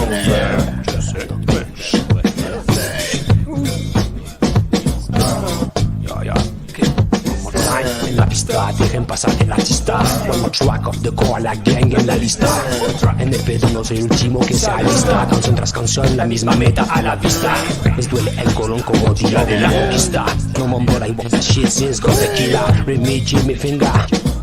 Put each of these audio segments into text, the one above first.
En la pista, dejen pasar el artista. One more track of the Koala Gang en la lista. En el pedo no soy el último que se alista. Canción tras canción, la misma meta a la vista. Les duele el colon como día de la conquista. No mumble, I walk that shit since got tequila. Bring me Jimmy Finger.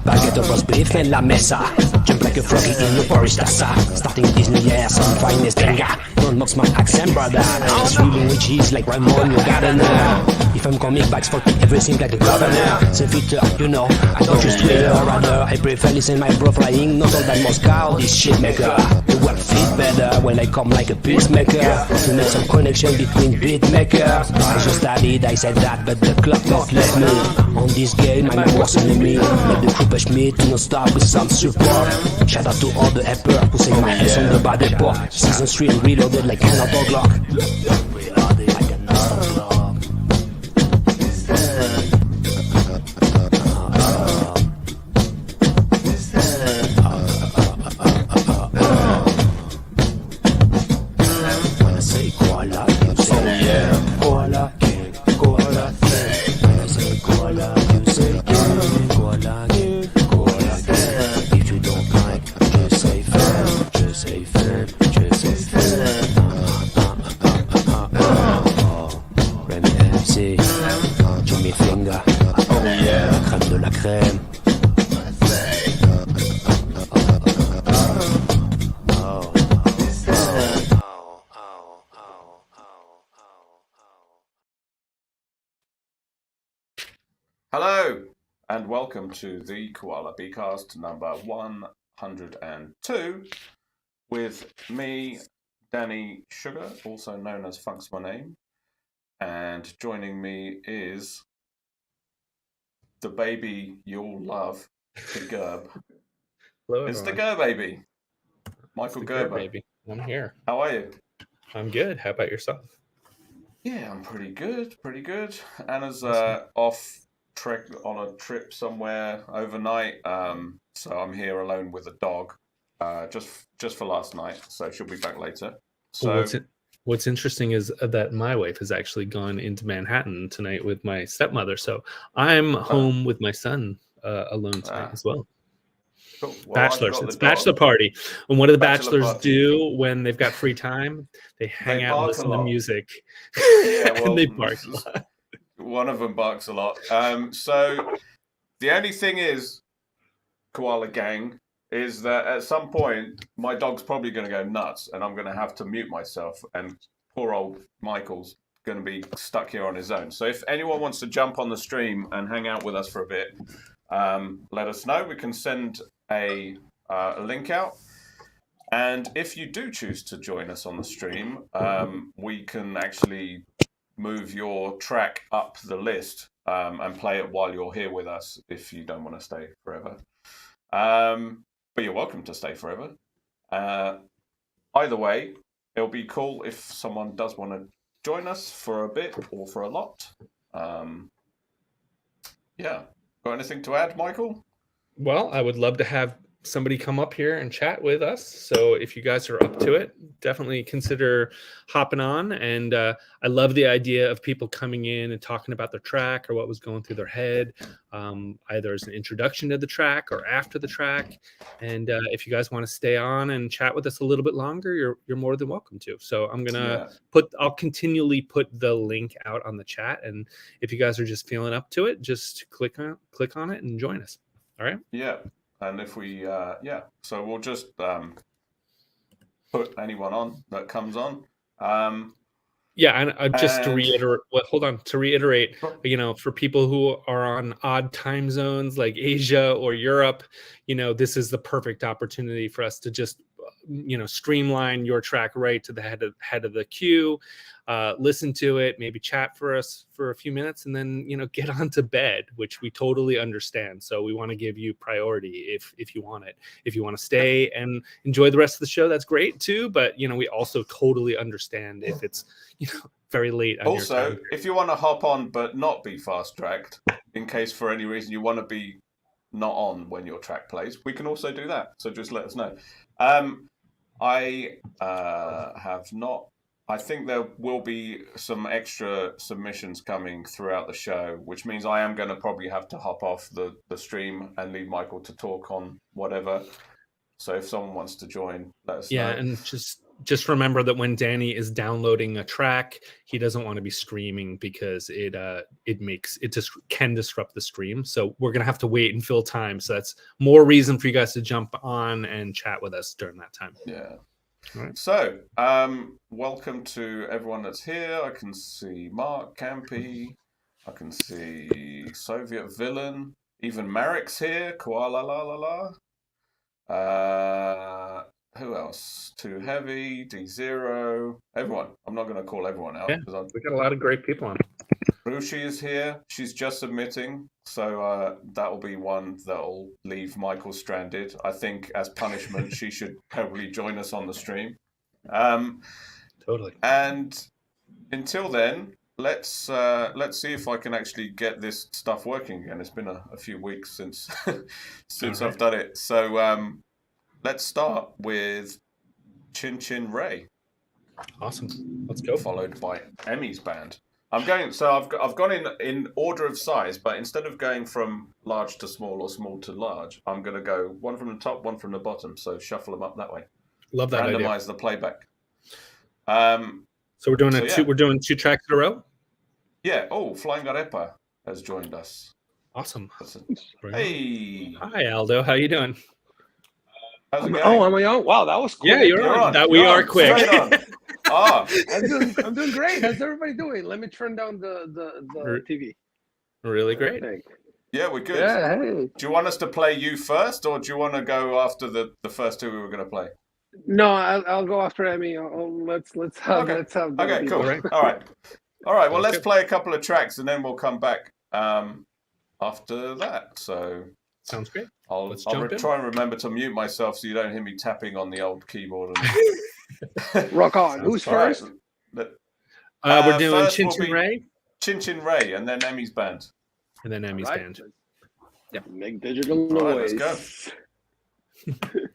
Baguette of roast beef en la mesa. Jump like a froggy in your porridge tassa. Starting Disney, yeah, some finest ganga. Don't mock my accent, brother. It's feeling with cheese like Ramon, you gotta know. If I'm comic bags, fuck everything like the governor. Say Peter, you know, I don't choose Twitter, rather I prefer listen my bro flying, not all that Moscow, this shit maker. The world fit better when I come like a peacemaker. To make some connection between beat makers. I just studied, I said that, but the clock not left me. On this game, I'm a worst enemy. Let the crew push me to not stop with some support. Shout out to all the helpers who say my ass on the body port. Season 3 reloaded like an auto Glock. Reloaded like an auto Glock. When I say koala, you say yeah. Koala king, koala king. When I say koala, you say yeah. Koala king, koala king. If you don't mind, just say fam, just say fam, just say fam. Remy MC, Jimmy Finger, la crème de la crème. Hello, and welcome to the Koala Beatcast number 102 with me, Danny Sugar, also known as Funk's My Name, and joining me is the baby you'll love, the Gerb. Hello, It's the everyone. Gerb baby, Michael It's the Gerb Gerber. baby. I'm here. How are you? I'm good. How about yourself? Yeah, I'm pretty good. Anna's Awesome. off on a trip somewhere overnight, so I'm here alone with a dog, just for last night. So she'll be back later. So What's interesting is that my wife has actually gone into Manhattan tonight with my stepmother, so I'm home with my son alone tonight as well. Cool. Well, Bachelors. It's bachelor party. And what do the bachelors do when they've got free time? They hang out and listen to music. Yeah, well, and they bark a lot. One of them barks a lot. So the only thing is, Koala Gang, is that at some point my dog's probably going to go nuts, and I'm going to have to mute myself, and poor old Michael's going to be stuck here on his own. So if anyone wants to jump on the stream and hang out with us for a bit, let us know. We can send a link out. And if you do choose to join us on the stream, we can actually move your track up the list and play it while you're here with us if you don't want to stay forever. But you're welcome to stay forever. Either way, it'll be cool if someone does want to join us for a bit or for a lot. Yeah. Got anything to add, Michael? Well, I would love to have somebody come up here and chat with us. So if you guys are up to it, definitely consider hopping on. And I love the idea of people coming in and talking about their track or what was going through their head, either as an introduction to the track or after the track. And if you guys want to stay on and chat with us a little bit longer, you're more than welcome to. So I'm gonna I'll continually put the link out on the chat. And if you guys are just feeling up to it, just click on it and join us. All right. Yeah. And if we, so we'll just put anyone on that comes on. And just to reiterate, for people who are on odd time zones like Asia or Europe, this is the perfect opportunity for us to just, streamline your track right to the head of the queue, listen to it, maybe chat for us for a few minutes, and then, get on to bed, which we totally understand. So we want to give you priority if you want it. If you want to stay and enjoy the rest of the show, that's great too. But, we also totally understand if it's, very late on your time. If you want to hop on but not be fast-tracked, in case for any reason you want to be not on when your track plays, we can also do that. So just let us know. I have not. I think there will be some extra submissions coming throughout the show, which means I am going to probably have to hop off the stream and leave Michael to talk on whatever. So if someone wants to join, let us know. Yeah, and just remember that when Danny is downloading a track, he doesn't want to be streaming because it just can disrupt the stream. So we're gonna have to wait and fill time. So that's more reason for you guys to jump on and chat with us during that time. Yeah. All right. So, welcome to everyone that's here. I can see Mark Campy. I can see Soviet Villain. Even Marek's here. Koala la la la. Who else? Too Heavy. D0. Everyone. I'm not going to call everyone out. Yeah, we got a lot of great people on. Rushi is here. She's just submitting, so that'll be one that'll leave Michael stranded. I think as punishment, she should probably join us on the stream. Totally. And until then, let's see if I can actually get this stuff working again. It's been a few weeks since I've done it. So let's start with Chin Chin Ray. Awesome. Let's go. Followed by Emmy's band. I've gone in order of size, but instead of going from large to small or small to large, I'm going to go one from the top, one from the bottom. So shuffle them up that way. Love that idea. Randomize the playback. So we're doing two tracks in a row. Yeah. Oh, Flying Arepa has joined us. Awesome. Hey. Hi, Aldo. How you doing? How's it going? Oh, am I on? Wow, that was quick. Yeah, you're on. That we are quick. I'm doing great. How's everybody doing? Let me turn down the TV. Really great. Yeah, we're good. Yeah, hey. Do you want us to play you first, or do you want to go after the first two we were going to play? No, I'll go after Emmy. Let's have. Okay, cool. All right. Well, let's play a couple of tracks, and then we'll come back after that. So sounds great. I'll try and remember to mute myself so you don't hear me tapping on the old keyboard. Rock on. Who's first? We're doing Chin Chin Ray. Chin Chin Ray, and then Emmy's band. And then Emmy's band. Yeah. Make digital noise. Right, let's go.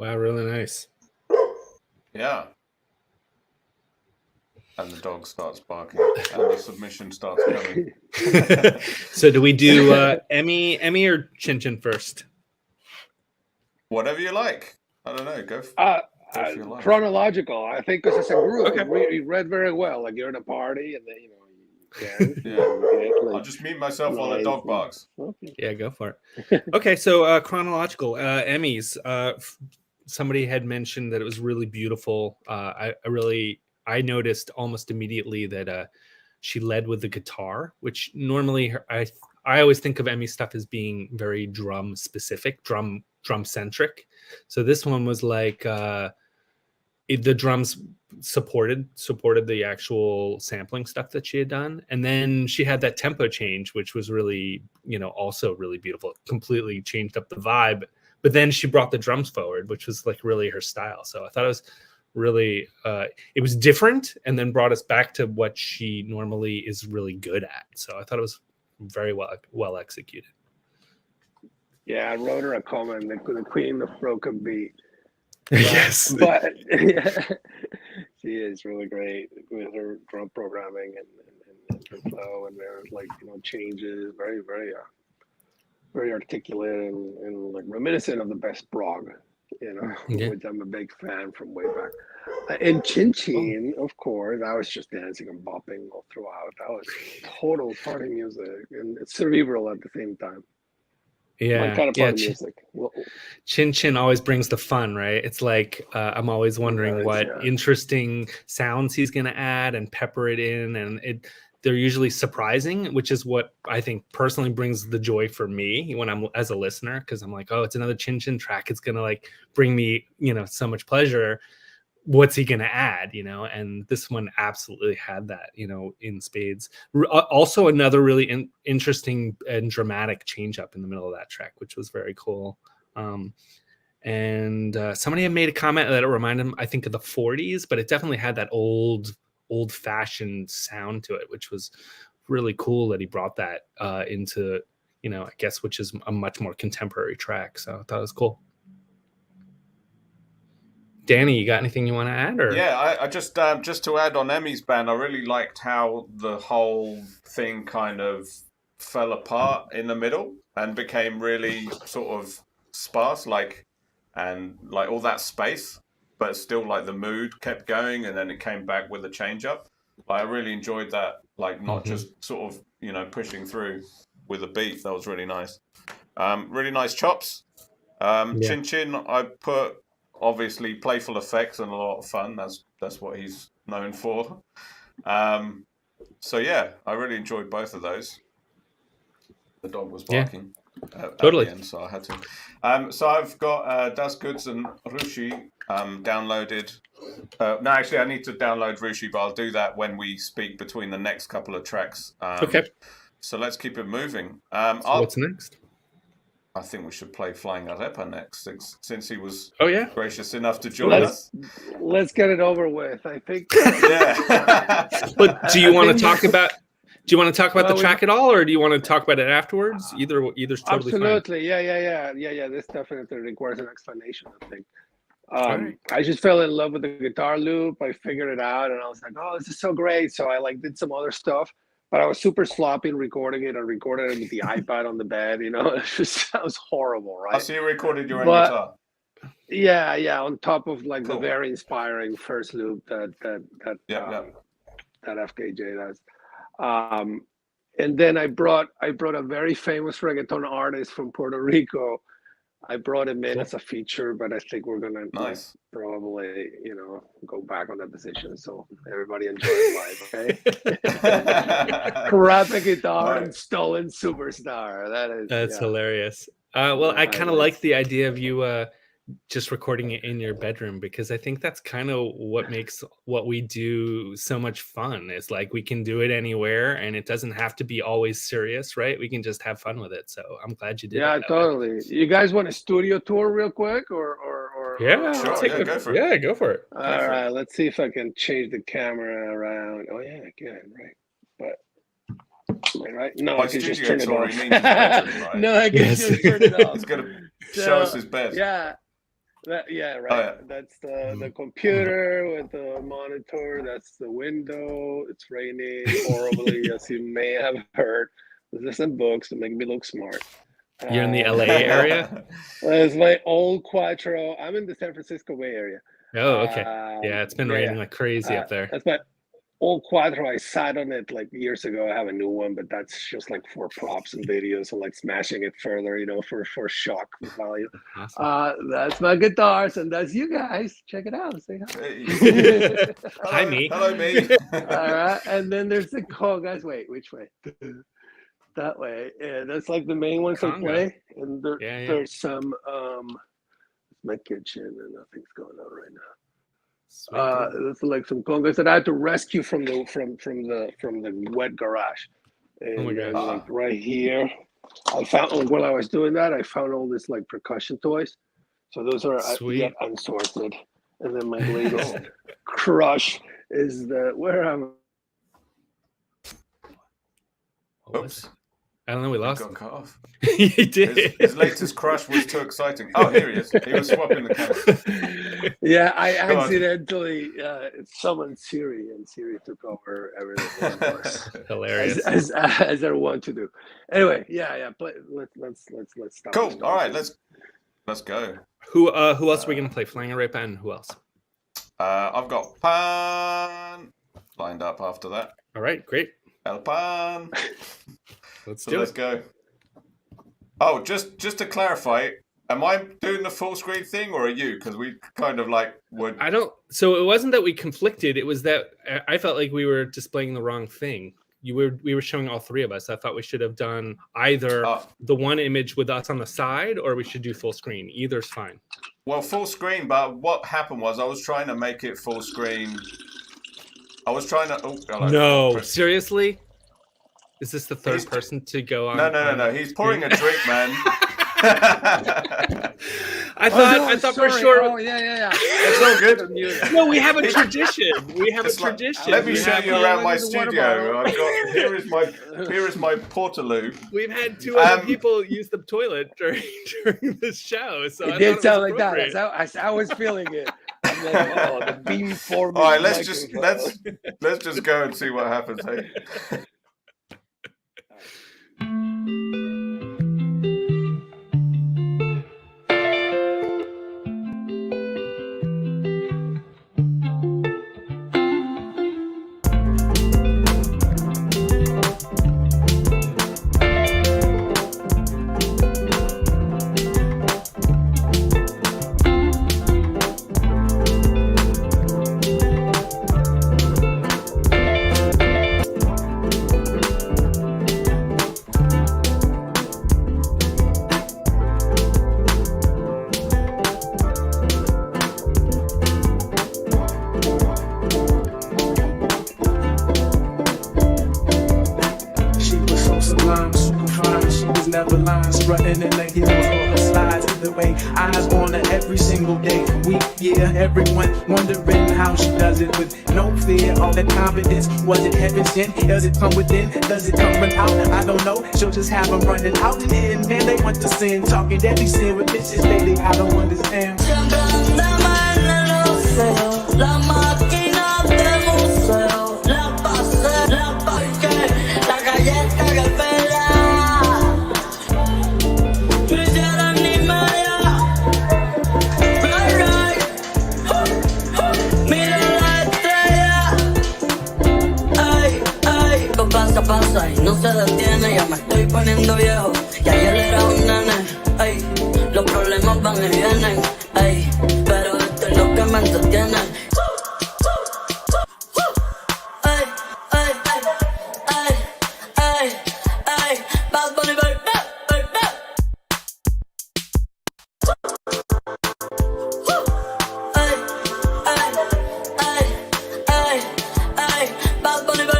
Wow, really nice. Yeah. And the dog starts barking, and the submission starts coming. So do we do Emmy or Chin Chin first? Whatever you like. I don't know. Go for your life. Chronological. I think because it's a group, Okay. we read very well. Like you're in a party, and then you can. Yeah. I'll just mute myself while the dog barks. Okay. Yeah, go for it. Okay, so chronological Emmys. Somebody had mentioned that it was really beautiful. I noticed almost immediately that she led with the guitar, which normally I always think of Emmy stuff as being very drum specific, drum centric. So this one was like the drums supported the actual sampling stuff that she had done, and then she had that tempo change, which was really, also really beautiful. It completely changed up the vibe, but then she brought the drums forward, which was like really her style. So I thought it was really it was different, and then brought us back to what she normally is really good at. So I thought it was very well executed. Yeah, I wrote her a comment, the queen of broken beat. Yes, but she is really great with her drum programming and her flow, and there's changes, very very articulate and like reminiscent of the best Brog, which I'm a big fan from way back. And Chin Chin, of course, I was just dancing and bopping all throughout. That was total party music, and it's cerebral at the same time. Yeah, my kind of party music. Chin Chin always brings the fun, right? It's like I'm always wondering what interesting sounds he's going to add and pepper it in, and they're usually surprising, which is what I think personally brings the joy for me when I'm as a listener, because I'm like, oh, it's another Chin Chin track. It's going to like bring me, so much pleasure. What's he going to add, and this one absolutely had that, in spades. Also another really interesting and dramatic change up in the middle of that track, which was very cool. And somebody had made a comment that it reminded him, I think, of the 40s, but it definitely had that old fashioned sound to it, which was really cool that he brought that into, I guess, which is a much more contemporary track. So I thought it was cool. Danny, you got anything you want to add? Or yeah, I just to add on Emmy's band, I really liked how the whole thing kind of fell apart in the middle and became really sort of sparse, and all that space, but still like the mood kept going, and then it came back with a change up. I really enjoyed that, not just sort of pushing through with a beat. That was really nice. Really nice chops. Chin Chin, I put. Obviously, playful effects and a lot of fun. That's what he's known for. So yeah, I really enjoyed both of those. The dog was barking totally. at the end, so I had to. So I've got Das Goods and Rushi downloaded. No, actually, I need to download Rushi, but I'll do that when we speak between the next couple of tracks. Okay. So let's keep it moving. What's next? I think we should play Flying Arepa next, since he was gracious enough to join us. Let's get it over with. I think. Yeah. But do you want to talk about the track at all, or do you want to talk about it afterwards? Either's totally absolutely fine. Yeah. This definitely requires an explanation, I think. I just fell in love with the guitar loop. I figured it out, and I was like, "Oh, this is so great!" So I did some other stuff. But I was super sloppy in recording it. I recorded it with the iPad on the bed. It was horrible, right? I see you recorded your own guitar. Yeah. On top of the very inspiring first loop that FKJ does. And then I brought a very famous reggaeton artist from Puerto Rico. I brought him in as a feature, but I think we're gonna probably go back on that decision. So everybody enjoy life, okay? Rapid guitar and stolen superstar. That's hilarious. Well, I kind of like the idea of you just recording it in your bedroom, because I think that's kind of what makes what we do so much fun. It's like we can do it anywhere, and it doesn't have to be always serious, right? We can just have fun with it. So I'm glad you did. Yeah, totally. Way. You guys want a studio tour real quick, or yeah, sure. Go for it. Yeah, go for it. All right, let's see if I can change the camera around. Oh yeah, I can. Right, but right. No, I can just turn it off. Bedroom, right? No, I can just turn it off. He's gonna show us his best. Yeah. Yeah, right. Oh, yeah. That's the computer with the monitor. That's the window. It's raining horribly, as you may have heard. There's some books to make me look smart. You're in the LA area? It's my old Quattro. I'm in the San Francisco Bay Area. Oh, okay. Yeah, it's been raining like crazy up there. That's my old Quattro. I sat on it like years ago. I have a new one, but that's just like for props and videos and like smashing it further, for shock value. Awesome. That's my guitars, and that's you guys. Check it out. Say hi. Hey. Hi, me. Hello, me. All right, and then there's the call, guys. Wait, which way? That way. Yeah, that's like the main ones I play, and there's some. It's my kitchen, and nothing's going on right now. There's like some congas that I had to rescue from the wet garage. And, oh my and gosh! like right here, I found while I was doing that, I found all this like percussion toys. So those are yet unsorted. And then my latest crush is where am I? Oops. I don't know. We lost him. Got cut off. He did. His latest crush was too exciting. Oh, here he is. He was swapping the camera. Yeah, I accidentally summoned Siri, and Siri took over everything. Hilarious, as I want to do. Anyway, yeah. Let's stop. Cool. All right, let's go. Who else are we gonna play? Flanger Rip and who else? I've got Pan lined up after that. All right, great. El Pan. Let's go. Oh, just to clarify, am I doing the full screen thing or are you? Because we kind of like would. I don't. So it wasn't that we conflicted. It was that I felt like we were displaying the wrong thing. We were showing all three of us. I thought we should have done either the one image with us on the side, or we should do full screen. Either's fine. Well, full screen. But what happened was I was trying to make it full screen. I was trying to. Oh, hello. No, seriously. Is this the third person to go on? No. He's pouring a drink, man. I thought for sure. Oh, yeah. It's all good. No, we have a tradition. We have a tradition. Let me show you around my studio. Here is my portaloo. We've had two other people use the toilet during the show, so it did sound like that. As I was feeling it. I'm like, the beam forming. All right, let's just go and see what happens. Hey. Strutting in the hills or her slides, either way, eyes on her every single day, week, year, everyone wondering how she does it with no fear, all that confidence. Was it heaven sent? Does it come within? Does it come from out? I don't know, she'll just have them running out and in. Man, they want to sin, talking deadly sin with bitches lately, I don't understand. La máquina de museo, la pasé, la parqué, la galleta que pela. Pasa y no se detiene, ya me estoy poniendo viejo y ayer era un nene, ay, los problemas van y vienen, ay, pero esto es lo que me entretiene. Ay, ay, ay, ay, ay, ay, Bad Bunny, baby, baby. Ay, ay, ay, ay, ay, Bad Bunny, baby.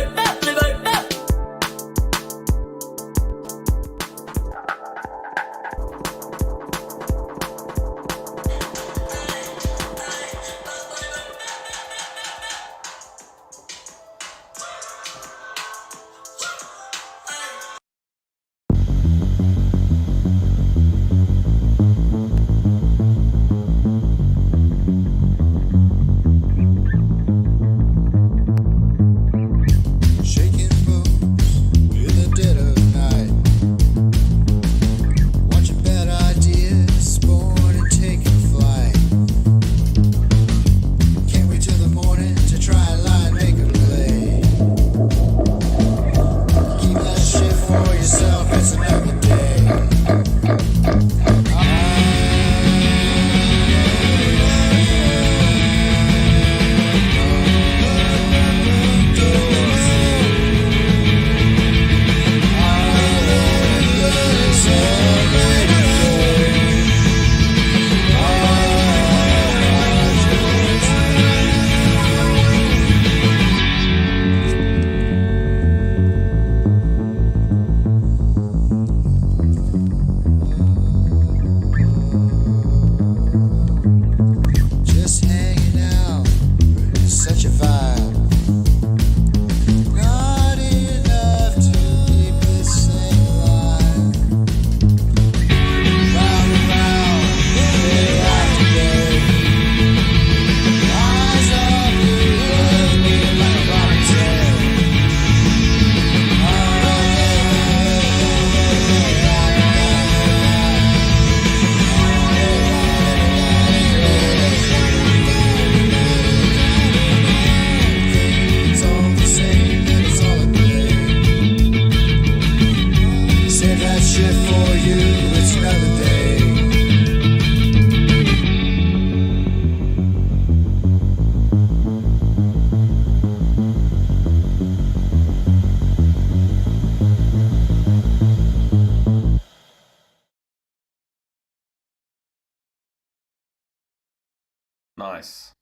Nice.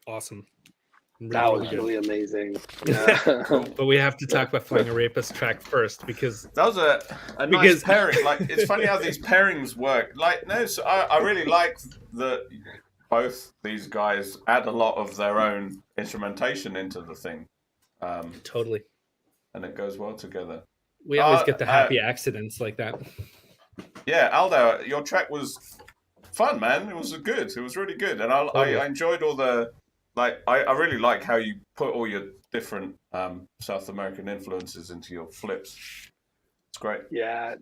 Awesome. That was good. really amazing. Cool. But we have to talk about Flying a Rapist track first because that was a nice pairing. Like, it's funny how these pairings work. Like, no, so I really like that both these guys add a lot of their own instrumentation into the thing. Totally. And it goes well together. We always get the happy accidents like that. Yeah, Aldo, your track was fun, man. It was good. It was really good. And I enjoyed all the... Like, I really like how you put all your different South American influences into your flips. It's great. Yeah,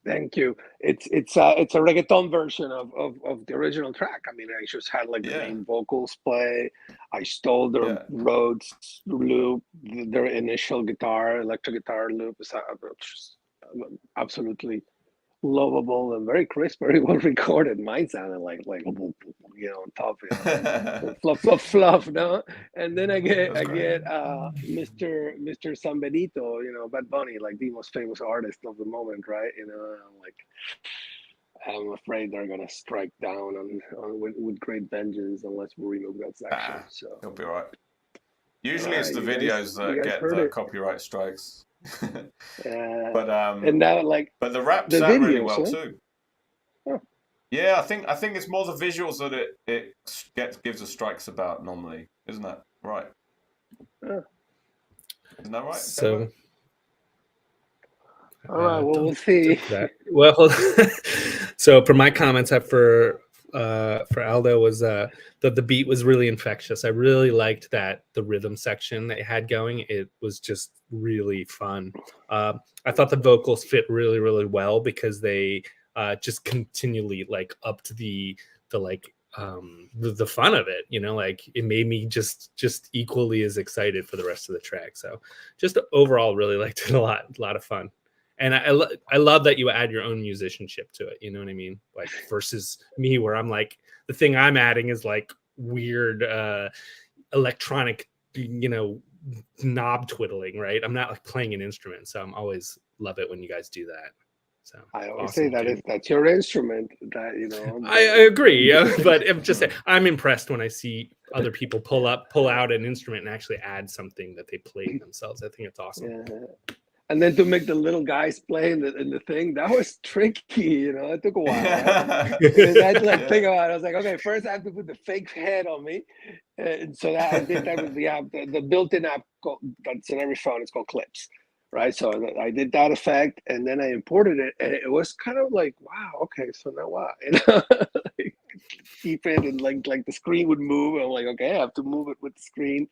thank you. It's a reggaeton version of the original track. I mean, I just had like the main vocals play. I stole their Rhodes loop, their initial electric guitar loop. Is absolutely lovable and very crisp, very well recorded. Mine sounded like on top, fluff, no. And then I get Mr. San Benito, Bad Bunny, like the most famous artist of the moment, right? I'm afraid they're gonna strike down on with great vengeance unless we remove that section. So it'll be all right. Usually it's the videos that get the copyright strikes. But and now but the rap sound really well too. Huh. Yeah, I think it's more the visuals that it gives us strikes about normally, isn't that right? Isn't that right? So all right, well, we'll see. Well, so for my comments for Aldo was that the beat was really infectious. I really liked that the rhythm section that it had going. It was just really fun. I thought the vocals fit really, really well because they just continually like upped the fun of it. Like it made me just equally as excited for the rest of the track. So just overall, really liked it a lot of fun. And I love that you add your own musicianship to it. You know what I mean? Like versus me, where I'm like, the thing I'm adding is like weird electronic, knob twiddling, right? I'm not like playing an instrument. So I'm always love it when you guys do that. So I always say that's your instrument. That I agree, but I'm just saying, I'm impressed when I see other people pull out an instrument and actually add something that they played themselves. I think it's awesome. Yeah. And then to make the little guys play in the thing, that was tricky, It took a while. Right? I had to think about it. I was like, okay, first I have to put the fake head on me. And so that I did that with the app, the built-in app that's in every phone. It's called Clips, right? So I did that effect, and then I imported it, and it was kind of like, wow, okay, so now what? Keep it, and like the screen would move. And I'm like, okay, I have to move it with the screen.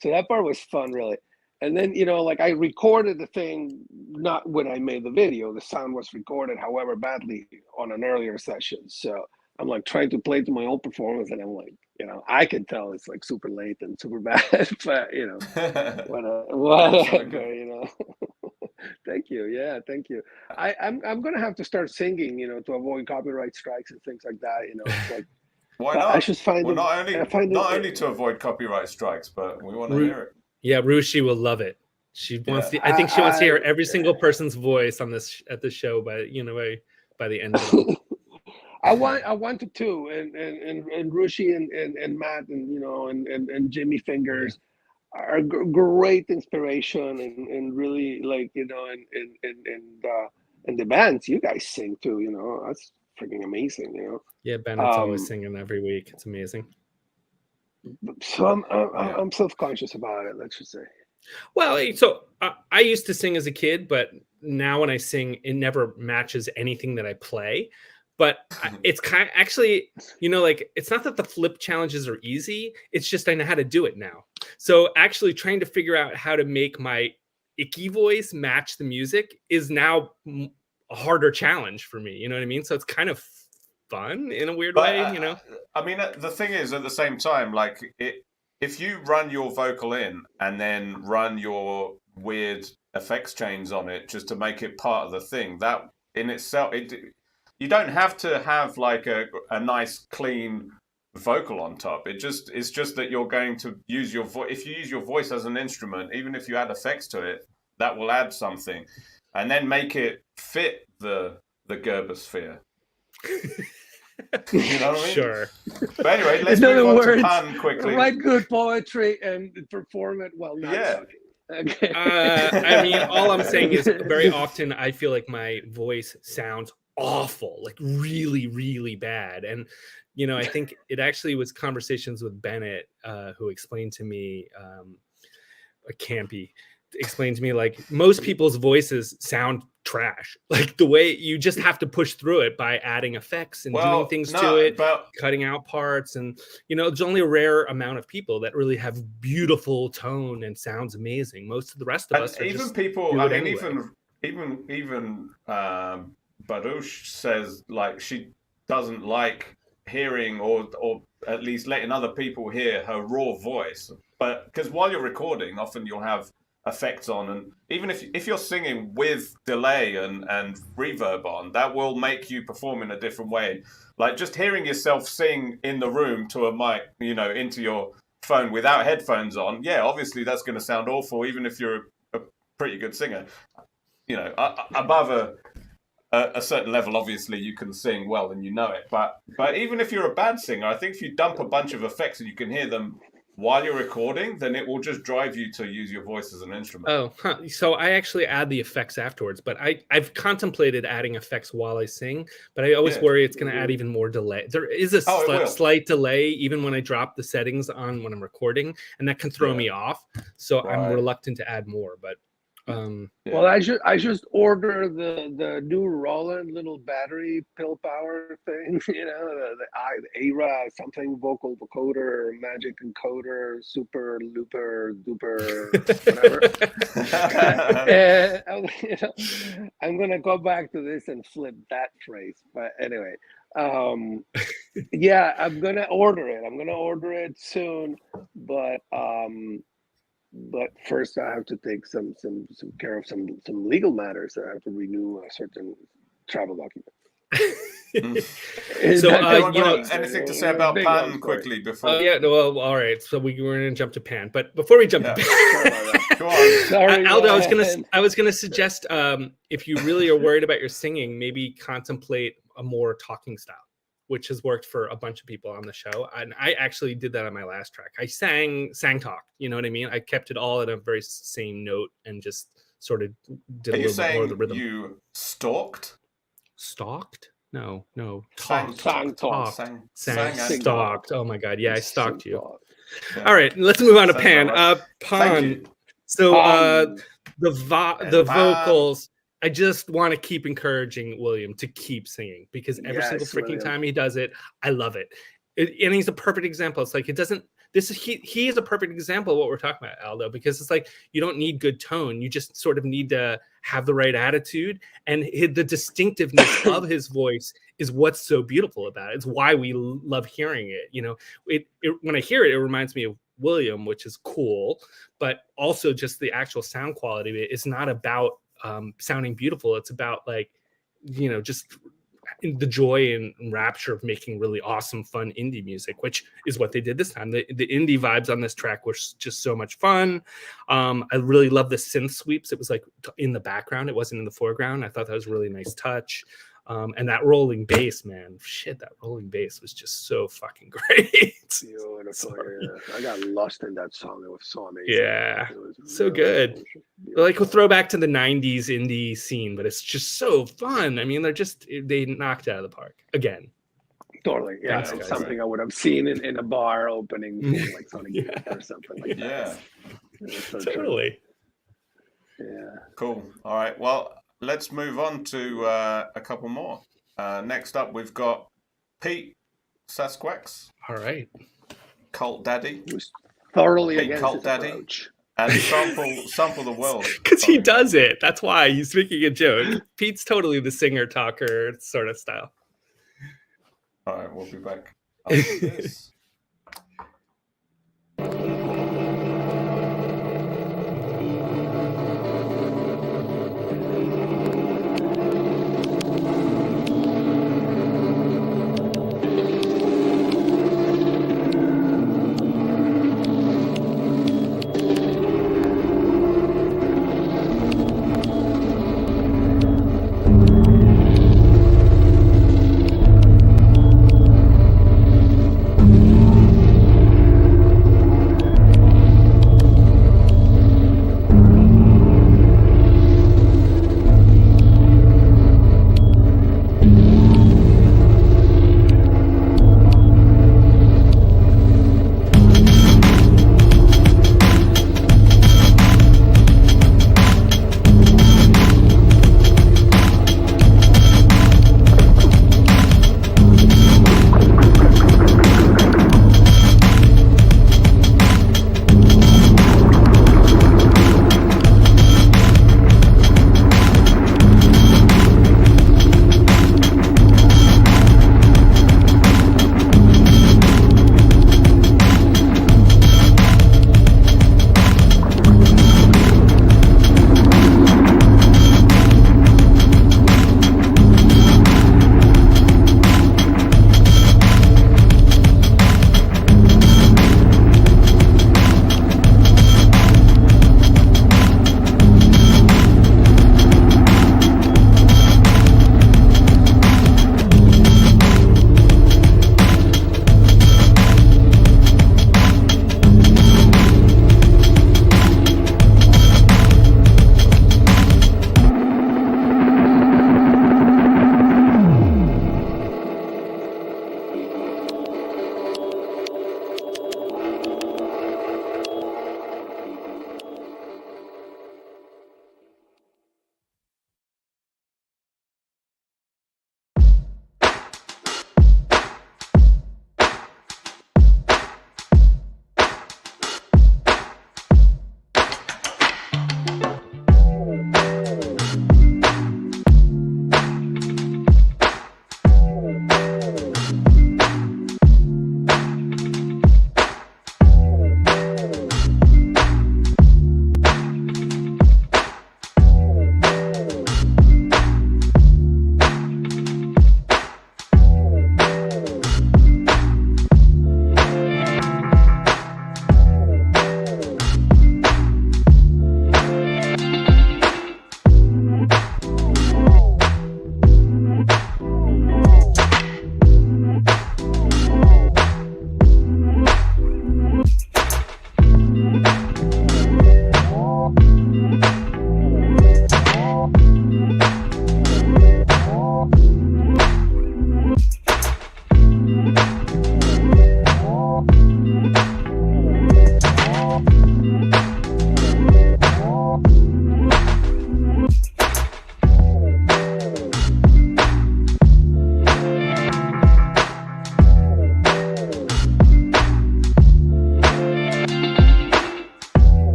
So that part was fun, really. And then, I recorded the thing, not when I made the video. The sound was recorded, however badly, on an earlier session. So I'm like trying to play to my own performance, and I'm like, I can tell it's like super late and super bad, but whatever, Thank you. Yeah, thank you. I'm gonna have to start singing, to avoid copyright strikes and things like that. It's like, why not? I should find not only to avoid copyright strikes, but we want to hear it. Yeah, Rushi will love it. She wants to. I think she wants to hear every single person's voice on this at the show by the end of it. I wanted to, and Rushi and Matt and Jimmy Fingers are great inspiration and really and the bands you guys sing too. That's freaking amazing. Yeah, Bennett's always singing every week. It's amazing. So I'm self-conscious about it, let's just say. Well, so I used to sing as a kid, but now when I sing, it never matches anything that I play. But it's kind of actually, it's not that the flip challenges are easy. It's just I know how to do it now. So actually trying to figure out how to make my icky voice match the music is now a harder challenge for me. You know what I mean? So it's kind of fun in a weird way, I mean, the thing is, at the same time, like if you run your vocal in and then run your weird effects chains on it just to make it part of the thing, that in itself, you don't have to have like a nice clean vocal on top. It's just that you're going to use your voice. If you use your voice as an instrument, even if you add effects to it, that will add something, and then make it fit the Gerber sphere. You know what I mean? Sure. But anyway, let's In other move on words, to Pan quickly. write good poetry and perform it while not Yeah. sucking. Okay. I mean, all I'm saying is very often I feel like my voice sounds awful, like really, really bad. And, you know, I think it actually was conversations with Bennett who explained to me, Campy, explained to me, like, most people's voices sound trash. Like, the way you just have to push through it by adding effects and doing things to it, cutting out parts. And, you know, there's only a rare amount of people that really have beautiful tone and sounds amazing. Most of the rest of us are even just people, I mean, anyway. even Baruch says, like, she doesn't like hearing or at least letting other people hear her raw voice. But because while you're recording, often you'll have effects on, and even if you're singing with delay and reverb on, that will make you perform in a different way. Like, just hearing yourself sing in the room to a mic, you know, into your phone without headphones on, yeah, obviously that's going to sound awful, even if you're a pretty good singer. You know, above a certain level, obviously you can sing well and you know it, but even if you're a bad singer, I think if you dump a bunch of effects and you can hear them while you're recording, then it will just drive you to use your voice as an instrument. Oh, so I actually add the effects afterwards, but I've contemplated adding effects while I sing, but I always worry it's going to add even more delay. There is a slight delay even when I drop the settings on when I'm recording, and that can throw me off. So I'm reluctant to add more, but well, I just order the new Roland little battery pill power thing, you know, the ARA something vocal vocoder, magic encoder, super looper duper whatever. You know, I'm gonna go back to this and flip that phrase, but anyway, yeah, I'm gonna order it. I'm gonna order it soon, but first, I have to take some care of some legal matters. I have to renew a certain travel document. So, you know, anything to say about Pan quickly before? Yeah, well, all right. So we're going to jump to Pan, but before we jump to Pan, go on. Sorry, Aldo, I was gonna suggest if you really are worried about your singing, maybe contemplate a more talking style, which has worked for a bunch of people on the show. And I actually did that on my last track. I sang talk, you know what I mean? I kept it all at a very same note and just sort of did a little bit more of the rhythm. You stalked? Stalked? No. Stalked. Oh my God. Yeah, I stalked you. Yeah. All right, let's move on to Pan. Pan. So the vocals, I just want to keep encouraging William to keep singing, because every single freaking time he does it, I love it. And he's a perfect example. It's like, he is a perfect example of what we're talking about, Aldo, because it's like, you don't need good tone. You just sort of need to have the right attitude, and the distinctiveness of his voice is what's so beautiful about it. It's why we love hearing it. You know, when I hear it, it reminds me of William, which is cool, but also just the actual sound quality of it. It's not about sounding beautiful. It's about, like, you know, just the joy and rapture of making really awesome, fun indie music, which is what they did this time. The indie vibes on this track were just so much fun. I really love the synth sweeps. It was like in the background. It wasn't in the foreground. I thought that was a really nice touch. And that rolling bass, man, that rolling bass was just so fucking great. Beautiful. Yeah. I got lost in that song. It was so amazing. Yeah, so good. Like a throwback to the 90s indie scene, but it's just so fun. I mean, they knocked it out of the park again. Totally. Yeah, it's something I would have seen in a bar opening for like Sonic Youth or something like that. Yeah, so totally. True. Yeah. Cool. All right. Well, let's move on to a couple more. Next up, we've got Pete Sasquatch. All right. Cult Daddy. Who's thoroughly against Cult Daddy. Approach. And sample the world. Because he does it. That's why he's making a joke. Pete's totally the singer-talker sort of style. All right, we'll be back after this.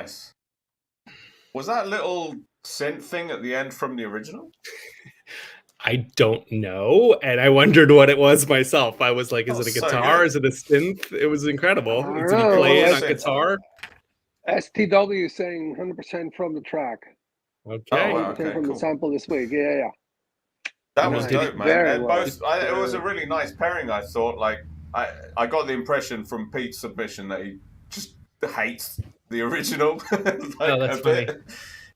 nice. Was that little synth thing at the end from the original? I don't know, and I wondered what it was myself. I was like, is it a guitar? Is it a synth? It was incredible. I Did don't he know. play it What's on it? guitar? STW is saying 100% from the track. Okay. Oh, wow. 100% Okay, from cool. the sample this week. Yeah. That No, was did dope, he- man. Very And well. it was a really nice pairing, I thought. Like, I got the impression from Pete's submission that he just hates the original. Oh, that's funny.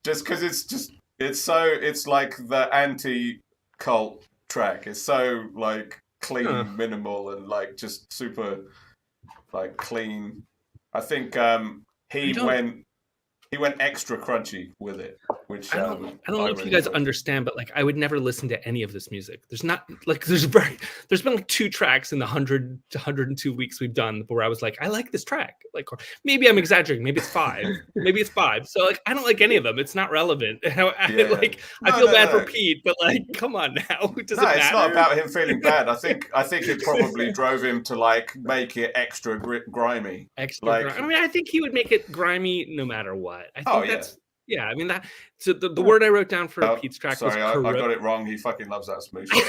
Just because it's like the anti-cult track. It's so like clean, Huh. minimal, and like just super like clean. I think he went extra crunchy with it, which I don't know if really you guys enjoyed. understand, but like I would never listen to any of this music. There's been like 2 tracks in the 100 to 102 weeks we've done where I was like, I like this track. Like, or maybe I'm exaggerating. Maybe it's 5. Maybe it's 5. So like, I don't like any of them. It's not relevant. I feel bad for Pete, but like, come on now. Does it matter? It's not about him feeling bad. I think it probably drove him to like make it extra grimy. I mean, I think he would make it grimy no matter what. I think that's yeah. I mean that. So the word I wrote down for Pete's track was I got it wrong. He fucking loves that smooth shit.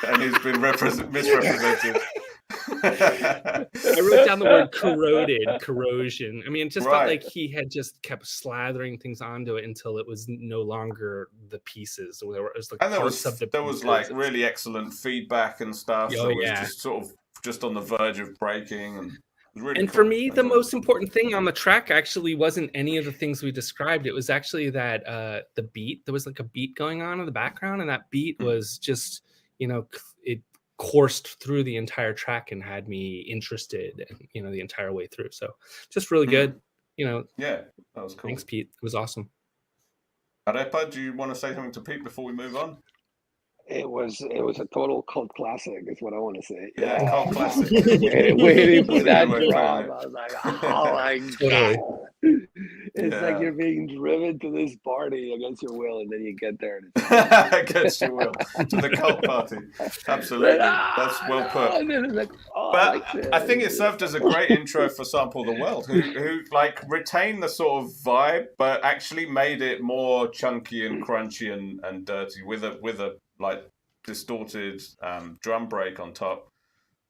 And he's been misrepresented. I wrote down the word corrosion. I mean, it just felt like he had just kept slathering things onto it until it was no longer the pieces, or it was like parts of the pieces. There was like really excellent feedback and stuff. Oh, that was just sort of just on the verge of breaking, and really for me, the most important thing on the track actually wasn't any of the things we described. It was actually that the beat. There was like a beat going on in the background, and that beat was just, it coursed through the entire track and had me interested, the entire way through. So just really good. Yeah, that was cool. Thanks, Pete. It was awesome. Arepa, do you want to say something to Pete before we move on? It was a total cult classic, is what I want to say. Yeah, cult classic. Waiting for that drop. I was like, oh my god. It's like you're being driven to this party against your will, and then you get there. And against your will. To the cult party. Absolutely. That's well put. And then it's like, but I think it served as a great intro for Sample the World, who like retained the sort of vibe, but actually made it more chunky and crunchy and dirty with a like distorted drum break on top.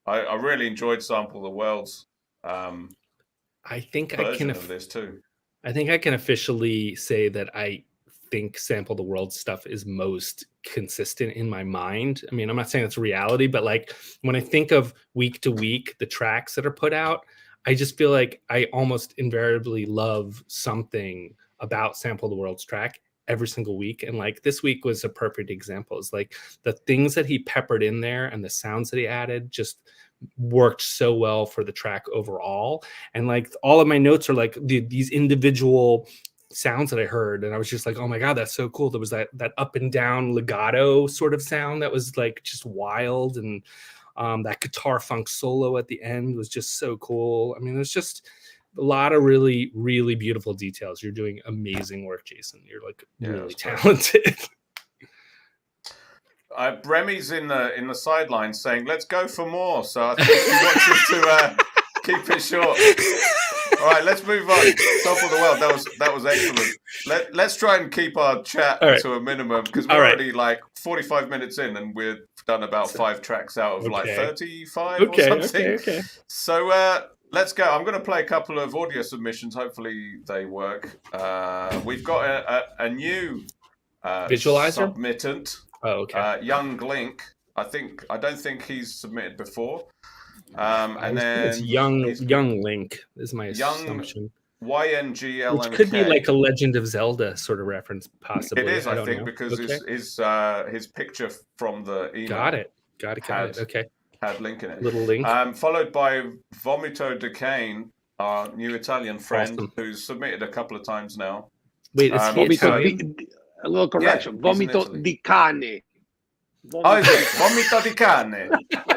I really enjoyed Sample the World's I think version of this too. I think I can officially say that I think Sample the World stuff is most consistent in my mind. I mean, I'm not saying it's reality, but like when I think of week to week, the tracks that are put out, I just feel like I almost invariably love something about Sample the World's track every single week. And like this week was a perfect example. It's like the things that he peppered in there and the sounds that he added just worked so well for the track overall. And like all of my notes are like these individual sounds that I heard, and I was just like, oh my god, that's so cool. There was that up and down legato sort of sound that was like just wild, and that guitar funk solo at the end was just so cool. I mean, there's just a lot of really, really beautiful details. You're doing amazing work, Jason. You're like really talented. Remy's in the sidelines saying, "Let's go for more." So I think he wants us to keep it short. All right, let's move on. Top of the world. That was excellent. Let's try and keep our chat to a minimum, because we're already like 45 minutes in, and we've done about 5 tracks out of like 35 or something. Okay. So let's go. I'm going to play a couple of audio submissions. Hopefully they work. We've got a new visualizer submittant. Oh, okay. Young Link. I don't think he's submitted before. And then it's young Link is my assumption. YNGLMK. Which could be like a Legend of Zelda sort of reference, possibly. It is, I think, know. because his picture from the email. Got it. Okay. Had Link in it. Little Link. Followed by Vomito de Cane, our new Italian friend, who's submitted a couple of times now. Wait, is he Italian? A little correction. Vomito di cane. Oh, is it? Vomito di cane.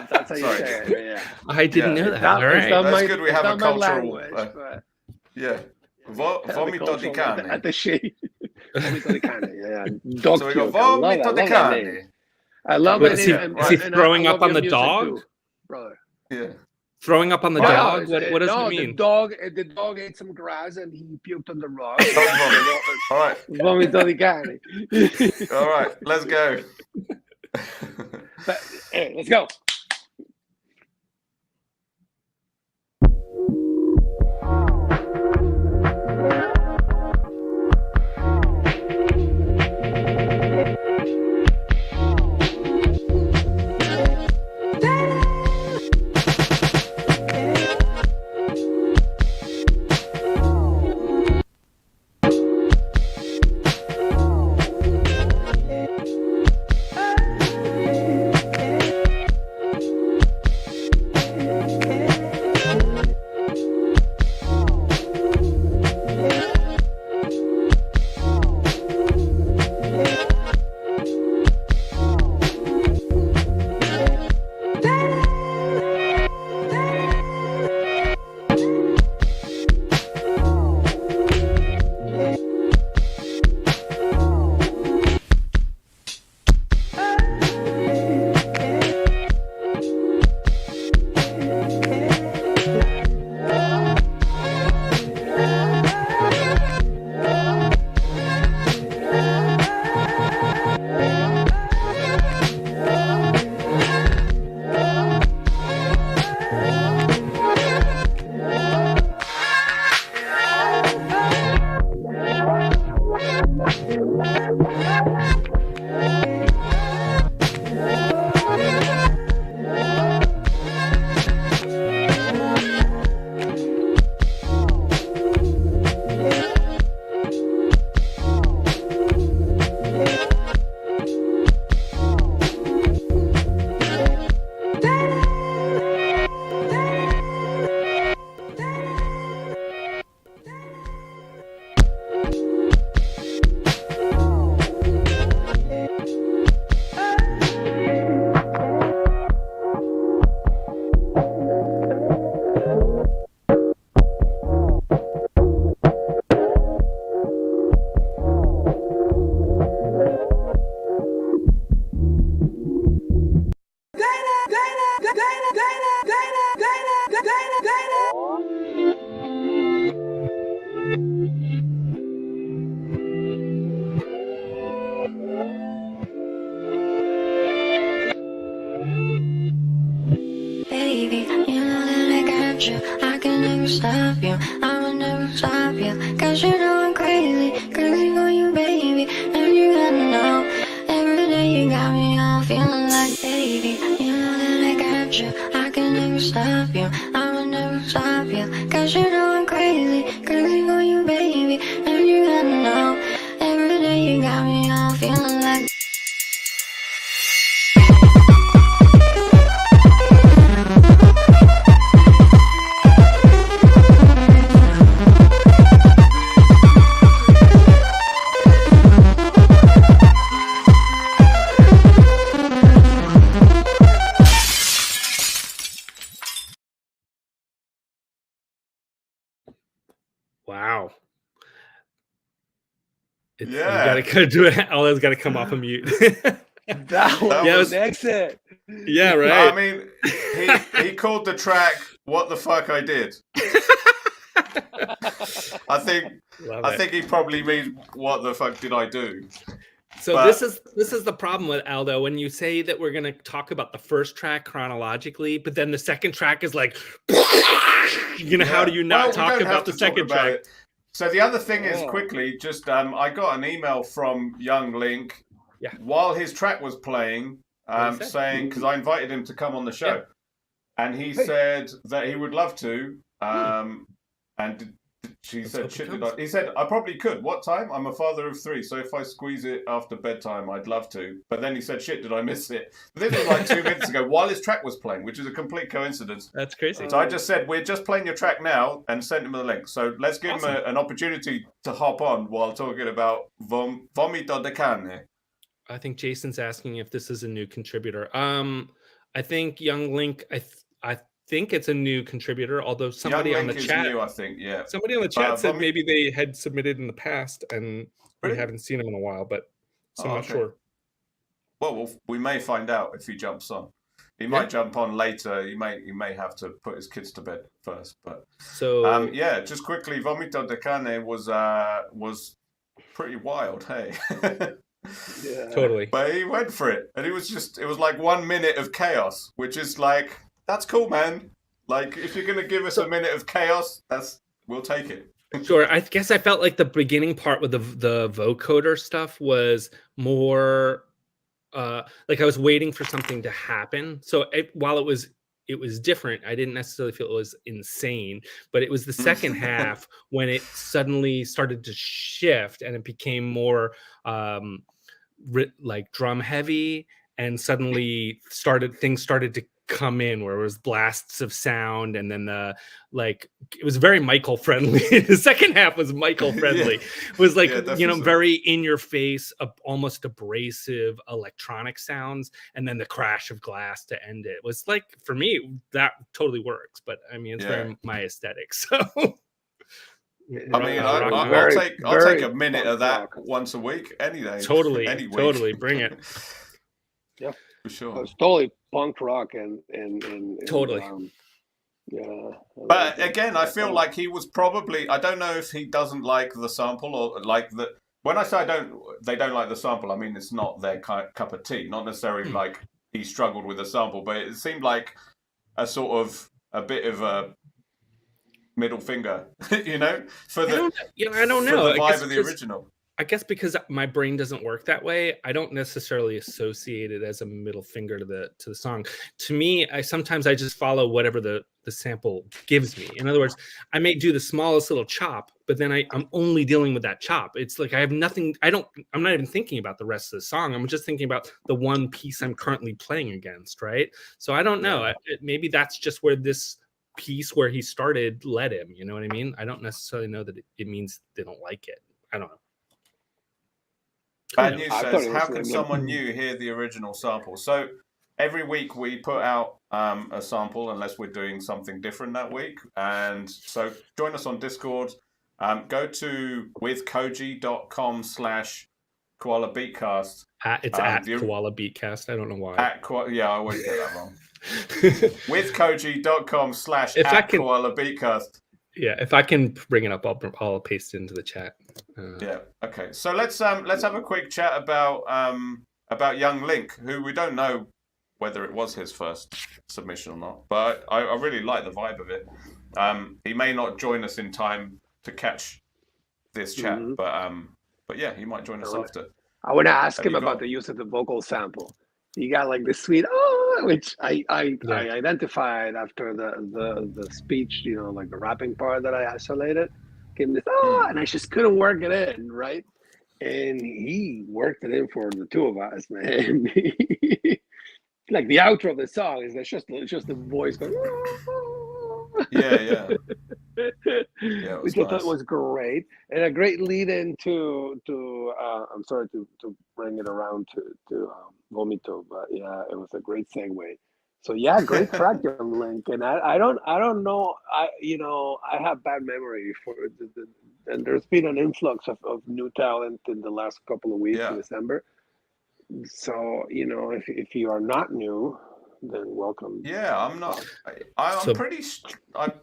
That's how you say it. Yeah. I didn't know that. All right. That's good. We have a cultural. Yeah. Vomito di cane. At the shade. Vomito di cane. Yeah. Dog so we go Vomito di cane. I love it. Is he throwing up on the dog? Too, brother. Yeah. Throwing up on the All right. dog? What does it mean? The dog ate some grass and he puked on the rug. Dog vomit. All right. Vomito di cane. All right. Let's go. But, hey, let's go. Baby, you know that I got you. I can never stop you. I will never stop you. Cause you know I'm crazy for you, baby. And you gotta know, every day you got me all feeling like, baby, you know that I got you. I can never stop you. I will never stop you. Cause you know I'm crazy for you, baby. And you gotta know, every day you got me all feeling like. Wow. You Yeah. gotta do it. Aldo's got to come off of mute. That one Yeah, it was was- excellent. yeah, right. I mean, he called the track "What the Fuck I Did." I think he probably means "What the fuck did I do?" So But- this is the problem with Aldo when you say that we're going to talk about the first track chronologically, but then the second track is like, how do you not Well, we talk don't about have the to talk second about track? it. So the other thing is Oh. quickly, just I got an email from Young Link Yeah. while his track was playing, What did he say? saying because I invited him to come on the show, and he Hey. said that he would love to. And she Let's said, hope he "Shit, comes. he said I probably could. What time? I'm a father of 3, so if I squeeze it after bedtime, I'd love to." But then he said, "Shit, did I miss it?" But this was like 2 minutes ago while his track was playing, which is a complete coincidence. That's crazy. So I just said, we're just playing your track now and sent him the link. So let's give him an opportunity to hop on while talking about Vomito de Cane. I think Jason's asking if this is a new contributor. I think Young Link, I think it's a new contributor, although somebody Young on Link the is chat new, I think, yeah. somebody on the chat said Vomit- maybe they had submitted in the past and we Really? haven't seen him in a while, but so I'm Oh, not okay. sure. Well, we may find out if he jumps on. He might jump on later. He may have to put his kids to bed first. But So yeah, just quickly, Vomito de Cane was pretty wild. Hey. Yeah. totally. But he went for it, and it was like 1 minute of chaos, which is like, that's cool, man. Like, if you're gonna give us a minute of chaos, we'll take it. Sure. I guess I felt like the beginning part with the vocoder stuff was more like I was waiting for something to happen. So while it was different, I didn't necessarily feel it was insane, but it was the second half when it suddenly started to shift and it became more like drum heavy, and suddenly things started to come in where it was blasts of sound, and then it was very Michael friendly. The second half was Michael friendly. It was like very in your face, almost abrasive electronic sounds, and then the crash of glass to end it. It was like, for me, that totally works, but I mean, it's very my aesthetic. So I mean, I'll take a minute of that once a week, any day. Totally, any week. Totally, bring it. Yeah, for sure. It's totally punk rock and totally. Yeah. But again, I feel like he was probably, I don't know if he doesn't like the sample or like the. When I say they don't like the sample, I mean it's not their cup of tea. Not necessarily like he struggled with the sample, but it seemed like a bit of a middle finger, for the I don't know. For the vibe of the original. I guess because my brain doesn't work that way, I don't necessarily associate it as a middle finger to the song. To me, sometimes I just follow whatever the sample gives me. In other words, I may do the smallest little chop, but then I'm only dealing with that chop. It's like I have nothing. I'm not even thinking about the rest of the song. I'm just thinking about the one piece I'm currently playing against, right? So I don't know. Maybe that's just where this piece where he started led him. You know what I mean? I don't necessarily know that it means they don't like it. I don't know. Bad News says, how can someone new hear the original sample? So every week we put out a sample unless we're doing something different that week. And so join us on Discord. Go to withkoji.com/Koala Beatcast. It's at Koala Beatcast. I don't know why. I always get that wrong. withkoji.com/Koala Beatcast. Yeah, if I can bring it up, I'll paste it into the chat. Yeah. Okay. So let's have a quick chat about young Link, who we don't know whether it was his first submission or not, but I really like the vibe of it. He may not join us in time to catch this chat, but yeah, he might join us after. I want to ask him about the use of the vocal sample. You got like the sweet which I identified after the speech, like the rapping part that I isolated. Came this and I just couldn't work it in, right? And he worked it in for the two of us, man. Like the outro of the song is just the voice going. Yeah. Which I thought was great, and a great lead in to I'm sorry to bring it around to Vomito, but yeah, it was a great segue. So yeah, great track, young Link, and I don't know, I have bad memory for and there's been an influx of new talent in the last couple of weeks in December. So if you are not new, then welcome. Yeah, I'm not. I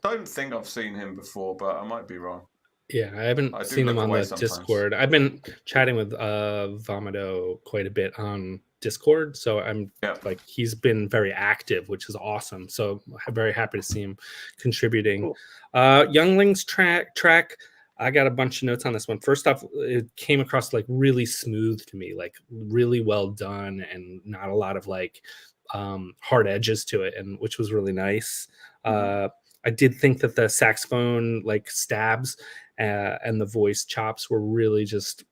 don't think I've seen him before, but I might be wrong. Yeah, I haven't seen him on the Discord. I've been chatting with Vomito quite a bit on Discord, so I'm like, he's been very active, which is awesome. So I'm very happy to see him contributing. Cool. Youngling's track. I got a bunch of notes on this one. First off, it came across like really smooth to me, like really well done, and not a lot of like hard edges to it, and which was really nice. I did think that the saxophone like stabs and the voice chops were really just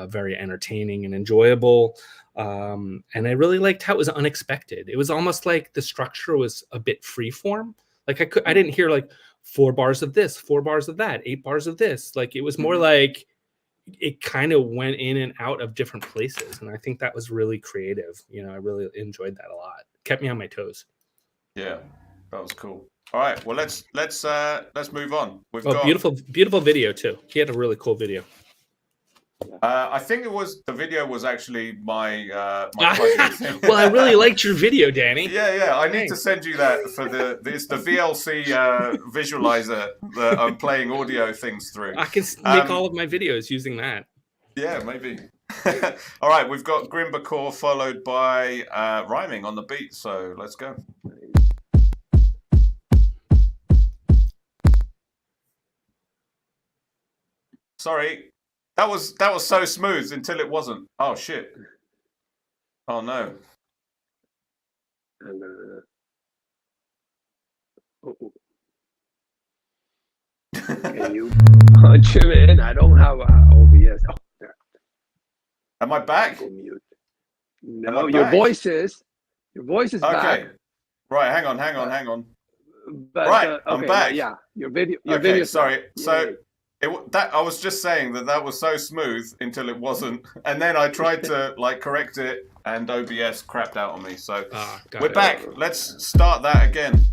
very entertaining and enjoyable. And I really liked how it was unexpected. It was almost like the structure was a bit freeform. Like I didn't hear like 4 bars of this, 4 bars of that, 8 bars of this. Like it was more like it kind of went in and out of different places, and I think that was really creative. I really enjoyed that a lot. Kept me on my toes. Yeah, that was cool. All right, well let's move on. We've got beautiful video too. He had a really cool video. I think the video was actually my cousin's. Well, I really liked your video, Danny. Yeah. I need to send you that for the VLC visualizer that I'm playing audio things through. I can make all of my videos using that. Yeah, maybe. All right, we've got Grimbacore followed by Rhyming on the beat, so let's go. Sorry, that was so smooth until it wasn't. Oh shit! Oh no! Can you punch him in? I don't have OBS. Oh, there. Am I back? Go mute. No, your voice is okay. back. Right, hang on. But, right, I'm back. Yeah, your video. Sorry. Yeah, So I was just saying that was so smooth until it wasn't, and then I tried to correct it, and OBS crapped out on me. So we're back. Let's start that again.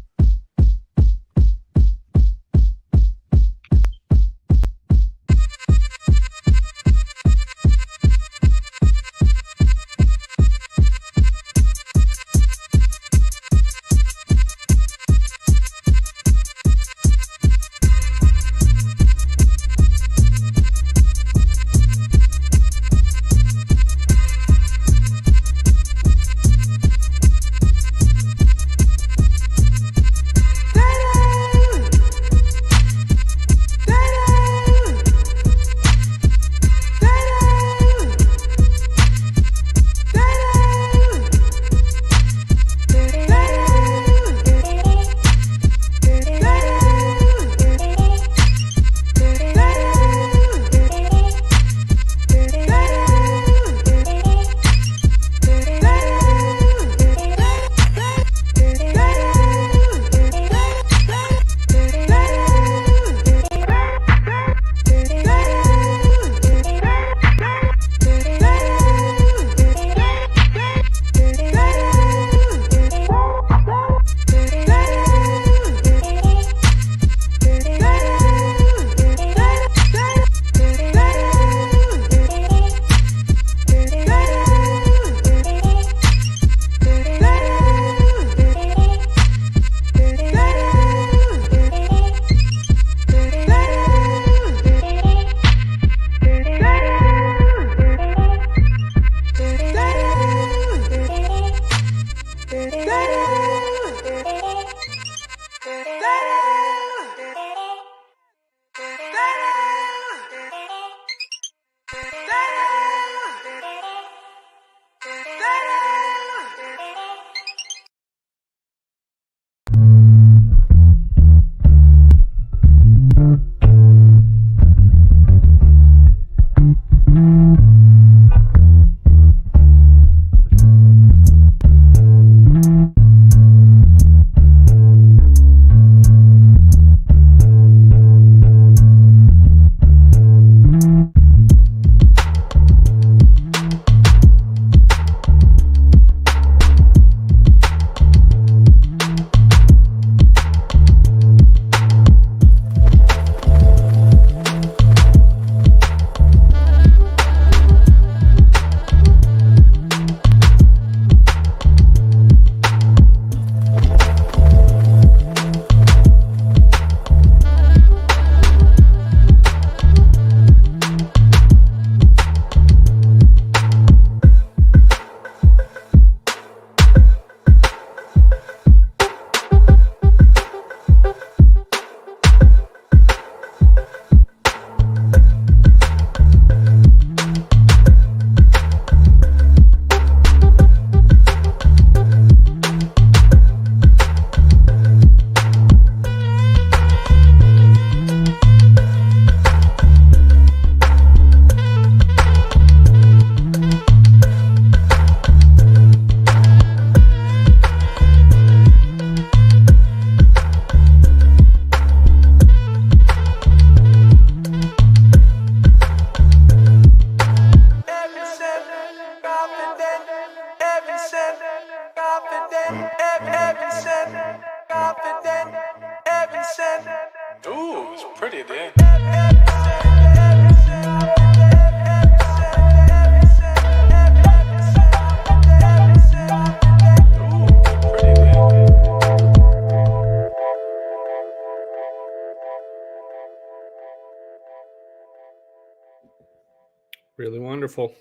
Really wonderful.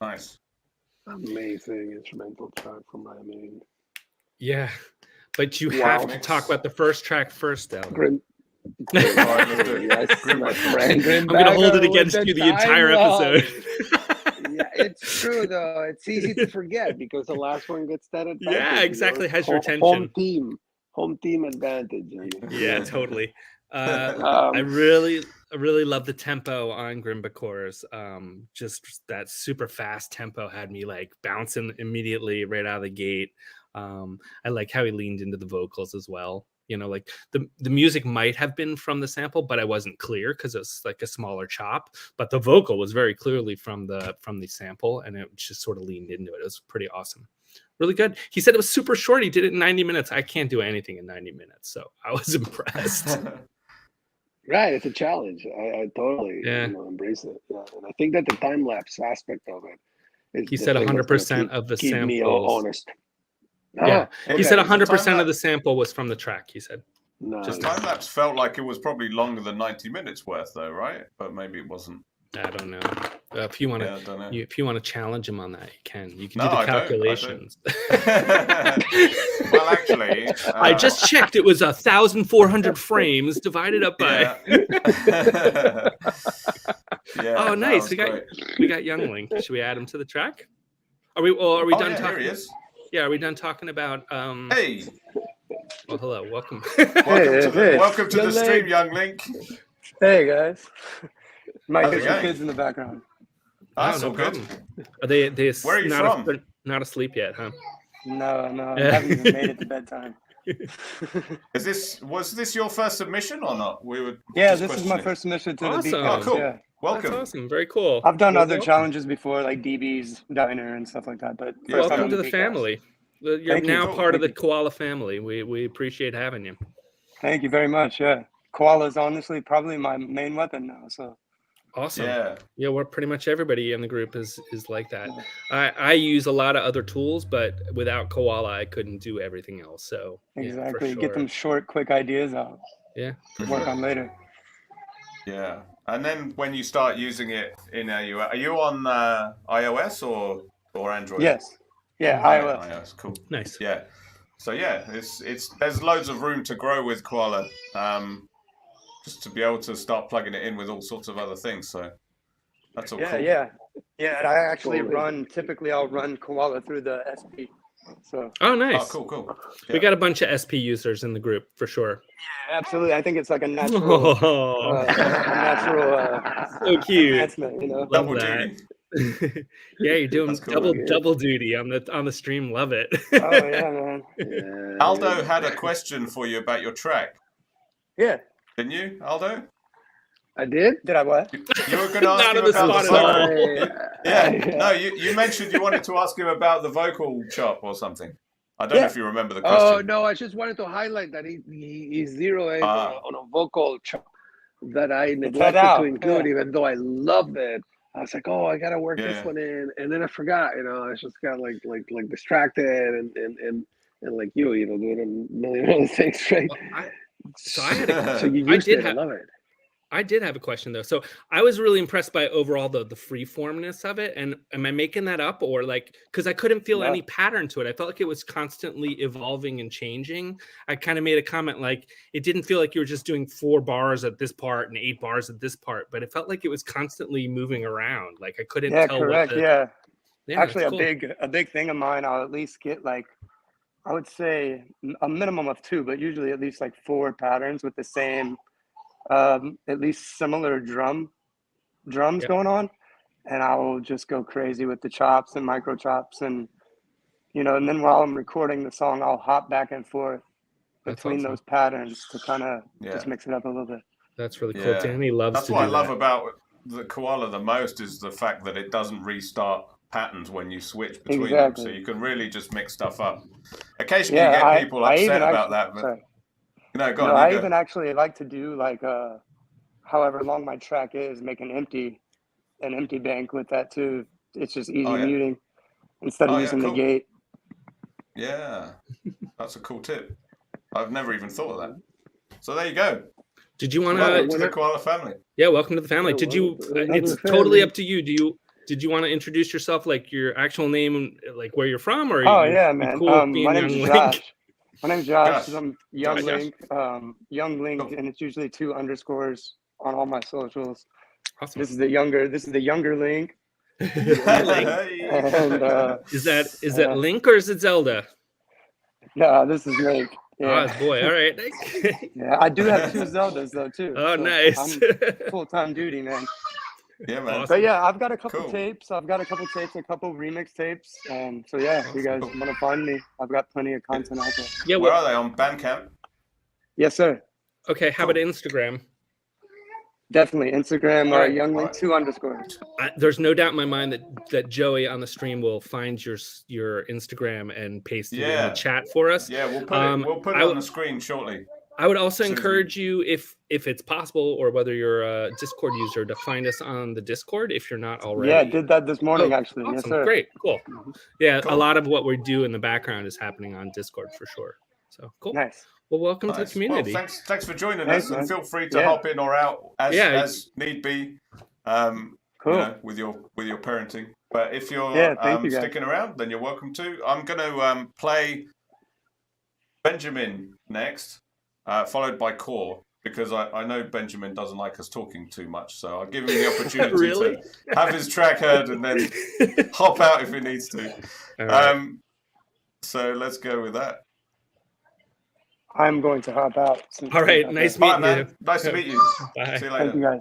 Nice. Amazing instrumental track from Miami. Yeah, but you Wow. have to talk about the first track first, Al. Grim. All right, let's do it. Yes, my friend. I'm gonna hold it against you the entire episode. Yeah, it's true though. It's easy to forget because the last one gets that advantage. Yeah, exactly. Has your Home attention. home team advantage. Yeah, totally. I really love the tempo on Grimbacore's. Just that super fast tempo had me like bouncing immediately right out of the gate. I like how he leaned into the vocals as well. You know, like the music might have been from the sample, but I wasn't clear because it's like a smaller chop. But the vocal was very clearly from the sample, and it just sort of leaned into it. It was pretty awesome. Really good. He said it was super short. He did it in 90 minutes. I can't do anything in 90 minutes, so I was impressed. Right, it's a challenge. I totally embrace it. Yeah. And I think that the time lapse aspect of it is. He said 100% of the keep samples. me honest. Yeah, Okay. he said 100% Time of the sample was from the track. He said. No, Just time lapse felt like it was probably longer than 90 minutes worth, though, right? But maybe it wasn't. I don't know. If you want to, I don't know. if you want to challenge him on that, you can. You can No, do the I don't. calculations. Well, actually, I just checked. It was 1,400 frames divided up by. Yeah. Yeah, Oh, that nice. was We great. got Youngling. Should we add him to the track? Are we done Yeah, here talking? he is. Yeah, are we done talking about? Hey, Well, hello, welcome. welcome to the Young stream, Link. Young Link. Hey guys, might How's get it some going? kids in the background. That's no all good. problem. Are they Where are you not from? not asleep yet, huh? No, I Yeah. haven't even made it to bedtime. Was this your first submission or not? We were. Yeah, just this is my questioning. first submission to the Awesome. Beatcast. Oh, cool. Yeah, Welcome. That's awesome. Very cool. I've done Well, other welcome. challenges before, like DB's Diner and stuff like that. But Yeah, first time Welcome on to the Beatcast. family. You're Thank you. now Cool. part of the Thank Koala family. We appreciate having you. Thank you very much. Yeah, koala is honestly probably my main weapon now. So Awesome. Yeah. Yeah, we're pretty much everybody in the group is like that. I use a lot of other tools, but without Koala, I couldn't do everything else. So exactly, yeah, for get sure. them short, quick ideas out. Yeah. Work on later. Yeah. And then when you start using it in are you on iOS or Android? Yes. Yeah, Oh, iOS. iOS. Cool. Nice. Yeah. So yeah, it's there's loads of room to grow with Koala. Just to be able to start plugging it in with all sorts of other things. So that's all cool. Yeah. And I actually typically I'll run Koala through the SP. So Oh, nice. Oh, cool. We Yeah. got a bunch of SP users in the group for sure. absolutely, I think it's like a natural, Oh, natural so cute. enhancement, you know. Love Double that. duty. Yeah, you're doing That's cool. double duty on the stream. Love it. Oh yeah, man. Yeah, Aldo had a question for you about your track. Yeah, Didn't you, Aldo? I did. did I what? You were going to ask Not him on the about the spot at vocal. all. Yeah. No, you mentioned you wanted to ask him about the vocal chop or something. I don't know Yeah. if you remember the Oh question. no, I just wanted to highlight that he's zeroing Ah. on a vocal chop that I cut neglected out, to include, yeah. even though I loved it. I was like, oh, I gotta work Yeah. this one in, and then I forgot. I just got like distracted and like you know, doing a million other things, right? So I had a, So you I used did it. I have- love it. I did have a question though. So I was really impressed by overall the freeformness of it. And am I making that up, or like, because I couldn't feel No. any pattern to it. I felt like it was constantly evolving and changing. I kind of made a comment like it didn't feel like you were just doing 4 bars at this part and 8 bars at this part, but it felt like it was constantly moving around. Like I couldn't Yeah, tell correct. what the, Yeah. yeah, Actually, that's a cool. big thing of mine, I'll at least get like, I would say a minimum of 2, but usually at least like 4 patterns with the same, at least similar drums Yeah. going on, and I will just go crazy with the chops and micro chops, and and then while I'm recording the song, I'll hop back and forth That's between awesome. those patterns to kind of Yeah. just mix it up a little bit. That's really cool. Yeah. Danny loves That's to what I do love that. about the Koala the most is the fact that it doesn't restart patterns when you switch between Exactly. them. So you can really just mix stuff up. Occasionally Yeah, you get I people even upset about actually- that, but sorry. no, go No, on. I You go. even actually like to do like however long my track is, make an empty bank with that too. It's just easy Oh, yeah. muting instead of Oh, yeah, using cool. the gate. Yeah, that's a cool tip. I've never even thought of that. So there you go. Did you want Welcome to to? the Koala family. Yeah, welcome to the family. Yeah, Did you? welcome to It's the totally family. up to you. Did you want to introduce yourself, like your actual name, like where you're from, or Oh you yeah, man. cool with My being name's Young Josh. Link? My name's Josh. Josh. I'm Young Josh. Link. Young Link, Cool. and it's usually 2 underscores on all my socials. Awesome. This is the younger Link. Link. And Is that Link or is it Zelda? no, this is Link. Oh, Yeah. it's boy. All right. Yeah, I do have 2 Zeldas though too. Oh, so nice. I'm full-time duty, man. Yeah, man. Awesome. But yeah, I've got a couple Cool. tapes. I've got a couple remix tapes. So yeah, if you guys want to find me, I've got plenty of content out there. Yeah. Where Well, are they? On Bandcamp? Yes, sir. okay. How about Instagram? Definitely. Instagram, All right. Young Link 2 underscores. There's no doubt in my mind that Joey on the stream will find your Instagram and paste it in Yeah. the chat for us. Yeah, we'll put I it w- on the screen shortly. I would also Soon as encourage you, if it's possible, or whether you're a Discord user, to find us on the Discord if you're not already. Yeah, I did that this morning actually. Awesome. Yes, sir. Great, cool. Yeah, Cool. a lot of what we do in the background is happening on Discord for sure. So cool. Nice. Well, welcome to the Nice. community. Well, thanks for joining Thanks, us, and man. feel free to Yeah. hop in or out as need be. Cool. You know, with your parenting. But if you're thank you, guys. sticking around, then you're welcome to. I'm going to play Benjamin next, followed by Core, because I know Benjamin doesn't like us talking too much. So I'll give him the opportunity Really? to have his track heard and then hop out if he needs to. All right. So let's go with that. I'm going to hop out. All right, nice Bye, meeting you. man. Nice to meet you. Bye. See you Thank you, later. guys.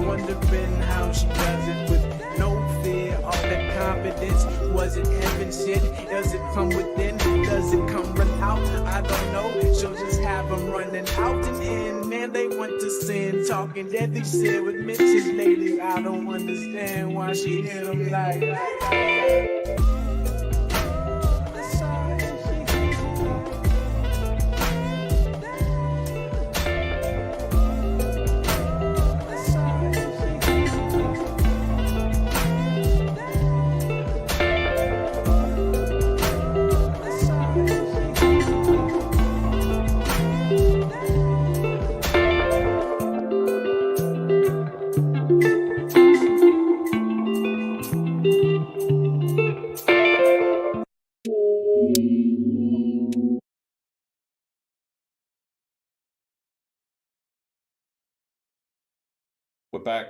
wondering how she does it with no fear, all that confidence. What Was it heaven sent? Does it come within? Does it come without? I don't know. She'll just have them running out and in. Man, they want to sin. Talking deadly shit with Mitch's lady. I don't understand why she hit them like.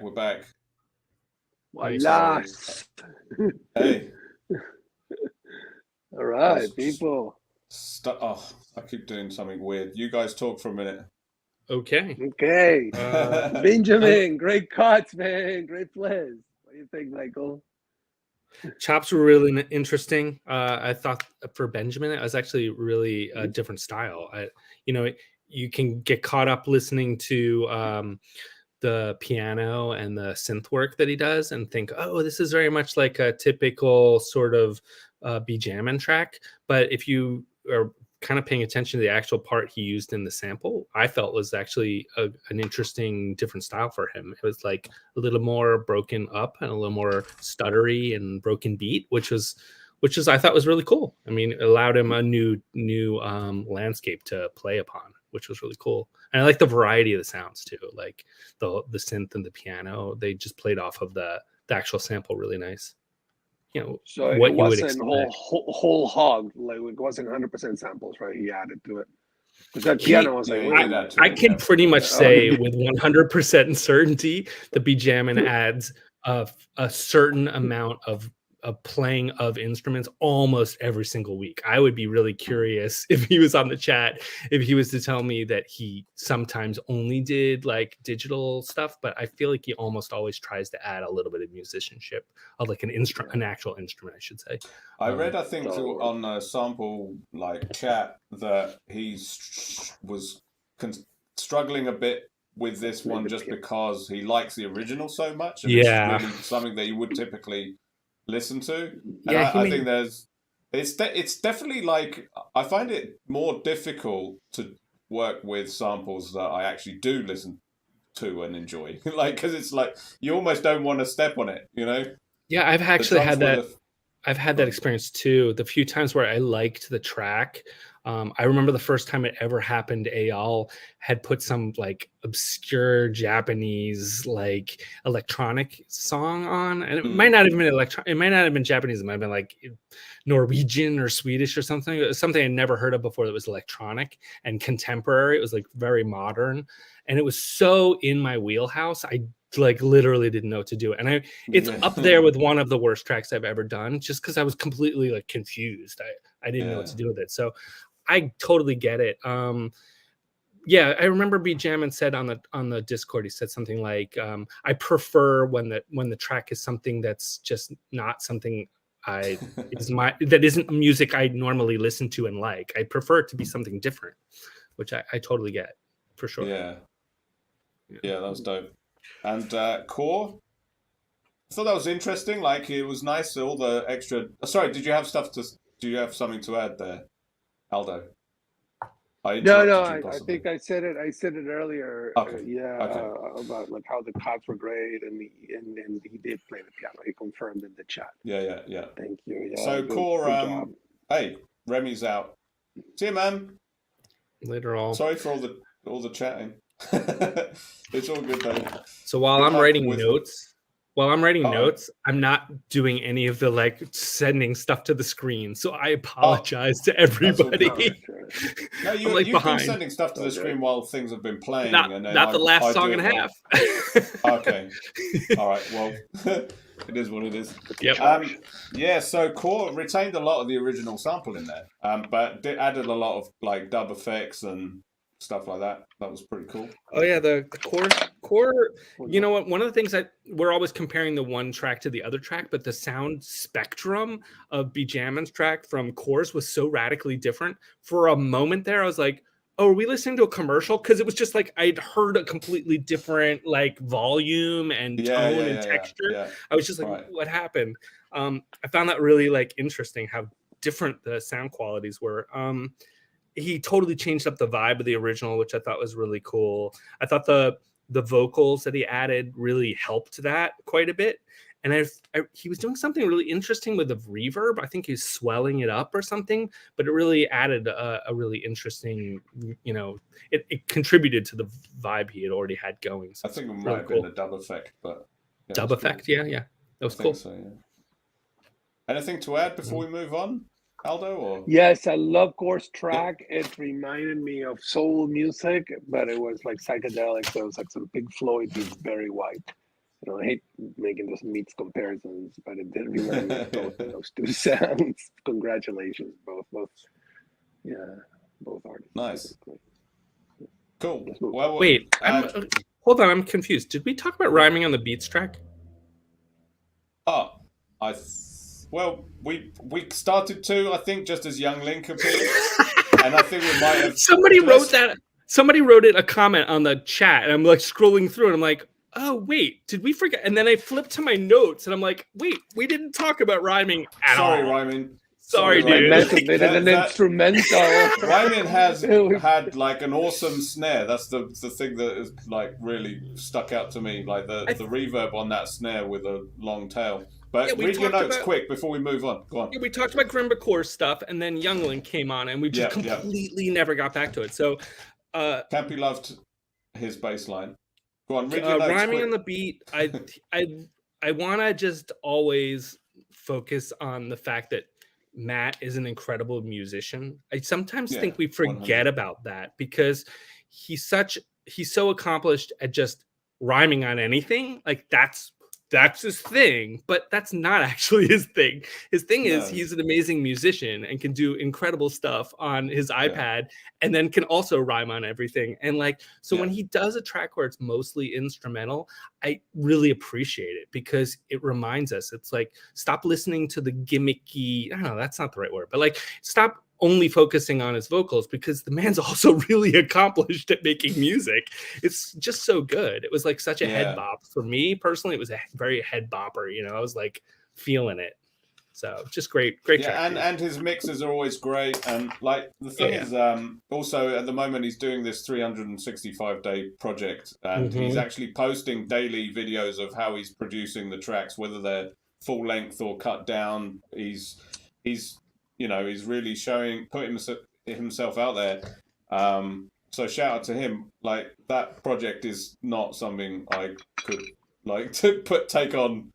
We're back. Voila. Hey. All right, people. I keep doing something weird. You guys talk for a minute. Okay. Okay. Benjamin, great cuts, man. Great plays. What do you think, Michael? Chops were really interesting. I thought for Benjamin, it was actually really a different style. You can get caught up listening to the piano and the synth work that he does and think, oh, this is very much like a typical sort of be jamming track. But if you are kind of paying attention to the actual part he used in the sample, I felt was actually an interesting different style for him. It was like a little more broken up and a little more stuttery and broken beat, which is I thought was really cool. I mean, it allowed him a new landscape to play upon, which was really cool. And I like the variety of the sounds too, like the synth and the piano. They just played off of the actual sample really nice. So what it you would wasn't expect. whole hog, like it wasn't 100% samples, right? He added to it. Because that piano was like, I can pretty much say with 100% certainty that B Jammin adds a certain amount of playing of instruments almost every single week. I would be really curious if he was on the chat, if he was to tell me that he sometimes only did like digital stuff, but I feel like he almost always tries to add a little bit of musicianship of like an actual instrument, I should say. I read, I think, on a sample like chat that he was struggling a bit with this one just because he likes the original so much. And it's really something that you would typically listen to. And I think it's definitely like, I find it more difficult to work with samples that I actually do listen to and enjoy. Like, because it's like, you almost don't want to step on it, you know? Yeah, I've actually had that. I've had that experience too. The few times where I liked the track, I remember the first time it ever happened, Eyal had put some like obscure Japanese like electronic song on, and it might not have been it might not have been Japanese. It might have been like Norwegian or Swedish or something. It was something I'd never heard of before that was electronic and contemporary. It was like very modern, and it was so in my wheelhouse. I like literally didn't know what to do. And it's up there with one of the worst tracks I've ever done, just because I was completely like confused. I didn't know what to do with it. So I totally get it. Yeah, I remember B Jammin said on the Discord, he said something like, I prefer when the track is something that's just not something that isn't music I normally listen to and like. I prefer it to be something different, which I totally get for sure. Yeah, that was dope. And Core, I thought that was interesting. Like, it was nice, all the extra. Sorry, do you have something to add there, Aldo? No. I think I said it earlier. Okay. About like how the cuts were great, and he did play the piano. He confirmed in the chat. Yeah. Thank you. Yeah, so Core, hey, Remy's out. See you, man. Later on. Sorry for all the chatting. It's all good though. So while I'm writing notes, I'm not doing any of the like sending stuff to the screen. So I apologize to everybody. No, you've been sending stuff to the screen while things have been playing. Not the last song and a half. Okay. All right. Well, it is what it is. Yep. So Core retained a lot of the original sample in there, but added a lot of like dub effects and stuff like that. That was pretty cool. Oh yeah, the core. You know what? One of the things that we're always comparing the one track to the other track, but the sound spectrum of Bijamin's track from Core's was so radically different. For a moment there, I was like, "Oh, are we listening to a commercial?" Because it was just like I'd heard a completely different like volume and tone and texture. Yeah. I was just like, "What happened?" I found that really like interesting how different the sound qualities were. He totally changed up the vibe of the original, which I thought was really cool. I thought the vocals that he added really helped that quite a bit. And he was doing something really interesting with the reverb. I think he's swelling it up or something, but it really added a really interesting, it contributed to the vibe he had already had going. So I think it might really have cool. been a dub effect, but dub effect, cool. Yeah. That was cool. So, yeah. Anything to add before we move on, Aldo? Or? Yes, I love Core's track. It reminded me of soul music, but it was like psychedelic. So it was like some Pink Floyd meets Barry White. I hate making those meets comparisons, but it did remind me of those two sounds. Congratulations, both artists. Nice. Cool. Well, wait, hold on, I'm confused. Did we talk about rhyming on the Beats track? Well, we started to, I think, just as Young Link appeared, and I think we might have. Somebody wrote it a comment on the chat, and I'm like scrolling through, and I'm like, oh wait, did we forget? And then I flipped to my notes, and I'm like, wait, we didn't talk about rhyming at all. Rhyming. Sorry, dude. I made an instrumental. Rhyming has had like an awesome snare. That's the thing that is like really stuck out to me, like the reverb on that snare with a long tail. But read your notes quick before we move on. Go on. Yeah, we talked about Grimba Core stuff, and then Youngling came on, and we just completely never got back to it. So, Campy loved his bass line. Go on, read your notes rhyming quick. on the beat. I want to just always focus on the fact that Matt is an incredible musician. I sometimes think we forget 100. about that because he's so accomplished at just rhyming on anything. Like that's his thing, but that's not actually his thing. His thing is he's an amazing musician and can do incredible stuff on his iPad and then can also rhyme on everything. And when he does a track where it's mostly instrumental, I really appreciate it because it reminds us, it's like, stop listening to the gimmicky, I don't know, that's not the right word, but like stop only focusing on his vocals because the man's also really accomplished at making music. It's just so good. It was like such a head bop for me personally. It was a very head bopper, I was like feeling it. So just great track. And his mixes are always great. And like the thing is, also at the moment he's doing this 365-day project, and he's actually posting daily videos of how he's producing the tracks, whether they're full length or cut down. He's really putting himself out there. So shout out to him. Like that project is not something I could like to take on,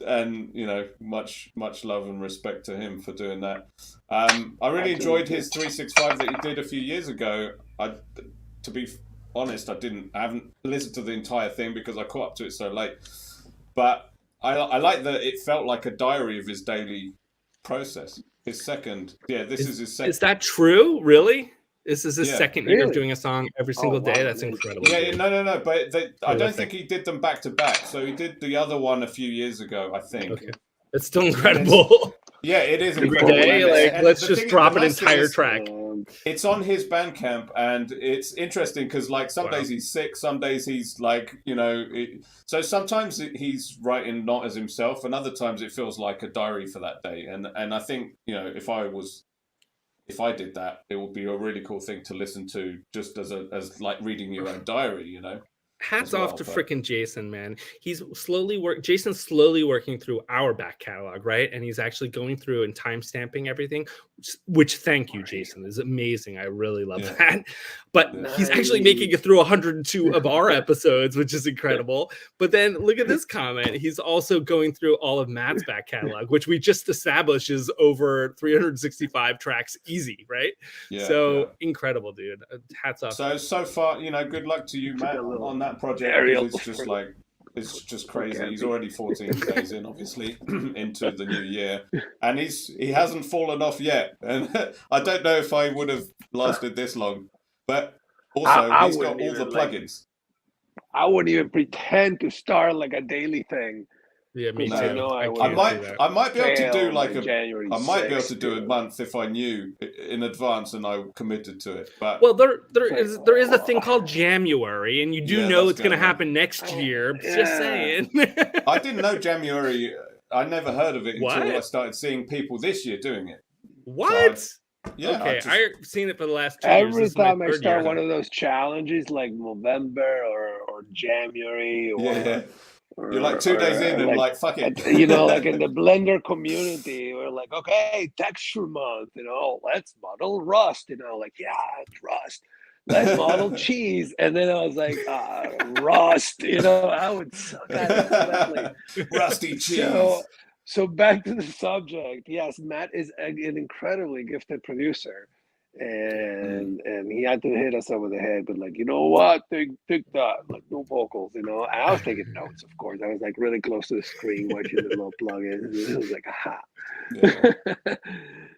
and much love and respect to him for doing that. I really enjoyed his 365 that he did a few years ago. To be honest, I haven't listened to the entire thing because I caught up to it so late. But I like that it felt like a diary of his daily process. His second, this is his second. Is that true? Really? This is his second year of doing a song every single day. That's incredible. Yeah, no. But I don't think he did them back to back. So he did the other one a few years ago, I think. Okay, it's still incredible. It is every incredible. day. Let's just drop an entire track. It's on his Bandcamp, and it's interesting because like some days he's sick, some days he's like so sometimes he's writing not as himself, and other times it feels like a diary for that day. And I think if I did that, it would be a really cool thing to listen to, just as like reading your own diary. Hats off to freaking Jason, man. Jason's slowly working through our back catalog, right? And he's actually going through and timestamping everything, which thank you, Jason, is amazing. I really love that. But he's actually making it through 102 of our episodes, which is incredible. But then look at this comment. He's also going through all of Matt's back catalog, which we just established is over 365 tracks easy, right? Incredible, dude. Hats off. So far, good luck to you, Matt, on that project. It's just crazy. He's already 14 days in, obviously, into the new year, and he hasn't fallen off yet. And I don't know if I would have lasted this long. But also, I he's got wouldn't all the even, like, plugins. I wouldn't even pretend to start like a daily thing. Yeah, me Because too. I know I would I can't might, do that. I might be able to do fail like by a. January I might be able 6th, to do a dude. month if I knew in advance and I committed to it. But Well, there is a thing called January, and you do Yeah, know that's it's going to going on. happen next year. Yeah. Just saying. I didn't know January. I never heard of it until I What? started seeing people this year doing it. What? Yeah. Okay, I I've seen it for the last 2 years. Every This is my time I third start year. one of those challenges like November or January or, yeah. You're like 2 days in and like fuck it. you know, like in the Blender community, we're like, okay, texture month, you know, let's model Rust, you know, like, yeah, it's Rust. Let's model cheese. And then I was like, Rust, you know, I would suck at it gladly. Rusty cheese. So back to the subject. Yes, Matt is an incredibly gifted producer. And he had to hit us over the head, but like, you know what? Take that, like no vocals, you know. And I was taking notes, of course. I was like really close to the screen watching the little plugins. It was like, aha.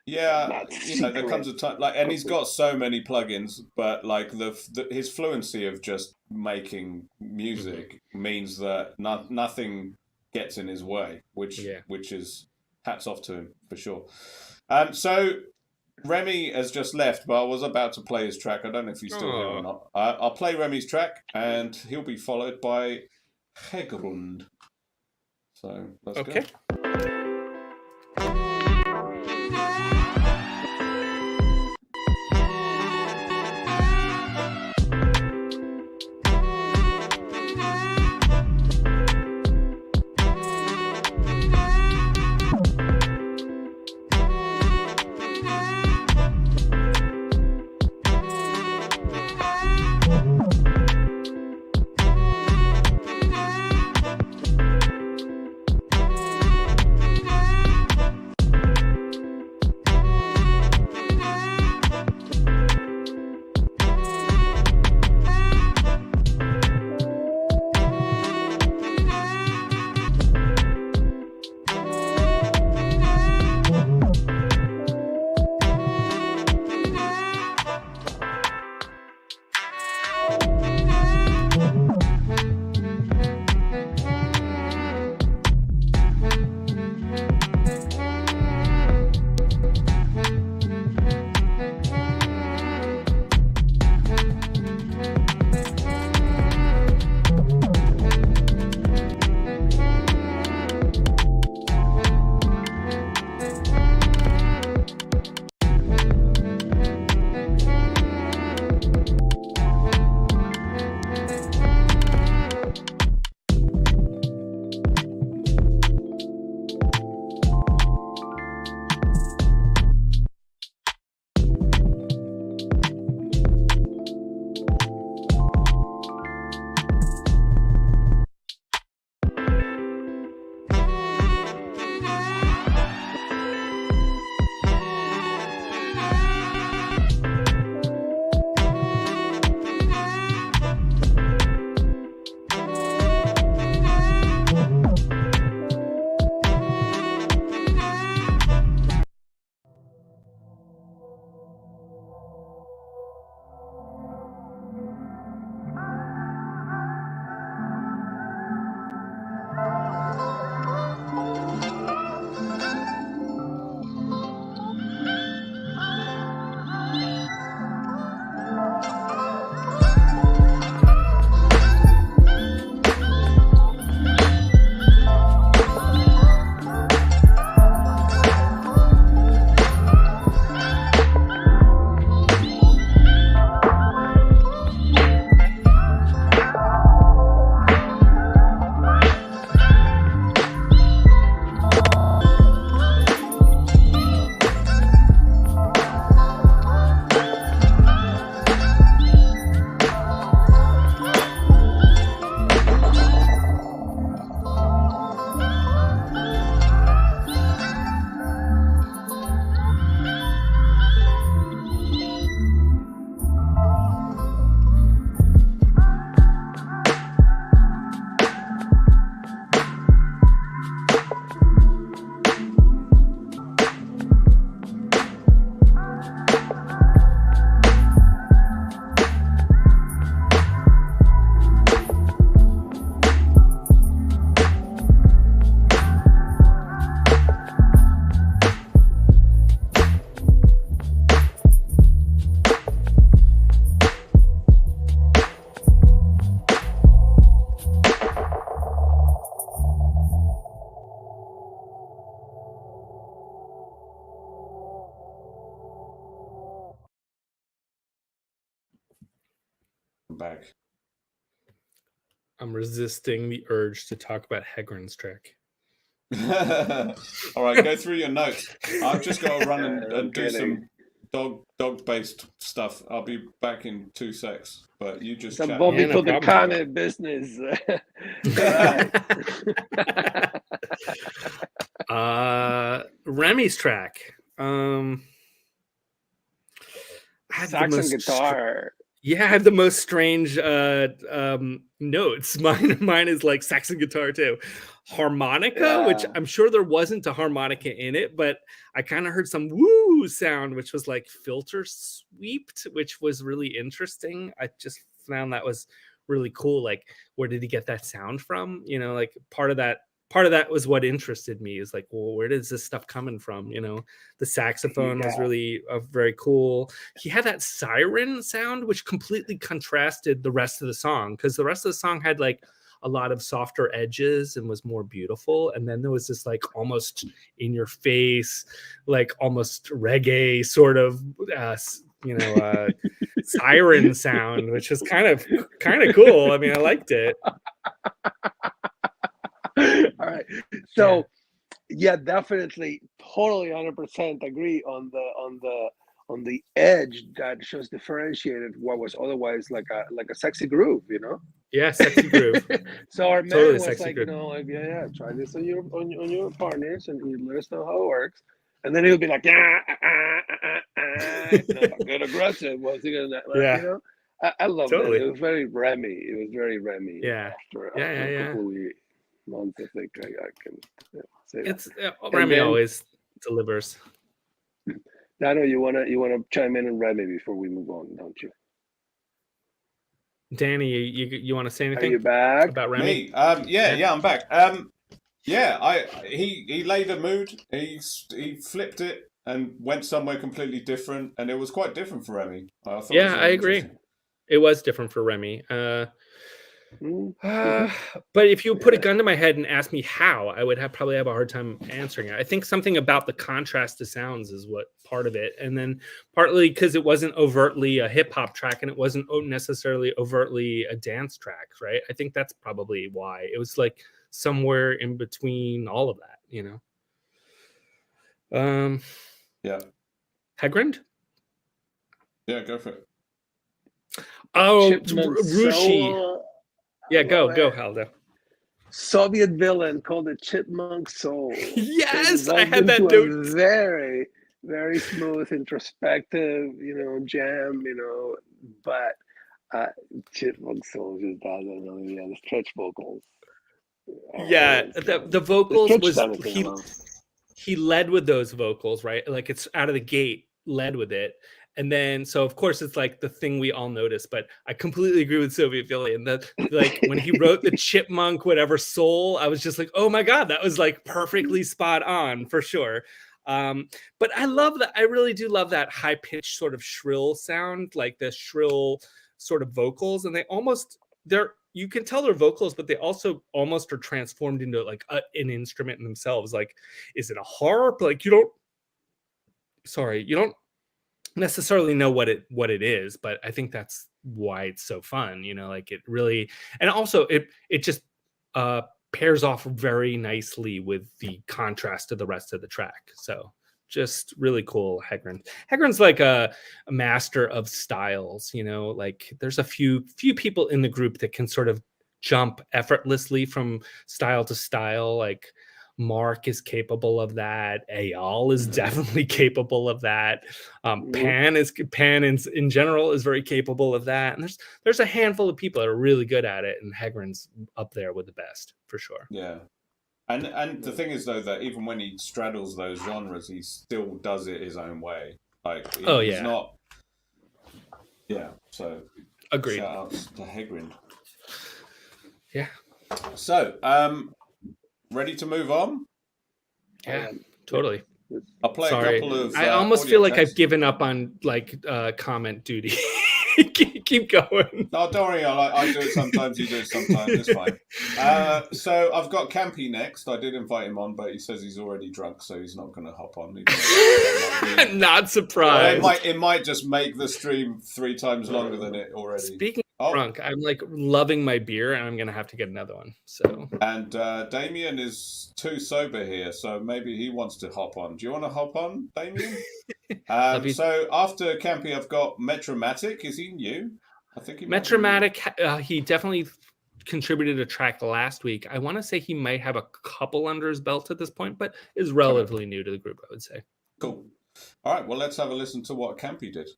Yeah, you know, there comes a time like, and he's got so many plugins, but like his fluency of just making music means that nothing gets in his way, which is hats off to him for sure. So Remy has just left, but I was about to play his track. I don't know if he's still here or not. I'll play Remy's track, and he'll be followed by Hegrund. So let's go. back. I'm resisting the urge to talk about Hegren's track. All right, go through your notes. I've just got to run and do kidding. some dog-based stuff. I'll be back in 2 secs, but you just Some chat. Bobby Yeah, no Todekane business. Remy's track. I had the Sax and most guitar. Yeah, I have the most strange notes. Mine is like sax and guitar too. Harmonica, which Yeah. I'm sure there wasn't a harmonica in it, but I kind of heard some woo sound, which was like filter sweeped, which was really interesting. I just found that was really cool. Like, where did he get that sound from? You know, like part of that was what interested me, is like, well, where is this stuff coming from? You know, the saxophone was Yeah. really very cool. He had that siren sound, which completely contrasted the rest of the song, because the rest of the song had like a lot of softer edges and was more beautiful. And then there was this like almost in your face, like almost reggae sort of, siren sound, which was kind of cool. I mean, I liked it. All right. So yeah, definitely, totally 100% agree on the edge that just differentiated what was otherwise like a sexy groove, you know? Yeah, sexy groove. So our man Totally was sexy like, groove. you know, like, yeah, try this on your partners and you let us know how it works. And then he'll be like, good aggressive. Was he gonna, Yeah. you know? I love Totally. that. It was very Remy. It was very Remy. Yeah. After Yeah. a couple of months, I think I can say that. It's Remy then- always delivers. Dano, you wanna chime in on Remy before we move on, don't you? Danny, you want to say Are anything you back? about Remy? Me? Yeah, I'm back. He laid a mood. He flipped it and went somewhere completely different, and it was quite different for Remy. I thought it was Yeah, really I agree. interesting. It was different for Remy. Mhm. But if you put a gun to my head and ask me how, I would probably have a hard time answering it. I think something about the contrast to sounds is what part of it. And then partly because it wasn't overtly a hip hop track and it wasn't necessarily overtly a dance track, right? I think that's probably why. It was like somewhere in between all of that, you know? Yeah. Hegrand? Yeah, go for it. Oh, Chipmunk Rushi. Soul. Yeah, I go, love it. Haldo. Soviet villain called it Chipmunk Soul. Yes, It I had that evolved into note. a very, very smooth, introspective, jam, but Chipmunk Soul just does it. Yeah, the stretch vocals. Yeah, the vocals Stretch was done it thing alone. he led with those vocals, right? Like it's out of the gate, led with it. And then, so of course, it's like the thing we all notice, but I completely agree with Soviet Philly. And that, like, when he wrote the Chipmunk, whatever soul, I was just like, oh my God, that was like perfectly spot on for sure. But I love that. I really do love that high pitched sort of shrill sound, like the shrill sort of vocals. And you can tell they're vocals, but they also almost are transformed into like an instrument in themselves. Like, is it a harp? Like, you don't necessarily know what it is, but I think that's why it's so fun, like it really, and also it just pairs off very nicely with the contrast to the rest of the track. So just really cool. Hegrand's like a master of styles, like there's a few people in the group that can sort of jump effortlessly from style to style. Like Mark is capable of that. Eyal is definitely capable of that. Pan in general is very capable of that. And there's a handful of people that are really good at it, and Hegrand's up there with the best for sure. Yeah. And the thing is though that even when he straddles those genres, he still does it his own way. Like he's not. Yeah. So agreed. Shout outs to Hegrand. Yeah. So ready to move on? Yeah, totally. I'll play a couple of. I almost feel like I've given up on like comment duty. Keep going. No, don't worry. I do it sometimes. You do it sometimes. It's fine. So I've got Campy next. I did invite him on, but he says he's already drunk, so he's not going to hop on. Not surprised. It might just make the stream 3 times longer than it already. Speaking drunk. I'm like loving my beer, and I'm gonna have to get another one. So. And Damien is too sober here, so maybe he wants to hop on. Do you want to hop on, Damien? So after Campy, I've got Metromatic. Is he new? I think he Metromatic. He definitely contributed a track last week. I want to say he might have a couple under his belt at this point, but is relatively new to the group, I would say. Cool. All right, well, let's have a listen to what Campy did.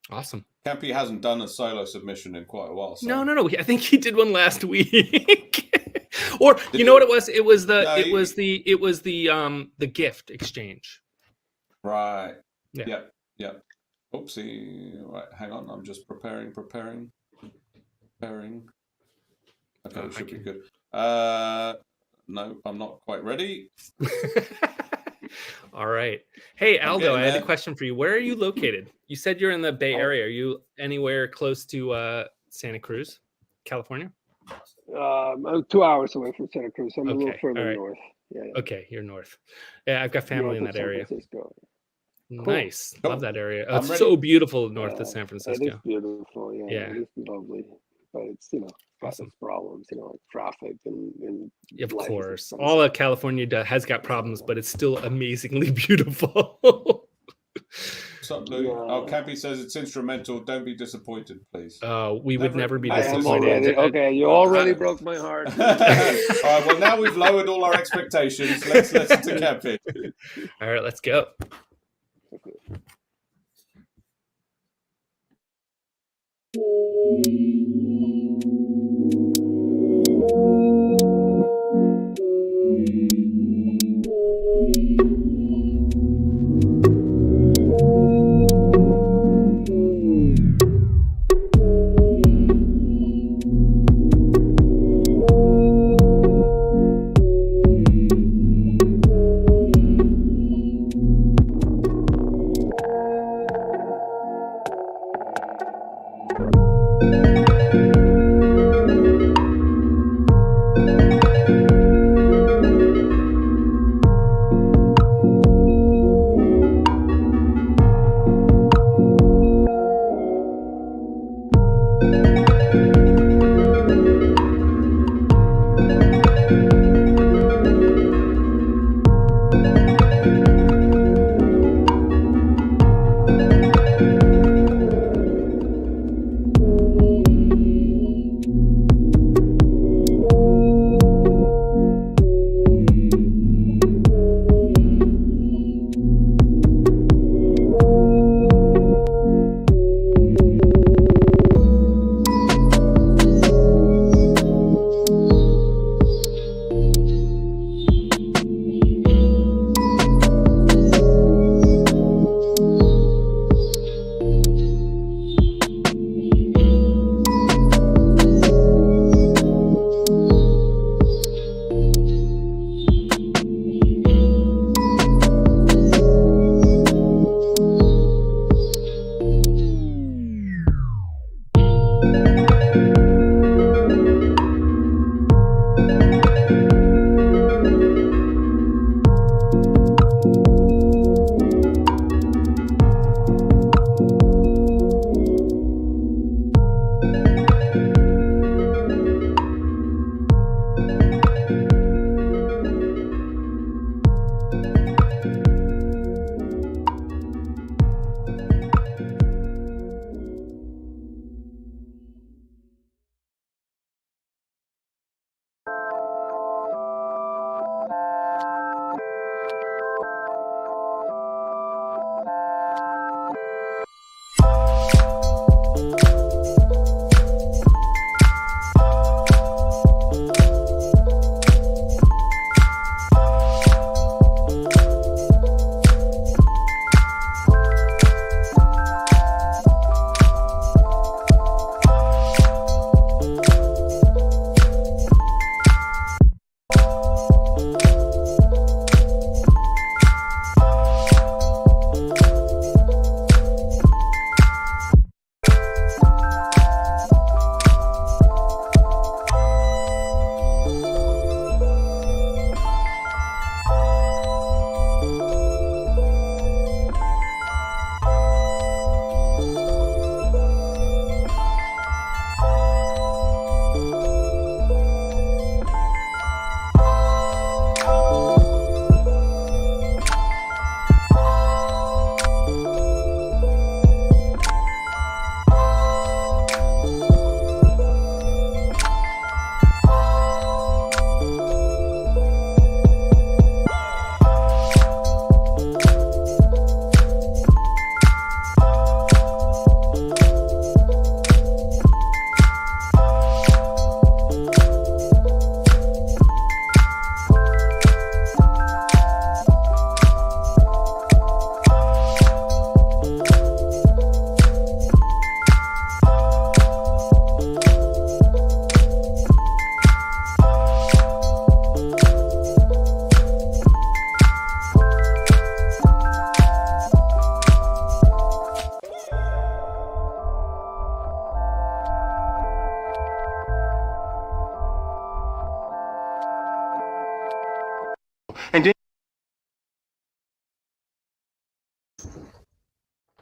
Awesome. Campy hasn't done a solo submission in quite a while. So. No. I think he did one last week. Or you know what it was? It was the gift exchange. Right. Yeah. Yep. Oopsie. Right, hang on. I'm just preparing. Okay, it should be good. No, I'm not quite ready. All right. Hey, Aldo, I had a question for you. Where are you located? You said you're in the Bay Area. Are you anywhere close to Santa Cruz, California? I'm 2 hours away from Santa Cruz. I'm a little further north. Yeah. Okay, you're north. Yeah, I've got family in that area. Cool. Nice. Love that area. Oh, it's so beautiful north of San Francisco. It is beautiful. Yeah. It is lovely. But it's, got its problems, like traffic and of course. All of California has got problems, but it's still amazingly beautiful. What's up, Lou? Oh, Campy says it's instrumental. Don't be disappointed, please. We would never be disappointed. Okay, you already broke my heart. All right, well, now we've lowered all our expectations. Let's listen to Campy. All right, let's go.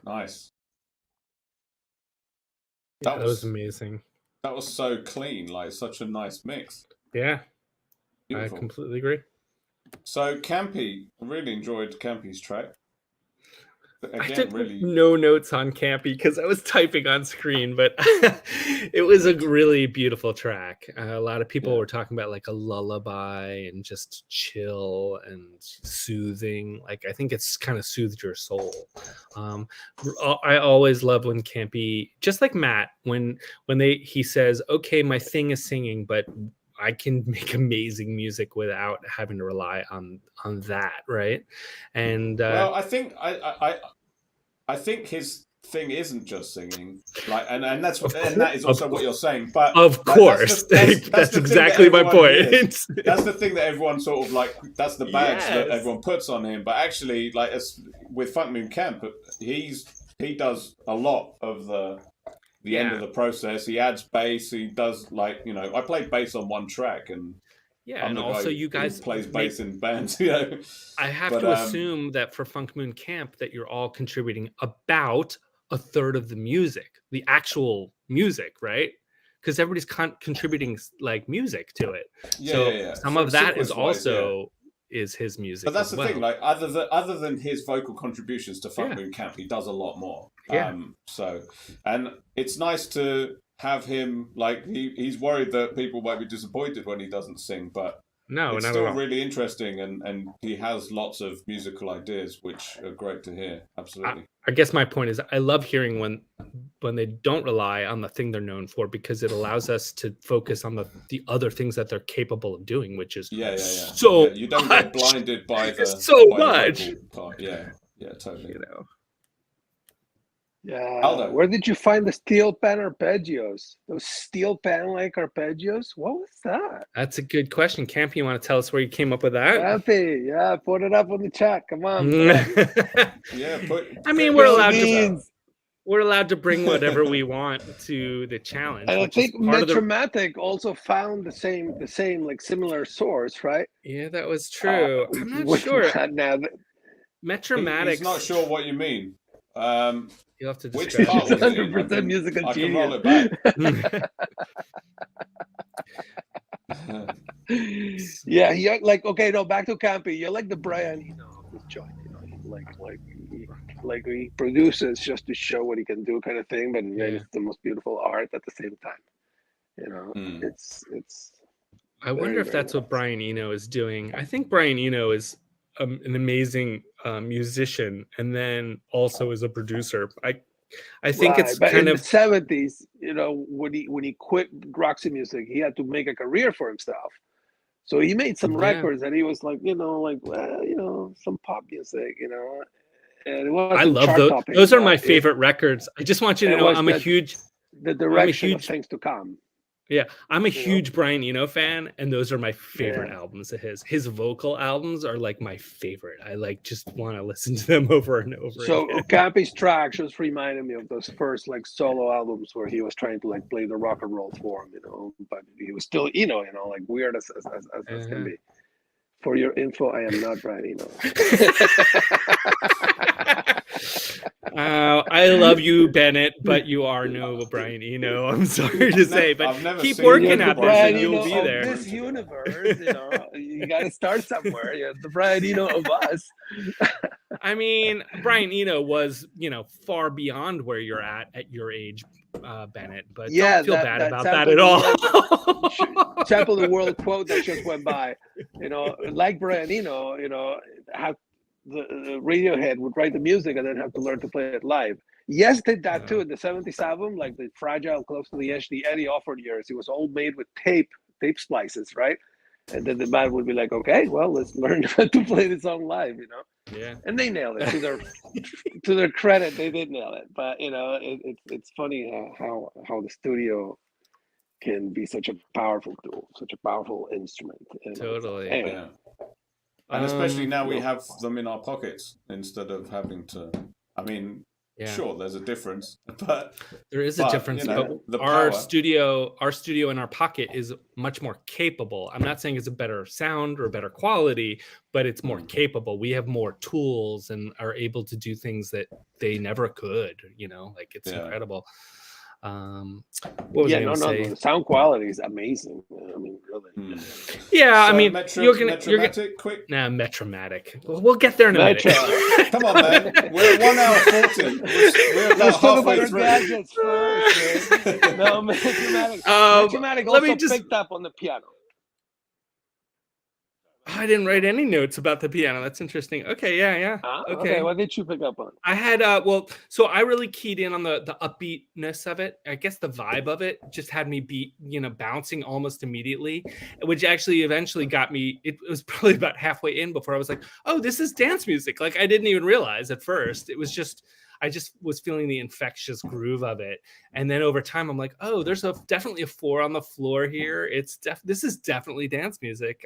Nice. That was amazing. That was so clean, like such a nice mix. Yeah, Beautiful. I completely agree. So Campy, I really enjoyed Campy's track. Again, I took really no notes on Campy because I was typing on screen, but it was a really beautiful track. A lot of people were talking about like a lullaby and just chill and soothing. Like I think it's kind of soothed your soul. I always love when Campy, just like Matt, when he says, "Okay, my thing is singing, but I can make amazing music without having to rely on that," right? And well, I think I think his thing isn't just singing, like, and that is also what you're saying. But of course, that's exactly my point. That's the thing that everyone sort of like. That's the badge that everyone puts on him. But actually, like with Funk Moon Camp, he does a lot of the end of the process. He adds bass. He does like I played bass on one track and. Yeah, and also you guys plays bass in bands. I have to assume that for Funk Moon Camp that you're all contributing about a third of the music, the actual music, right? Because everybody's contributing like music to it. Yeah. Some of that is also is his music. But that's the thing. Like other than his vocal contributions to Funk Moon Camp, he does a lot more. Yeah. And it's nice to have him, like he's worried that people might be disappointed when he doesn't sing, but it's still really interesting, and he has lots of musical ideas which are great to hear. Absolutely. I guess my point is I love hearing when they don't rely on the thing they're known for, because it allows us to focus on the other things that they're capable of doing, which is so you don't get blinded by the much part. Yeah, totally. Yeah. Aldo. Where did you find the steel pan arpeggios? Those steel pan like arpeggios? What was that? That's a good question. Campy, you want to tell us where you came up with that? Campy, put it up on the chat. Come on. I mean, we're allowed to bring whatever we want to the challenge. And I think Metromatic also found the same like similar source, right? Yeah, that was true. I'm not sure. Metromatic. He's not sure what you mean. You'll have to describe it. 100% musical I can genius. roll it back. Yeah, you're like, okay, no, back to Campy. You're like the Brian Eno of this joint, like he produces just to show what he can do, kind of thing. But it's the most beautiful art at the same time. It's. I wonder if that's what Brian Eno is doing. I think Brian Eno is an amazing musician, and then also as a producer. I think it's but kind in of the 70s, when he quit Roxy Music, he had to make a career for himself. So he made some records, and he was like, some pop music, and it was. I love those. Those are my favorite records. I just want you to know I'm a huge of things to come. Yeah, I'm a huge Brian Eno fan, and those are my favorite albums of his. His vocal albums are like my favorite. I just want to listen to them over and over. So again. Campy's track just reminded me of those first solo albums where he was trying to play the rock and roll form, but he was still Eno, like weird as can be. For your info, I am not Brian Eno. I love you, Bennett, but you are no Brian Eno. I'm sorry to say, but keep working at this, and you'll be there. This universe, you got to start somewhere. You're the Brian Eno of us. I mean, Brian Eno was, far beyond where you're at your age, Bennett. But don't feel bad about that at all. Sample the world quote that just went by. Like Brian Eno, how the Radiohead would write the music and then have to learn to play it live. Yes, did that too in the 70s album, like the Fragile, Close to the Edge, the Eddie Offord years. It was all made with tape splices, right? And then the band would be like, okay, well, let's learn how to play the song live, Yeah. And they nailed it. To their credit, they did nail it. But it's funny how the studio can be such a powerful tool, such a powerful instrument. Totally. Anyway. Yeah. And especially now we have them in our pockets instead of having to. I mean, Yeah. Sure, there's a difference, but there is a difference. But the our power. studio in our pocket is much more capable. I'm not saying it's a better sound or better quality, but it's more capable. We have more tools and are able to do things that they never could. Like it's incredible. What was I going to say? The sound quality is amazing. I mean, really. Yeah, So I mean, you're Metromatic, quick. Nah, Metromatic. We'll get there in a minute. Come on, man. We're at 1 hour 40. We're about halfway through. Gadgets first, no, Metromatic. Metromatic also picked up on the piano. I didn't write any notes about the piano. That's interesting. Okay, yeah. Okay, what did you pick up on? I had so I really keyed in on the upbeatness of it. I guess the vibe of it just had me bouncing almost immediately, which actually eventually got me. It was probably about halfway in before I was like, oh, this is dance music. Like I didn't even realize at first. It was just I just was feeling the infectious groove of it, and then over time I'm like, oh, there's definitely a 4 on the floor here. This is definitely dance music.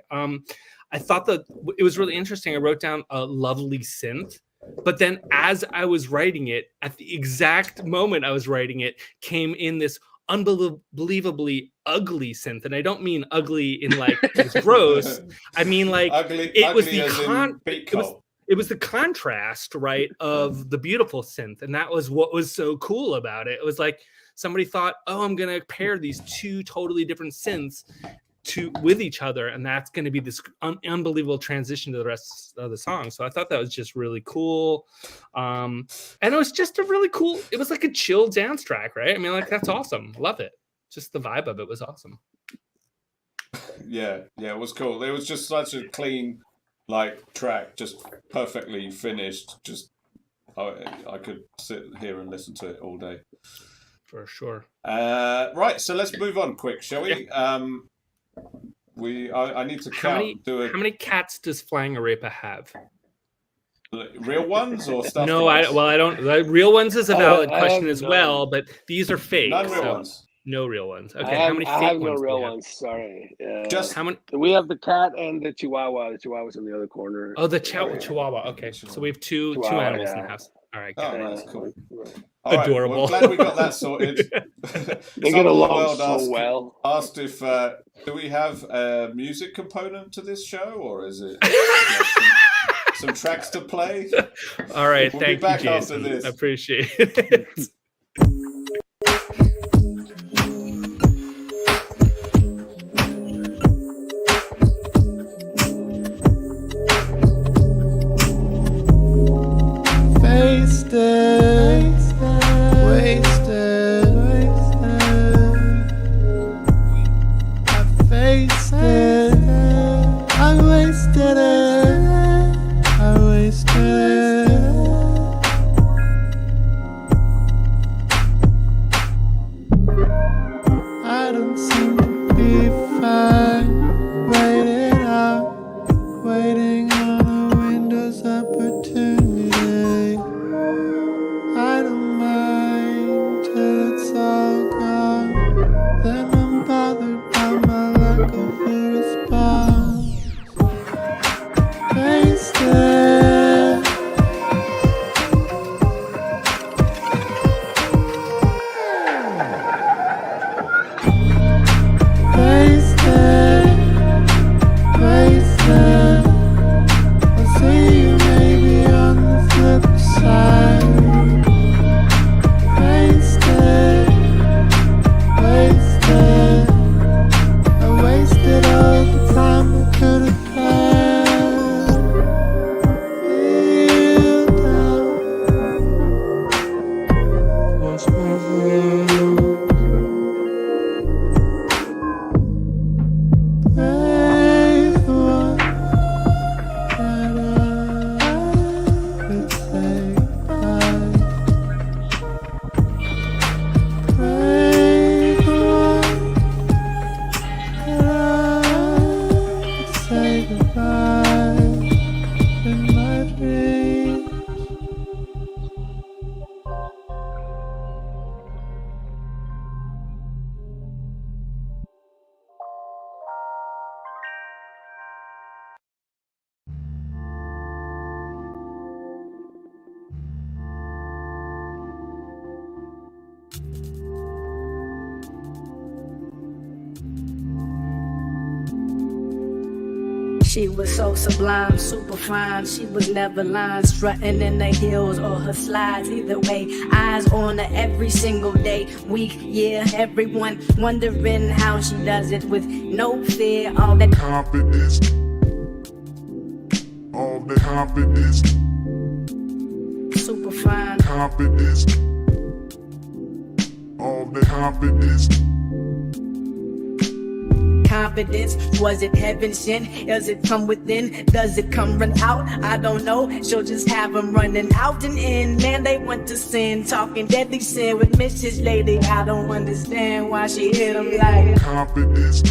I thought that it was really interesting. I wrote down a lovely synth, but then as I was writing it, at the exact moment I was writing it, came in this unbelievably ugly synth. And I don't mean ugly in like it's gross. I mean like it was the contrast, right, of the beautiful synth. And that was what was so cool about it. It was like somebody thought, oh, I'm going to pair these 2 totally different synths with each other, and that's going to be this unbelievable transition to the rest of the song. So I thought that was just really cool, and it was just a really cool. It was like a chill dance track, right? I mean, like that's awesome. Love it. Just the vibe of it was awesome. Yeah, it was cool. It was just such a clean, like track, just perfectly finished. Just I could sit here and listen to it all day. For sure. Right, so let's move on quick, shall we? Yeah. I need to count. How many cats does Flying Arepa have? Real ones or stuff? No, I don't. The real ones is a valid question as well, but these are fake. None real ones. No real ones. Okay, how many fake ones? I have no real ones. Sorry. Just how many? We have the cat and the Chihuahua. The Chihuahua's in the other corner. Oh, the Chihuahua. Okay, so we have two animals in the house. All right, good. Oh, that's cool. Adorable. Right, well, glad we got that sorted. They get along so well. Asked if do we have a music component to this show, or is it some tracks to play? All right, we'll thank be back you, after Jason. this. I appreciate it. She was so sublime, super fine. She was never lying, strutting in the heels or her slides. Either way, eyes on her every single day, week, year. Everyone wondering how she does it with no fear. All that confidence, all the confidence, super fine. confidence, all the confidence. Confidence, was it heaven sent? Does it come within? Does it come run out? I don't know. She'll just have them running out and in. Man, they want to sin, talking deadly sin with Mrs. Lady. I don't understand why she hit them like confidence,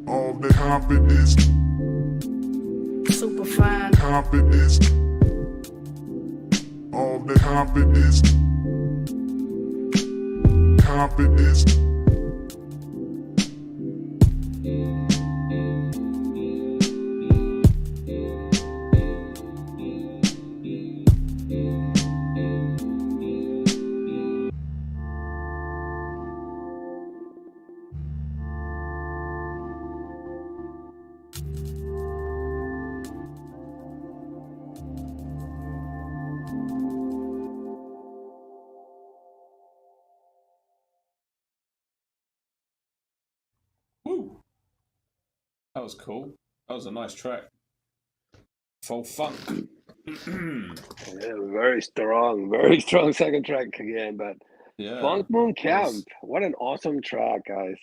all the confidence, super fine. confidence, all the confidence, confidence. Woo. That was cool. That was a nice track. Full funk. Yeah, very strong second track again. But Yeah. Funk Moon Camp, Yes. what an awesome track, guys.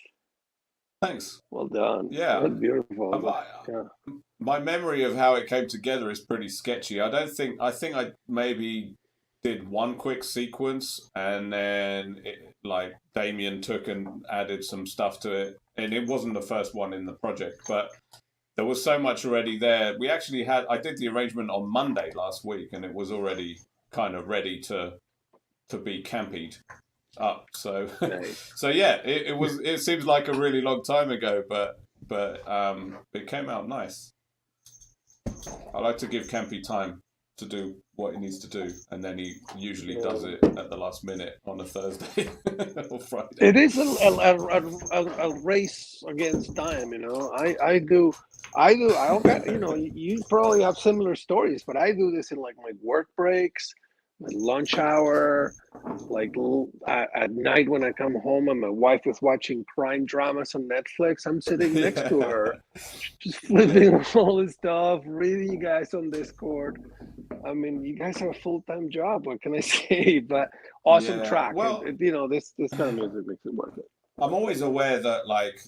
Thanks. Well done. Yeah. That's beautiful. Yeah. My memory of how it came together is pretty sketchy. I think I maybe did one quick sequence and then like Damien took and added some stuff to it, and it wasn't the first one in the project, but there was so much already there. I did the arrangement on Monday last week, and it was already kind of ready to be campied up. So Nice. so yeah, it seems like a really long time ago, but it came out nice. I like to give Campy time to do what he needs to do, and then he usually does it at the last minute on a Thursday or Friday. It is a race against time, you know. I don't got, you know, you probably have similar stories, but I do this in like my work breaks, my lunch hour, like at night when I come home and my wife is watching crime dramas on Netflix. I'm sitting next to her, just flipping all this stuff, reading you guys on Discord. I mean, you guys have a full-time job. What can I say? But awesome track. Well, you know, this kind of music makes it worth it. I'm always aware that like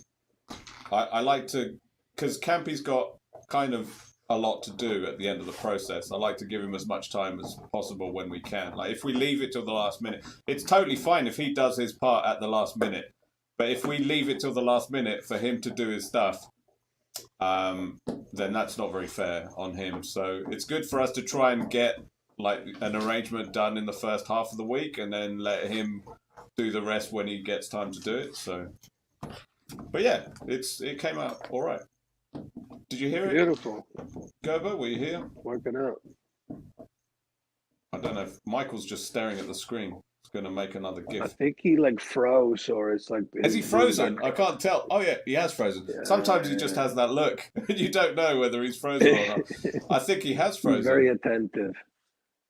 I like to, because Campy's got kind of a lot to do at the end of the process. I like to give him as much time as possible when we can. Like if we leave it till the last minute, it's totally fine if he does his part at the last minute. But if we leave it till the last minute for him to do his stuff, then that's not very fair on him. So it's good for us to try and get like an arrangement done in the first half of the week, and then let him do the rest when he gets time to do it. So, but yeah, it came out all right. Did you hear it? Beautiful. Gerber, were you here? Working out. I don't know if Michael's just staring at the screen. He's going to make another I GIF. think he like froze, or it's like. Has he frozen? I can't tell. Oh yeah, he has frozen. Yeah. Sometimes he just has that look. You don't know whether he's frozen or not. I think he has frozen. He's very attentive.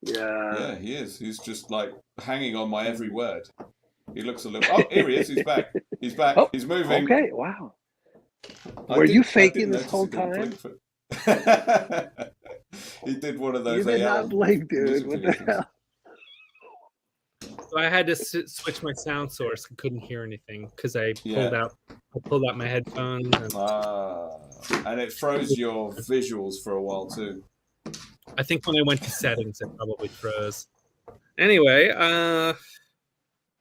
Yeah. Yeah, he is. He's just like hanging on my every word. He looks a little. Oh, here he is. He's back. He's back. Oh, He's moving. Okay. Wow. Were you faking this whole time? He did one of those. You did not blink, dude. What the hell? So I had to switch my sound source. I couldn't hear anything because I pulled out my headphones. And it froze your visuals for a while too. I think when I went to settings, it probably froze. Anyway,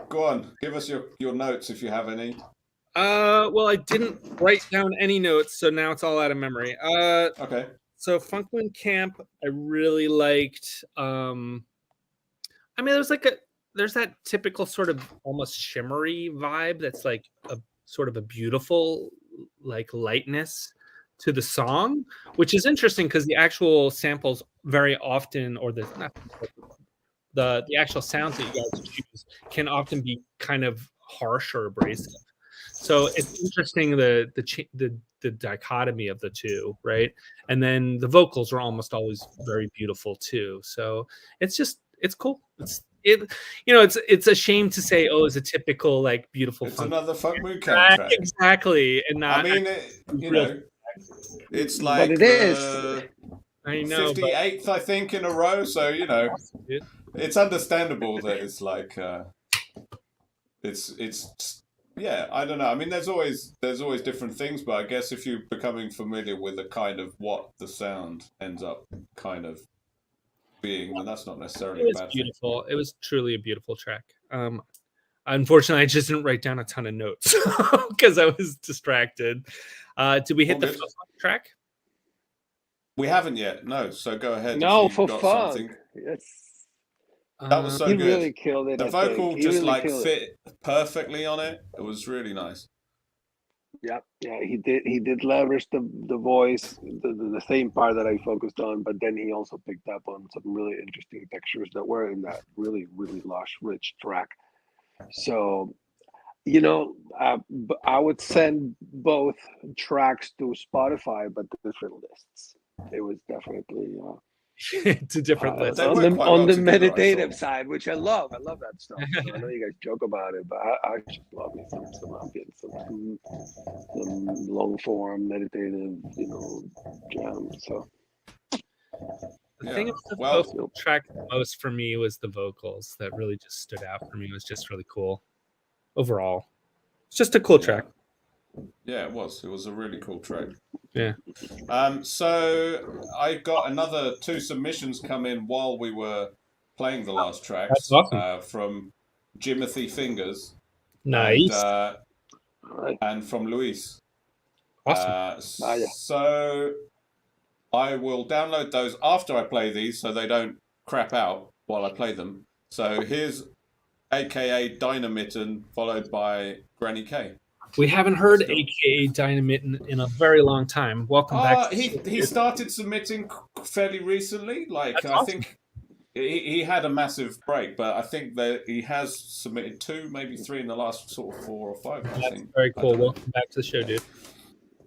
go on, give us your notes if you have any. Well, I didn't write down any notes, so now it's all out of memory. Okay. So Funk Moon Camp, I really liked. I mean, there's that typical sort of almost shimmery vibe that's like a sort of a beautiful like lightness to the song, which is interesting because the actual samples very often, or the actual sounds that you guys choose can often be kind of harsh or abrasive. So it's interesting the the dichotomy of the two, right? And then the vocals are almost always very beautiful too. So it's cool. It's a shame to say, oh, it's a typical like beautiful It's funk another Fuck Moon Camp track. exactly, and not. I mean, it's like But it is. I know, 58th, I think, in a row. So it's understandable that it's like it's yeah. I don't know. I mean, there's always different things, but I guess if you're becoming familiar with the kind of what the sound ends up kind of being, then that's not necessarily a bad beautiful. It was truly a beautiful track. Unfortunately, I just didn't write down a ton of notes because I was distracted. Did we hit the funk track? We haven't yet. No. So go ahead. No, for fun. Yes. That was so he good. He really killed it. The vocal just really fit perfectly on it. It was really nice. Yeah, he did leverage the voice, the same part that I focused on, but then he also picked up on some really interesting textures that were in that really, really lush, rich track. So, I would send both tracks to Spotify, but different lists. It was definitely to different lists on the meditative side, which I love. I love that stuff. So I know you guys joke about it, but I just love me some ambient, some long form meditative, jam. So the thing about the vocal track the most for me was the vocals that really just stood out for me. It was just really cool overall. It's just a cool track. Yeah, it was. It was a really cool track. Yeah. So I got another 2 submissions come in while we were playing the last tracks. That's awesome. From Jimothy Fingers. Nice. And from Luis. Awesome. So I will download those after I play these so they don't crap out while I play them. So here's AKA Dynamitten followed by Granny K. We haven't heard AKA Dynamitten in a very long time. Welcome back. He started submitting fairly recently. Like I think he had a massive break, but I think that he has submitted 2, maybe 3 in the last sort of 4 or 5. I think. Very cool. Welcome back to the show, dude.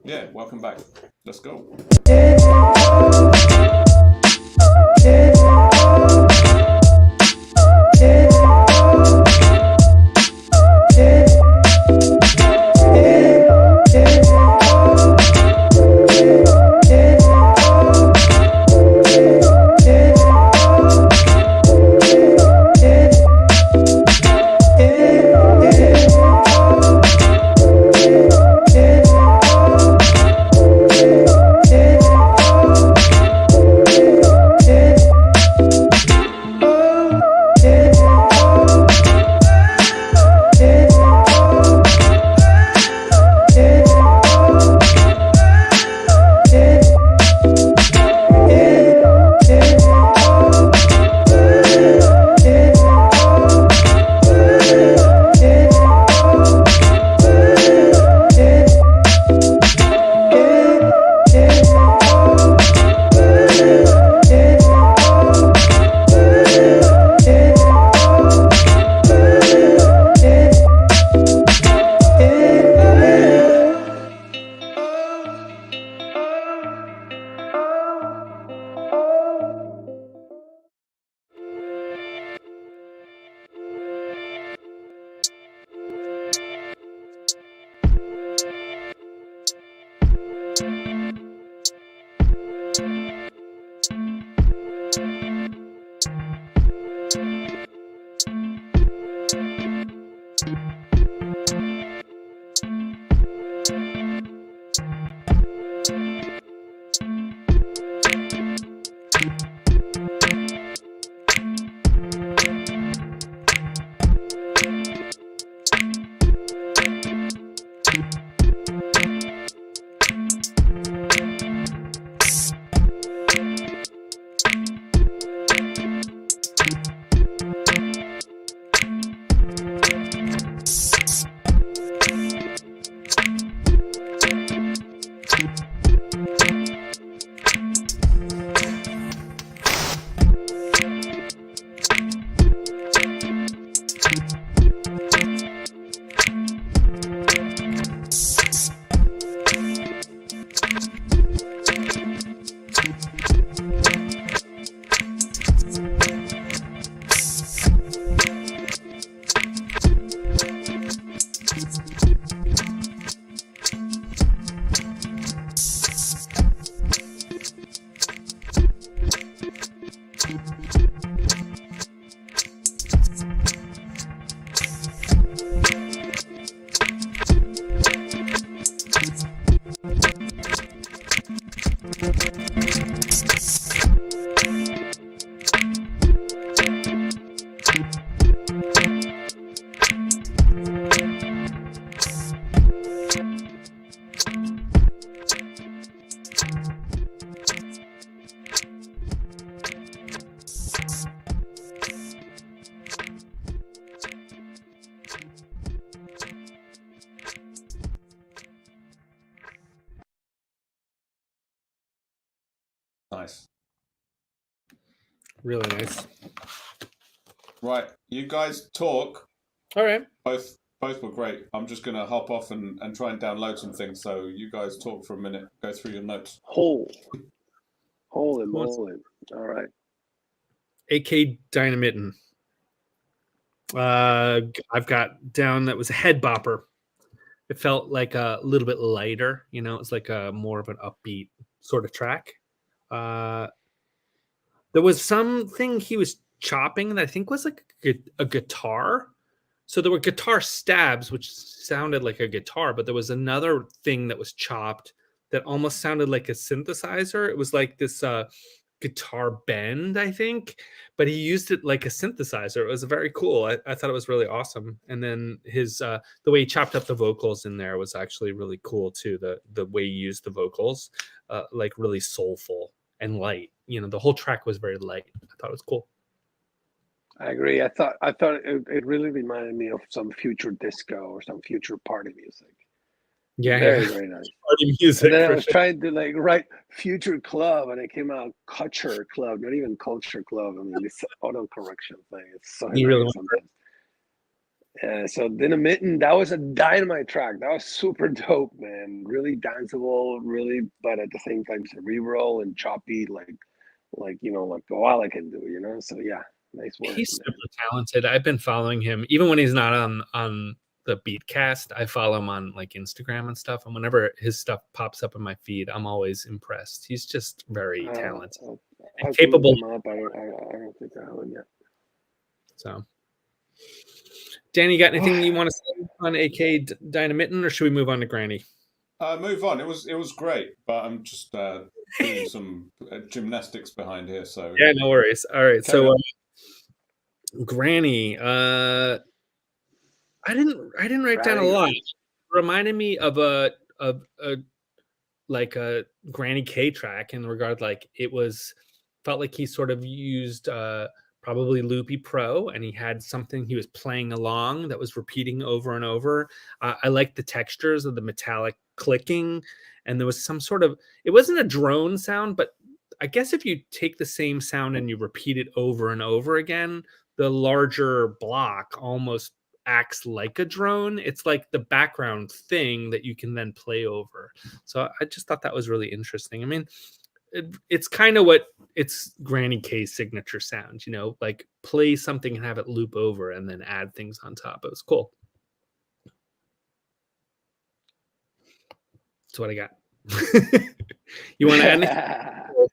Yeah, welcome back. Let's go. Really nice. Right, you guys talk. All right. Both were great. I'm just gonna hop off and try and download some things. So you guys talk for a minute. Go through your notes. Holy Who wants- moly! All right. AK Dynamitten. I've got down that was a head bopper. It felt like a little bit lighter, you know, it's like a more of an upbeat sort of track. There was something he was chopping that I think was like a guitar. So there were guitar stabs, which sounded like a guitar, but there was another thing that was chopped that almost sounded like a synthesizer. It was like this guitar bend, I think, but he used it like a synthesizer. It was very cool. I thought it was really awesome. And then his the way he chopped up the vocals in there was actually really cool too. The way he used the vocals, like really soulful and light. You know, the whole track was very light. I thought it was cool. I agree. I thought it really reminded me of some future disco or some future party music. Yeah, Very, very nice. Party music. And then I for was sure. trying to like write future club, and it came out culture club, not even culture club. I mean, this auto correction thing. It's so You really hilarious sometimes. Yeah, so Dynamitten, that was a dynamite track. That was super dope, man. Really danceable, really, but at the same time cerebral and choppy, like you know, like Koala can do, you know. So yeah, nice work. He's man. super talented. I've been following him even when he's not on the Beatcast. I follow him on like Instagram and stuff, and whenever his stuff pops up in my feed, I'm always impressed. He's just very talented I'll and capable. look him up. I don't think I haven't yet. So, Danny, you got anything you want to say on AK Dynamitten, or should we move on to Granny? Move on. It was great, but I'm just doing some gymnastics behind here. So Yeah, no worries. All right, Carry so on. Granny. I didn't write down a Granny. lot. It reminded me of a like a Granny K track in regard, like it was felt like he sort of used probably Loopy Pro, and he had something he was playing along that was repeating over and over. I liked the textures of the metallic clicking, and there was some sort of, it wasn't a drone sound, but I guess if you take the same sound and you repeat it over and over again, the larger block almost acts like a drone. It's like the background thing that you can then play over. So I just thought that was really interesting. I mean, it's kind of what it's Granny K's signature sound, you know, like play something and have it loop over and then add things on top. It was cool. That's what I got. You want to add anything?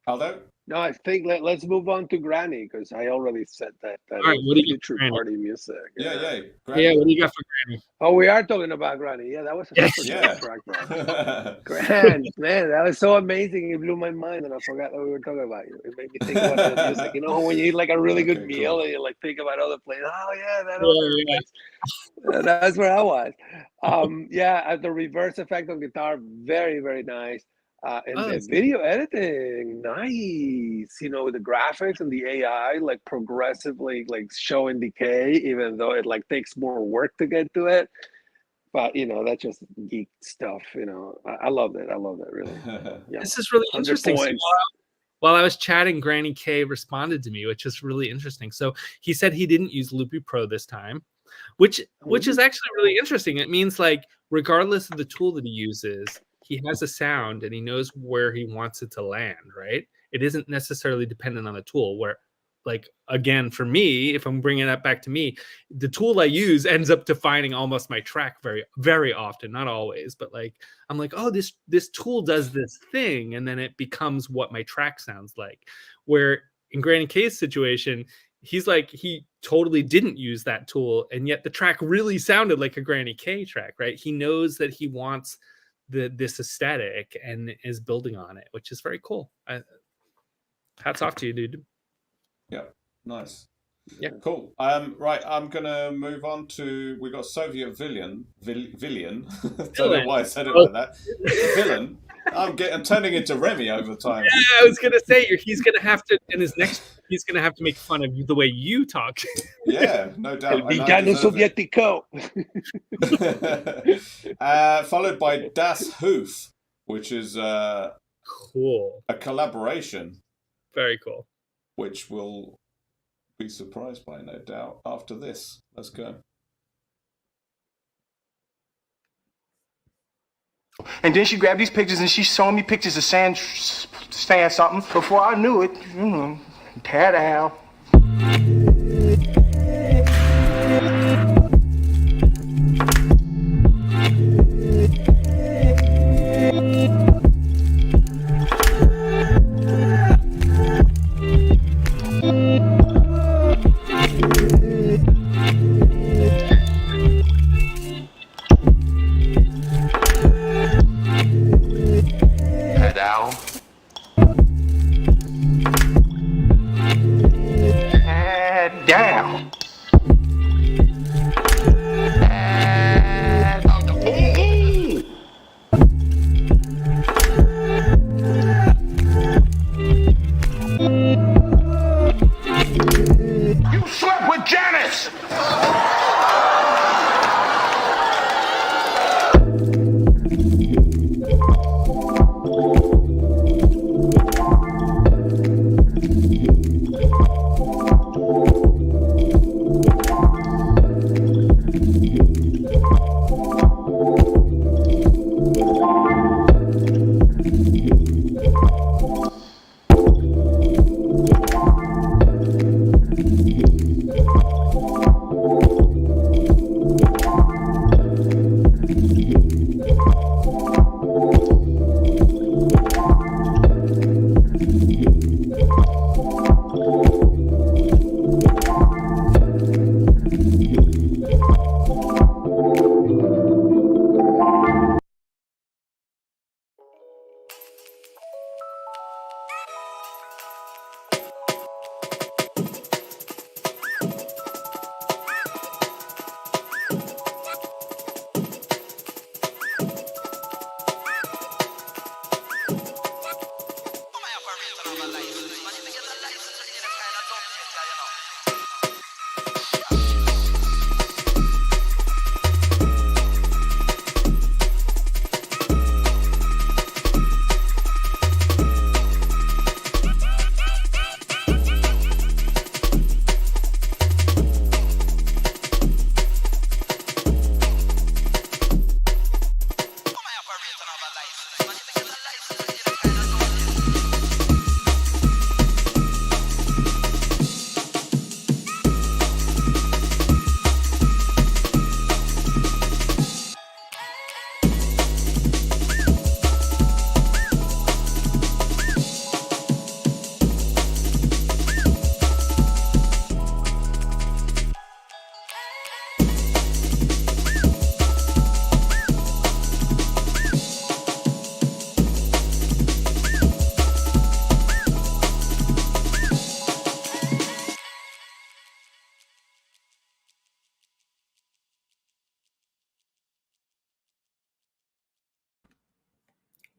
Aldo? No, I think let's move on to Granny, because I already said that. All right, what do you got future for Granny? party music. Yeah. Yeah, what do you got for Granny? Oh, we are talking about Granny. Yeah, that was a Yes. super Yeah. dope track, bro. Grand, man, that was so amazing. It blew my mind, and I forgot that we were talking about you. It made me think about the music. You know, when you eat like a really good Okay, meal, cool. and you like think about other places. Oh yeah, that Yeah, other yeah. place. That's where I was. Yeah, the reverse effect on guitar, very, very nice. And Oh, the that's- video editing, nice. You know, with the graphics and the AI, like progressively like showing decay, even though it like takes more work to get to it. But you know, that's just geek stuff. You know, I love it. I love it really. Yeah, This is really 100 interesting. So points. while I was chatting, Granny K responded to me, which is really interesting. So he said he didn't use Loopy Pro this time, which is actually really interesting. It means like regardless of the tool that he uses, he has a sound and he knows where he wants it to land, right? It isn't necessarily dependent on the tool. Where, like, again, for me, if I'm bringing that back to me, the tool I use ends up defining almost my track very, very often, not always, but like, I'm like, oh, this tool does this thing, and then it becomes what my track sounds like. Where in Granny K's situation, he's like, he totally didn't use that tool, and yet the track really sounded like a Granny K track, right? He knows that he wants this aesthetic and is building on it, which is very cool. Hats off to you, dude. Yeah, nice. Yeah. Cool. Right, I'm gonna move on to, we got Soviet Villain. Don't know why I said it like that. Villain. I'm turning into Remy over time. Yeah, I was gonna say he's gonna have to in his next. He's gonna have to make fun of the way you talk. Yeah, no doubt. El and I villano deserve it. sovietico. Followed by Das Hoof, which is Cool. a collaboration, Very cool. which we'll be surprised by, no doubt, after this. Let's go. And then she grabbed these pictures and she's showing me pictures of saying something. Before I knew it, tear down. Tear down. Tear down. You slept with Janice!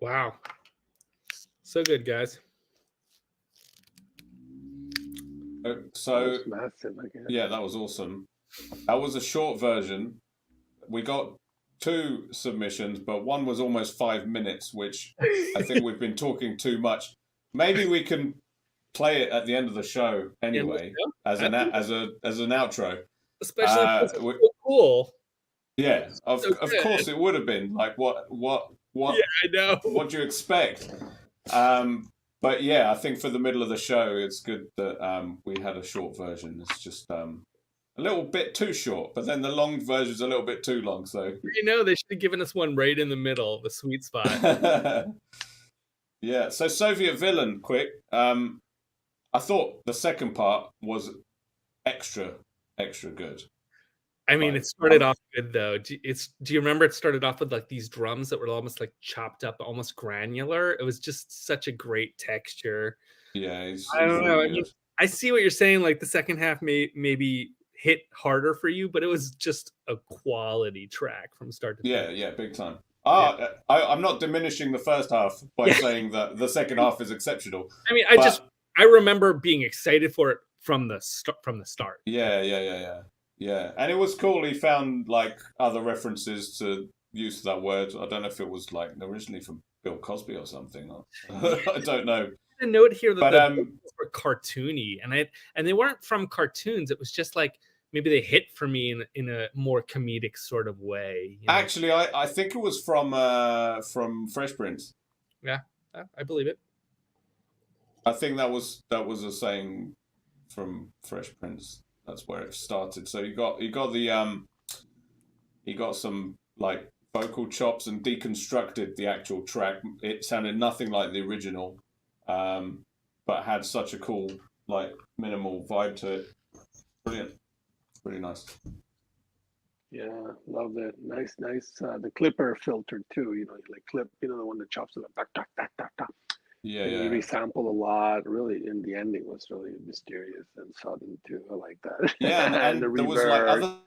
Wow. So good, guys. So That's massive, I guess. yeah, that was awesome. That was a short version. We got 2 submissions, but one was almost 5 minutes, which I think we've been talking too much. Maybe we can play it at the end of the show anyway, as an outro. Especially if it's we- so cool. Yeah, of So of good. course it would have been. Like what Yeah, I know. what do you expect? But yeah, I think for the middle of the show, it's good that we had a short version. It's just a little bit too short, but then the long version's a little bit too long. So You know, they should have given us one right in the middle, the sweet spot. yeah. So Soviet Villain, quick. I thought the second part was extra good. I mean, Right. it started off good though. Do you remember it started off with like these drums that were almost like chopped up, almost granular? It was just such a great texture. Yeah, I don't know. I really mean, good. I see what you're saying. Like the second half maybe hit harder for you, but it was just a quality track from start to finish. Yeah, big time. I'm not diminishing the first half by saying that the second half is exceptional. I mean, I remember being excited for it from the start. Yeah, and it was cool. He found like other references to use of that word. I don't know if it was like originally from Bill Cosby or something. I don't know. A note here that But, the books were cartoony, and they weren't from cartoons. It was just like maybe they hit for me in a more comedic sort of way. You know? Actually, I think it was from Fresh Prince. Yeah, I believe it. I think that was a saying from Fresh Prince. That's where it started. So you got the he got some like vocal chops and deconstructed the actual track. It sounded nothing like the original, but had such a cool like minimal vibe to it. Brilliant, really nice. Yeah, love that. Nice. The clipper filter too. You know, like clip. You know, the one that chops it up. Back. Yeah, and yeah. he resampled a lot. Really, in the ending was really mysterious and sudden too. I like that. Yeah, and the there was like other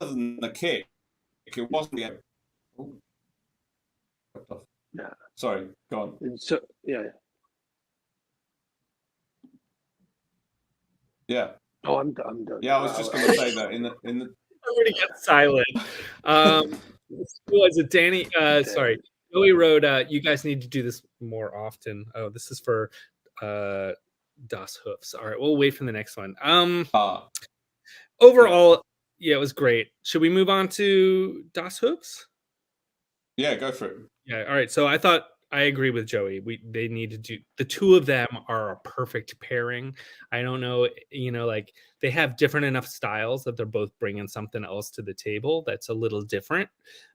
than the kick, it wasn't the. Oh. Yeah. Sorry, go on. And so yeah. Yeah. Oh, I'm done. Yeah, I was just going to say that in the. Everybody gets silent. Was it Danny? Sorry, Joey wrote. You guys need to do this more often. Oh, this is for Das Hoofs. All right, we'll wait for the next one. Overall, yeah, it was great. Should we move on to Das Hoofs? Yeah, go for it. Yeah. All right. So I agree with Joey. They need to do, the two of them are a perfect pairing. I don't know, like they have different enough styles that they're both bringing something else to the table that's a little different,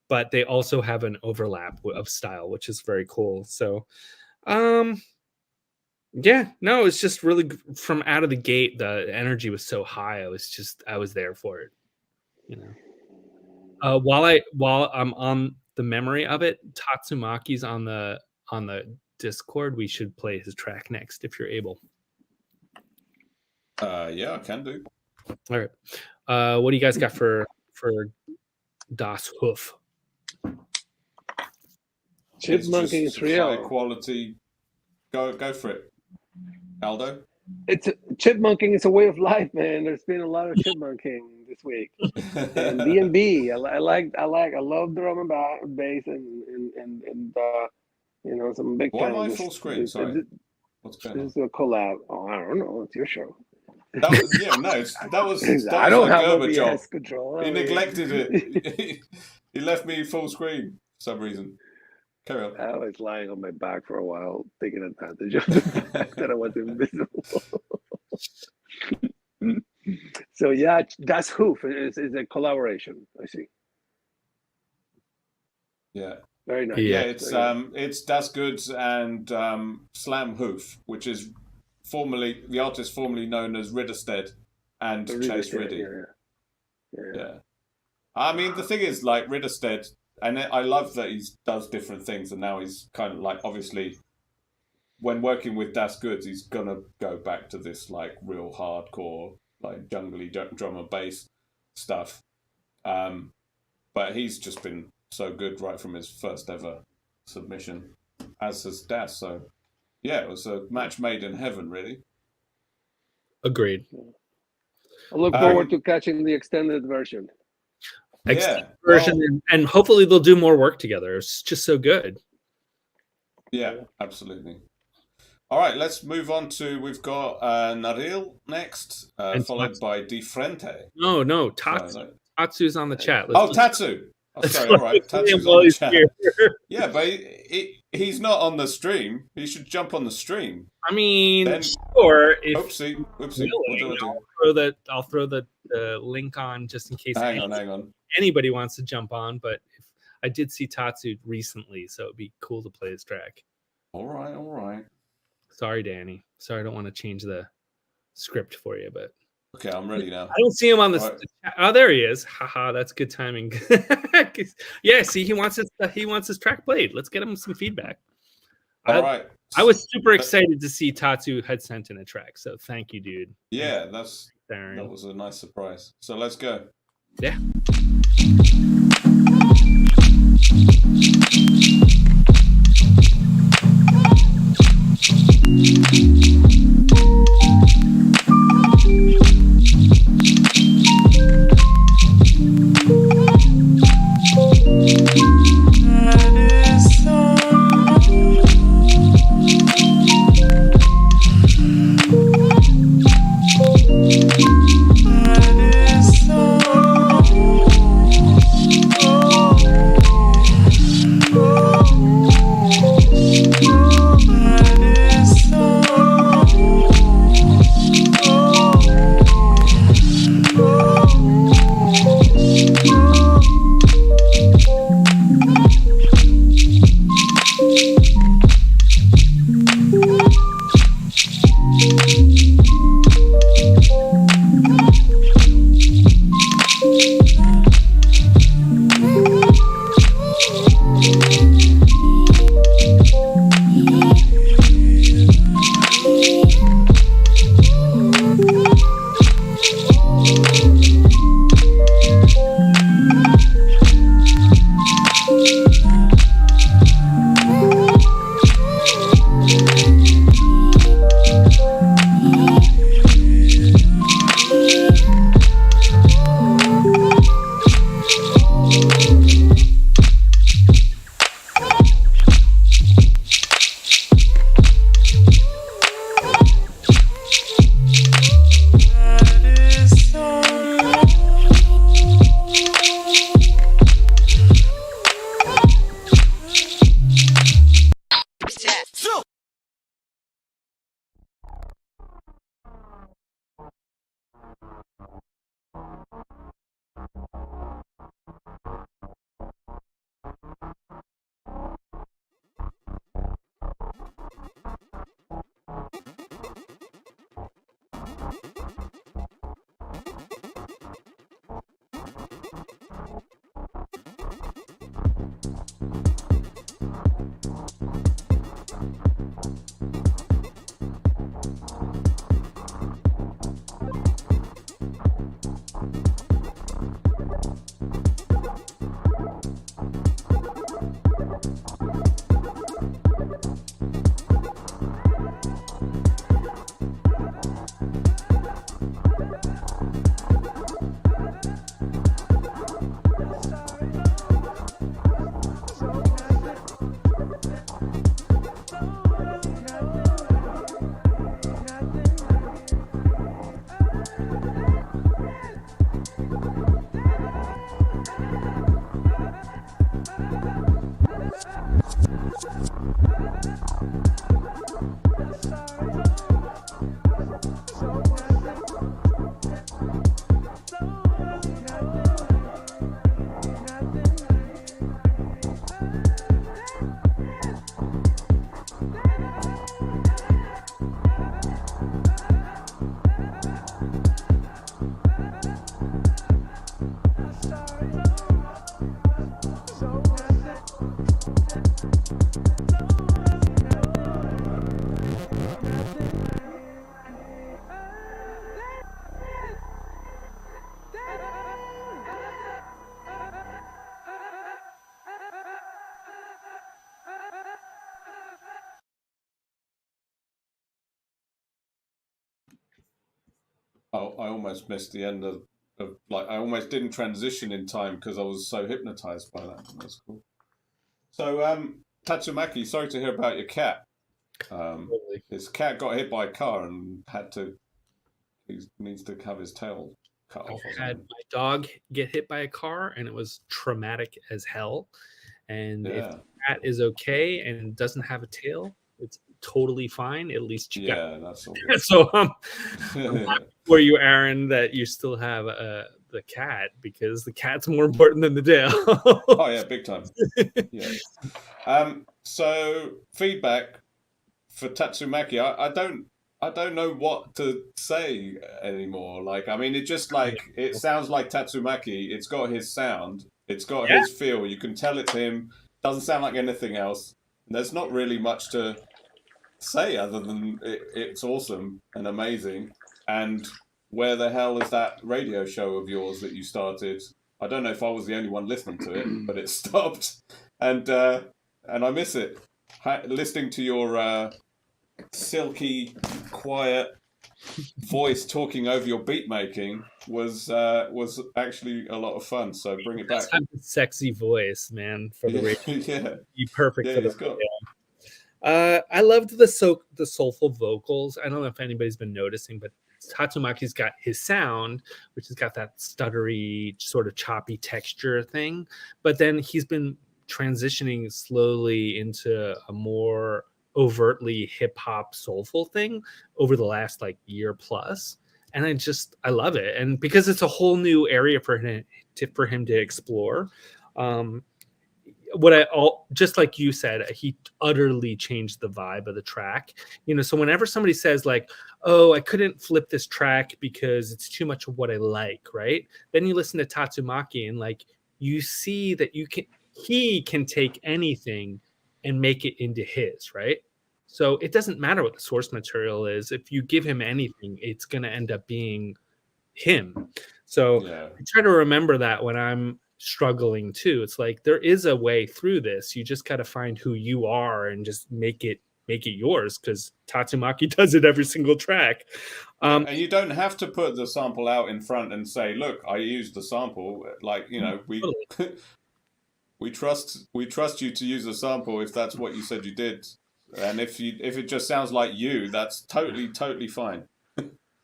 but they also have an overlap of style, which is very cool. So, yeah, no, it's just really from out of the gate, the energy was so high. I was there for it, while I'm on the memory of it, Tatsumaki's on the Discord. We should play his track next if you're able. Yeah, I can do. All right. What do you guys got for Das Hoof? Chipmunking is real. High quality. Go for it, Aldo. Chipmunking is a way of life, man. There's been a lot of chipmunking this week. And B&B, I love drum and bass and some big. Why am I full screen? Sorry. What's going on? This is a collab. Oh, I don't know. It's your show. That was I don't have Gerber job. OBS control. He neglected it. He left me full screen for some reason. Carry on. I was lying on my back for a while, taking advantage of the fact that I was invisible. So yeah, Das Hoof is a collaboration. I see. Yeah. Very nice. Yeah, it's Das Goods and Slam Hoof, which is the artist formerly known as Ridderstead and Chase Riddy. Yeah. I mean, the thing is, like Ridderstead, and I love that he does different things, and now he's kind of like, obviously, when working with Das Goods, he's gonna go back to this like real hardcore, like jungly drum and bass stuff. But he's just been so good right from his first ever submission, as has Das. So yeah, it was a match made in heaven, really. Agreed. I look forward to catching the extended version. And hopefully they'll do more work together. It's just so good. Yeah, absolutely. All right, let's move on to, we've got Naril next, followed by Di Frente. No, Tatsu. Tatsu's on the chat. Tatsu. Oh, sorry, all right. Tatsu's on the chat. Yeah, but he's not on the stream. He should jump on the stream. I mean, sure. Oopsie. I'll throw the link on just in case. Hang on. Anybody wants to jump on, but I did see Tatsu recently, so it'd be cool to play his track. All right. Sorry, Danny. Sorry, I don't want to change the script for you, but okay, I'm ready now. I don't see him on the. Right. Oh, there he is. Haha, that's good timing. Yeah, see, he wants his track played. Let's get him some feedback. All right. I was super excited to see Tatsu had sent in a track, so thank you, dude. Yeah, that was a nice surprise. So let's go. Yeah. Oh, I almost missed the end of like I almost didn't transition in time because I was so hypnotized by that. That's cool. So, Tatsumaki, sorry to hear about your cat. His cat got hit by a car and he needs to have his tail cut off. I had my dog get hit by a car, and it was traumatic as hell. And if the cat is okay and doesn't have a tail, it's totally fine. At least you got. That's all good. So I'm happy for you, Aaron, that you still have the cat, because the cat's more important than the tail. Oh yeah, big time. Yeah. So feedback for Tatsumaki, I don't know what to say anymore. Like, I mean, it just like it sounds like Tatsumaki. It's got his sound. It's got his feel. You can tell it's him. Doesn't sound like anything else. There's not really much to say other than it's awesome and amazing. And where the hell is that radio show of yours that you started? I don't know if I was the only one listening to it, but it stopped, and I miss it. Listening to your silky, quiet voice talking over your beat making was actually a lot of fun. So bring it back. Have a sexy voice, man, for the radio. Yeah, be perfect for the radio. I loved the soulful vocals. I don't know if anybody's been noticing, but Tatsumaki's got his sound, which has got that stuttery, sort of choppy texture thing. But then he's been transitioning slowly into a more overtly hip hop soulful thing over the last like year plus. And I love it. And because it's a whole new area for him to explore. just like you said, he utterly changed the vibe of the track. So whenever somebody says like, oh, I couldn't flip this track because it's too much of what I like, right? Then you listen to Tatsumaki and like you see that he can take anything and make it into his, right? So it doesn't matter what the source material is. If you give him anything, it's going to end up being him. So I try to remember that when I'm struggling too. It's like there is a way through this. You just got to find who you are and just make it yours, because Tatsumaki does it every single track. And you don't have to put the sample out in front and say, look, I used the sample. Like, we trust you to use the sample if that's what you said you did. And if it just sounds like you, that's totally fine.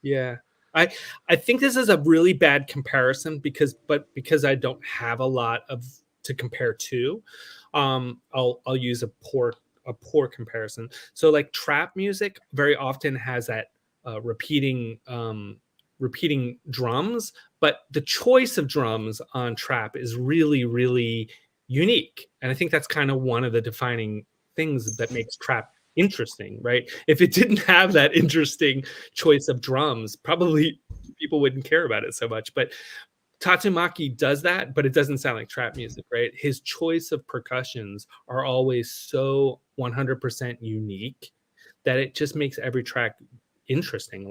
Yeah. I think this is a really bad comparison because I don't have a lot to compare to. I'll use a poor comparison. So like trap music very often has that repeating drums, but the choice of drums on trap is really, really unique. And I think that's kind of one of the defining things that makes trap interesting, right? If it didn't have that interesting choice of drums, probably people wouldn't care about it so much. But Tatsumaki does that, but it doesn't sound like trap music, right? His choice of percussions are always so 100% unique that it just makes every track interesting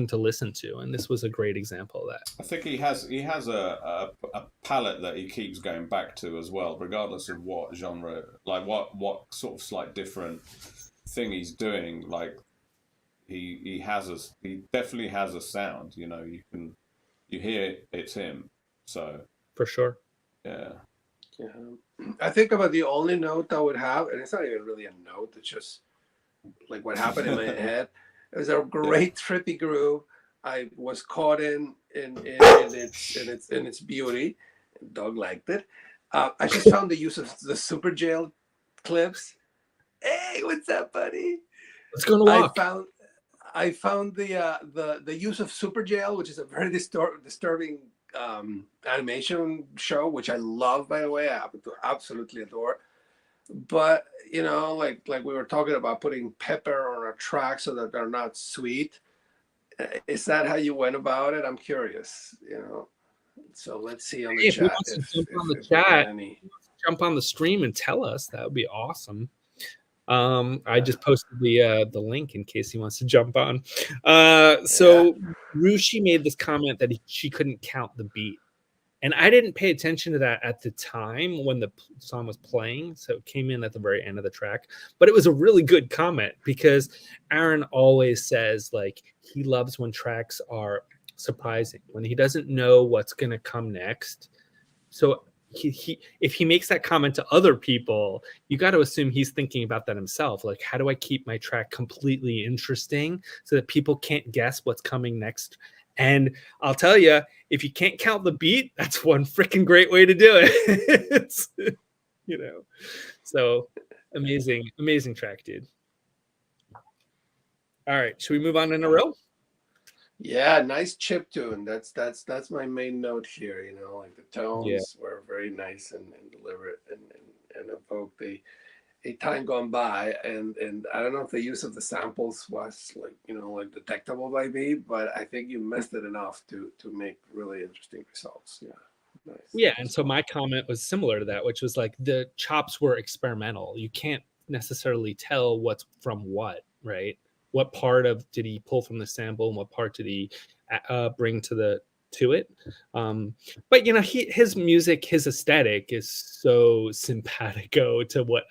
to listen to. And this was a great example of that. I think he has a palette that he keeps going back to as well, regardless of what genre, like what sort of slight different thing he's doing. Like he definitely has a sound. You hear it's him. So for sure. Yeah. I think about the only note I would have, and it's not even really a note, it's just like what happened in my head. It was a great trippy groove. I was caught in its beauty. Doug liked it. I just found the use of the super jail clips. Hey, what's up, buddy? Let's go to walk. I found the use of super jail, which is a very disturbing animation show, which I love, by the way. I happen to absolutely adore. But like we were talking about putting pepper on a track so that they're not sweet. Is that how you went about it? I'm curious. So let's see on the chat. Jump on the stream and tell us. That would be awesome. I just posted the link in case he wants to jump on. So Rushi made this comment that she couldn't count the beat. And I didn't pay attention to that at the time when the song was playing. So it came in at the very end of the track. But it was a really good comment because Aaron always says, like, he loves when tracks are surprising, when he doesn't know what's going to come next. So if he makes that comment to other people, you got to assume he's thinking about that himself. Like, how do I keep my track completely interesting so that people can't guess what's coming next? And I'll tell you, if you can't count the beat, that's one freaking great way to do it. So amazing track, dude. All right, should we move on in a row? Yeah, nice chip tune. That's my main note here. Like the tones were very nice and deliberate and evoked a time gone by, and I don't know if the use of the samples was like detectable by me, but I think you missed it enough to make really interesting results. Yeah, nice. Yeah, and so my comment was similar to that, which was like the chops were experimental. You can't necessarily tell what's from what, right? What part did he pull from the sample, and what part did he bring to it? But his music, his aesthetic is so simpatico to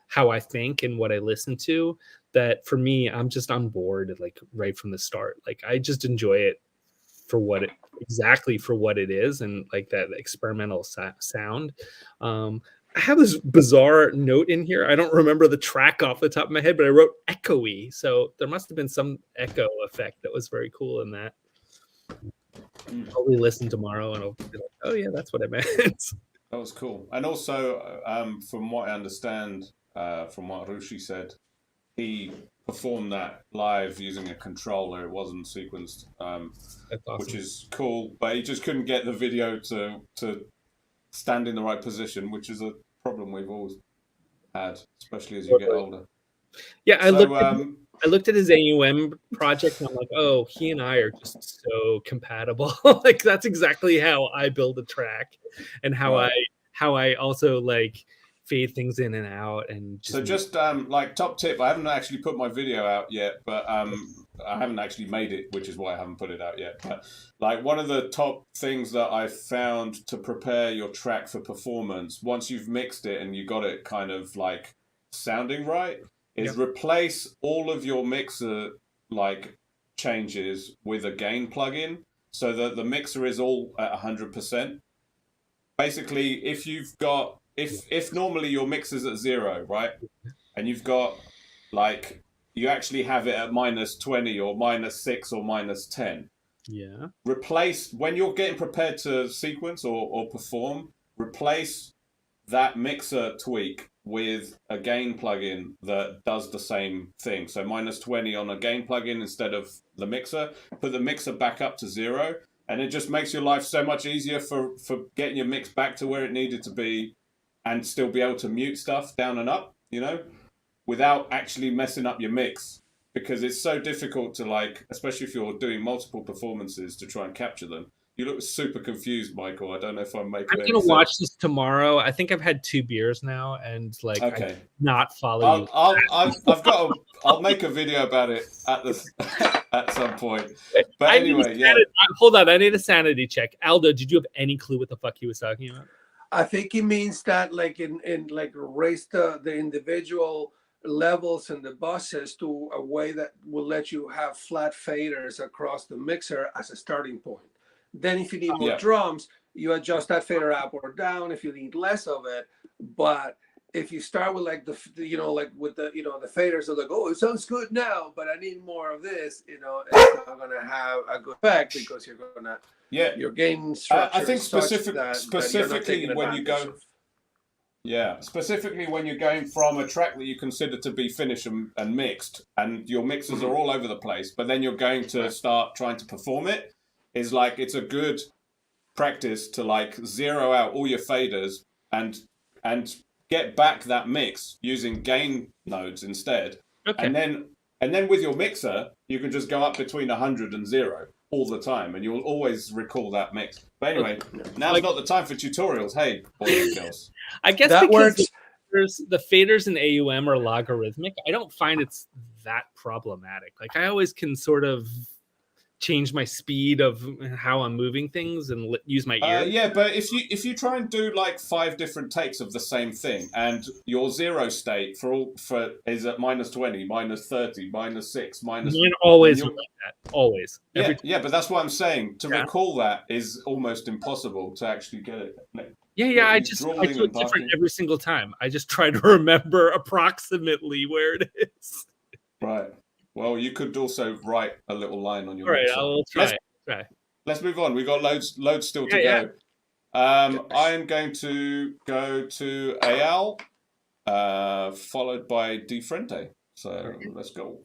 how I think and what I listen to, that for me, I'm just on board like right from the start. Like I just enjoy it for what it is, and like that experimental sound. I have this bizarre note in here. I don't remember the track off the top of my head, but I wrote echoey. So there must have been some echo effect that was very cool in that. I'll re-listen tomorrow and I'll be like, oh yeah, that's what I meant. That was cool. And also, from what I understand, from what Rushi said, he performed that live using a controller. It wasn't sequenced, awesome. Which is cool. But he just couldn't get the video to stand in the right position, which is problem we've all had, especially as you get older. Yeah, I So, looked at his AUM project and I'm like, oh, he and I are just so compatible. Like that's exactly how I build a track and how I also like fade things in and out and just like top tip, I haven't actually put my video out yet, but I haven't actually made it, which is why I haven't put it out yet. But like one of the top things that I found to prepare your track for performance, once you've mixed it and you got it kind of like sounding right, is replace all of your mixer like changes with a gain plugin so that the mixer is all at 100%. Basically, if you've got if normally your mixer's at 0, right, and you've got like you actually have it at -20 or -6 or -10. Yeah. Replace when you're getting prepared to sequence or perform, replace that mixer tweak with a gain plugin that does the same thing. So -20 on a gain plugin instead of the mixer. Put the mixer back up to 0, and it just makes your life so much easier for getting your mix back to where it needed to be and still be able to mute stuff down and up, you know, without actually messing up your mix. Because it's so difficult to like, especially if you're doing multiple performances to try and capture them. You look super confused, Michael. I don't know if I'm making I'm gonna watch this tomorrow. I think I've had 2 beers now, and like, okay. I not follow you. I'll make a video about it at some point. But anyway, yeah. Hold on, I need a sanity check. Aldo, did you have any clue what the fuck he was talking about? I think it means that like in like raise the individual levels and the buses to a way that will let you have flat faders across the mixer as a starting point. Then if you need more drums, you adjust that fader up or down if you need less of it. But if you start with like the like with the the faders are like, oh, it sounds good now, but I need more of this, it's not gonna have a good effect because you're gonna your gain structure. I think specifically when you go specifically when you're going from a track that you consider to be finished and mixed, and your mixers are all over the place, but then you're going to start trying to perform it. Is like it's a good practice to like zero out all your faders and get back that mix using gain nodes instead. Okay. And then with your mixer, you can just go up between 100 and 0 all the time, and you'll always recall that mix. But anyway, now's not the time for tutorials. Hey, boys and girls. I guess that works. The faders in AUM are logarithmic. I don't find it's that problematic. Like I always can sort of change my speed of how I'm moving things and use my ear. Yeah, but if you try and do like 5 different takes of the same thing, and your 0 state is at -20, -30, -6, Mine always like that. Always. Yeah, but that's what I'm saying. To recall that is almost impossible to actually get it. Yeah. I do it different every single time. I just try to remember approximately where it is. Right. Well, you could also write a little line on your. All right, I'll try. Let's move on. We've got loads still to go. I am going to go to Ayal, followed by Di Frente. So let's go.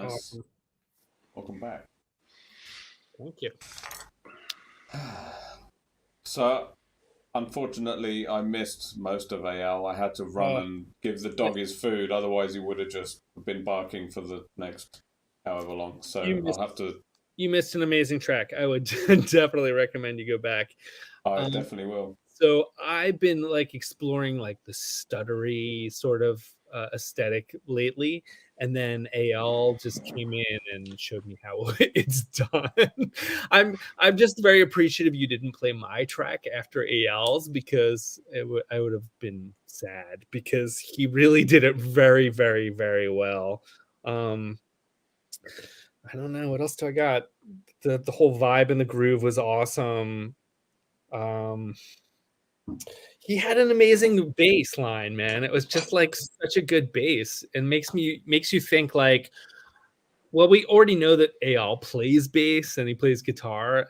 Nice. Awesome. Welcome back. Thank you. So, unfortunately, I missed most of AL. I had to run Oh. and give the dog his food. Otherwise, he would have just been barking for the next however long. So I'll have to. You missed an amazing track. I would definitely recommend you go back. I definitely will. So I've been like exploring like the stuttery sort of aesthetic lately, and then AL just came in and showed me how it's done. I'm just very appreciative you didn't play my track after AL's, because I would have been sad, because he really did it very, very, very well. I don't know what else do I got. The whole vibe and the groove was awesome. He had an amazing bass line, man. It was just like such a good bass, and makes you think like, well, we already know that AL plays bass and he plays guitar,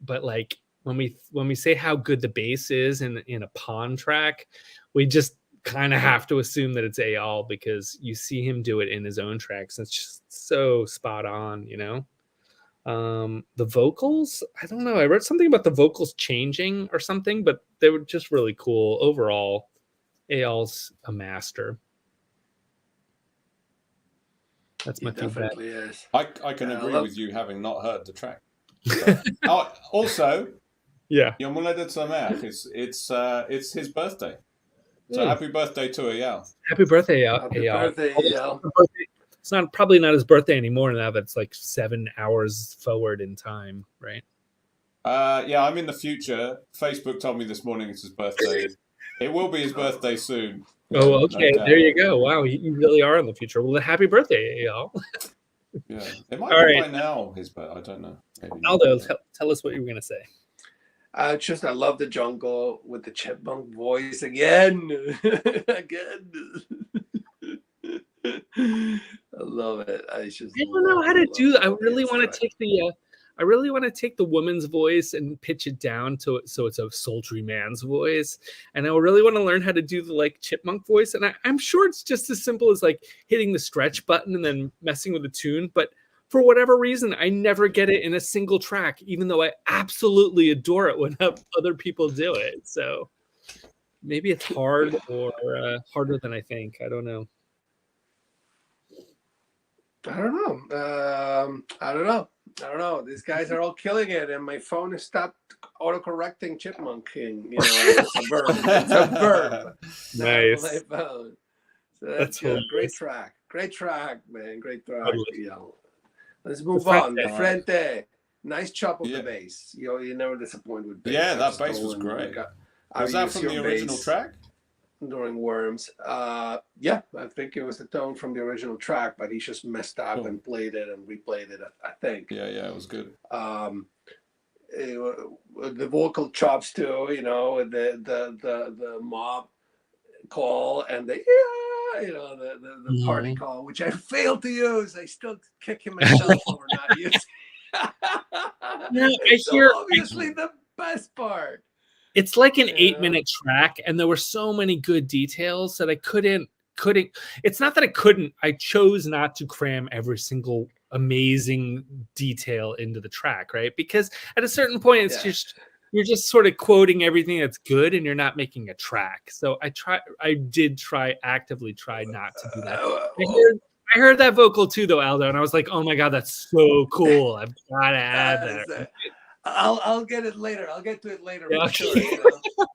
but like when we say how good the bass is in a Pond track, we just kind of have to assume that it's AL, because you see him do it in his own tracks. It's just so spot on, you know. The vocals, I don't know, I read something about the vocals changing or something, but they were just really cool. Overall, AL's a master. That's my feedback. Definitely is. I can agree with you, having not heard the track. So, also, yeah, Yom Holedet Sameach. It's his birthday. So happy birthday to Eyal. Happy birthday, Happy birthday, Eyal. It's probably not his birthday anymore now that it's like 7 hours forward in time, right? Yeah, I'm in the future. Facebook told me this morning it's his birthday. It will be his birthday soon. Oh, okay. No, there you go. Wow, you really are in the future. Well, happy birthday, Eyal. Yeah, it might be by now his birthday. I don't know. Maybe Aldo, tell us what you were going to say. I love the jungle with the chipmunk voice again. Again. I love it. I don't know how to do that. I really want to take the woman's voice and pitch it down so it's a sultry man's voice. And I really want to learn how to do the like chipmunk voice. And I'm sure it's just as simple as like hitting the stretch button and then messing with the tune. But for whatever reason, I never get it in a single track, even though I absolutely adore it when other people do it. So maybe it's hard, or harder than I think. I don't know. I don't know. These guys are all killing it, and my phone has stopped autocorrecting chipmunk king. You know, it's a verb. It's a verb. Nice. My phone. So that's good. Great track, man. Great track. Yeah. Let's move on. De Frente. Nice chop of the bass. You never disappoint with bass. Yeah, that bass was great. Was that from the original track? During Worms. Yeah, I think it was the tone from the original track, but he just messed up and played it and replayed it, I think. Yeah, it was good. The vocal chops too, you know, the mob call and the party call, which I failed to use. I still kicking myself over not using. Obviously the best part. It's like an 8-minute track, and there were so many good details that I couldn't. It's not that I couldn't. I chose not to cram every single amazing detail into the track, right? Because at a certain point, it's you're just sort of quoting everything that's good, and you're not making a track. So I did actively try not to do that. I heard that vocal too, though, Aldo, and I was like, oh my god, that's so cool! I've got to add that. I'll get it later. I'll get to it later. Yeah, okay. Sure, you know?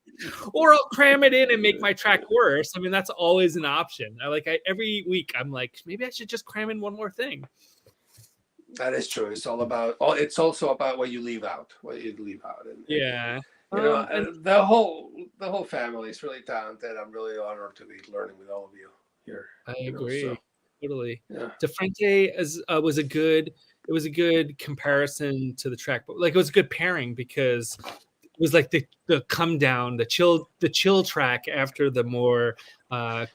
Or I'll cram it in and make my track worse. I mean, that's always an option. Every week, I'm like, maybe I should just cram in one more thing. That is true. It's also about what you leave out. And the whole family is really talented. I'm really honored to be learning with all of you here. I agree. Totally. Yeah. De Frente was a good comparison to the track, but like it was a good pairing, because it was like the come down, the chill track after the more high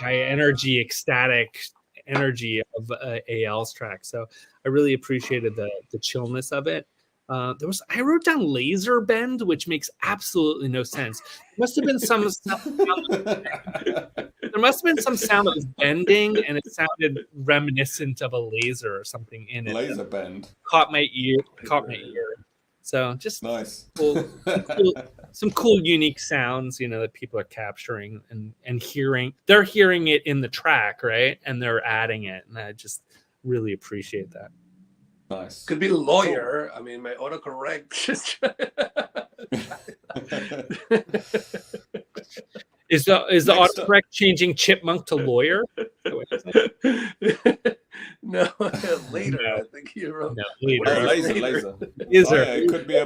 energy, ecstatic energy of AL's track. So I really appreciated the chillness of it. I wrote down laser bend, which makes absolutely no sense. Must have been some there must have been some sound that was bending, and it sounded reminiscent of a laser or something in it. Laser bend Caught my ear. So just nice. Some cool, unique sounds, that people are capturing and hearing. They're hearing it in the track, right? And they're adding it, and I just really appreciate that. Nice. Could be lawyer. Cool. I mean, my autocorrect just. Is the autocorrect changing chipmunk to lawyer? No, later. No. I think you wrote. No, later. Oh, laser. It could be a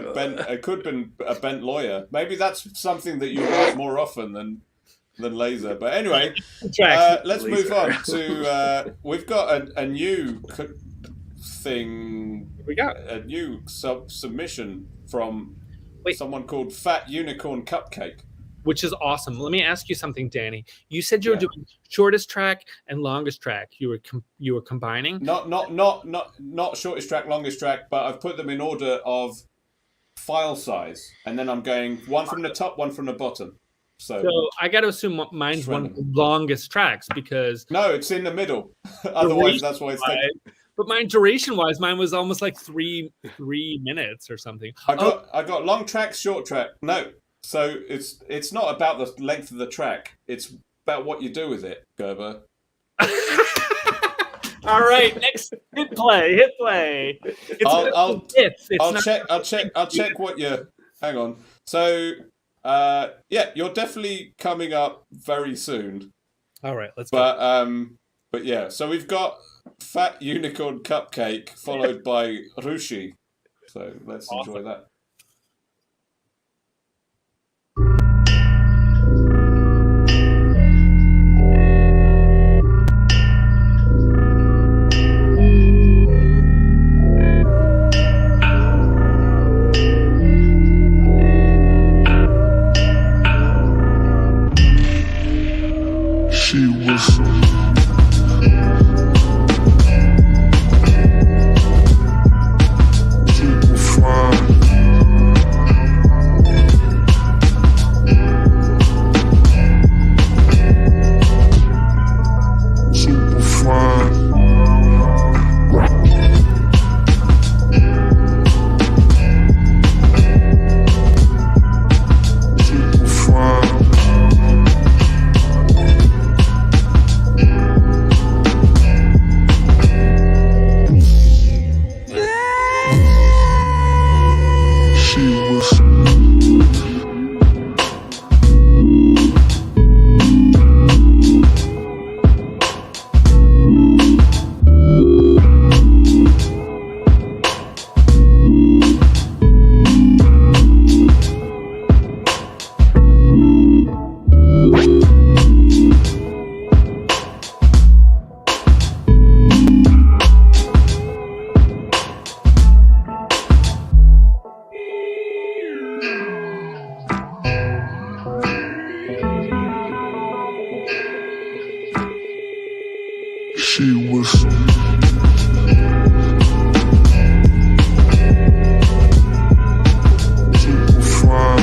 bent lawyer. Maybe that's something that you write more often than laser. But anyway, let's move on to. We've got a new thing. We got a new submission from someone called Fat Unicorn Cupcake. Which is awesome. Let me ask you something, Danny. You said you were doing shortest track and longest track. You were combining. Not shortest track, longest track, but I've put them in order of file size, and then I'm going one from the top, one from the bottom. So I got to assume mine's one of the longest tracks because no, it's in the middle. Otherwise, that's why it's. But mine duration-wise, mine was almost like three minutes or something. I got long track, short track. No. So it's not about the length of the track. It's about what you do with it, Gerber. All right, next hit play. I'll check what you. Hang on. So you're definitely coming up very soon. All right, let's go. But yeah, so we've got Fat Unicorn Cupcake followed by Rushi. So let's enjoy that. She was super fine. Super fine. Super fine. She was super fine. Super fine.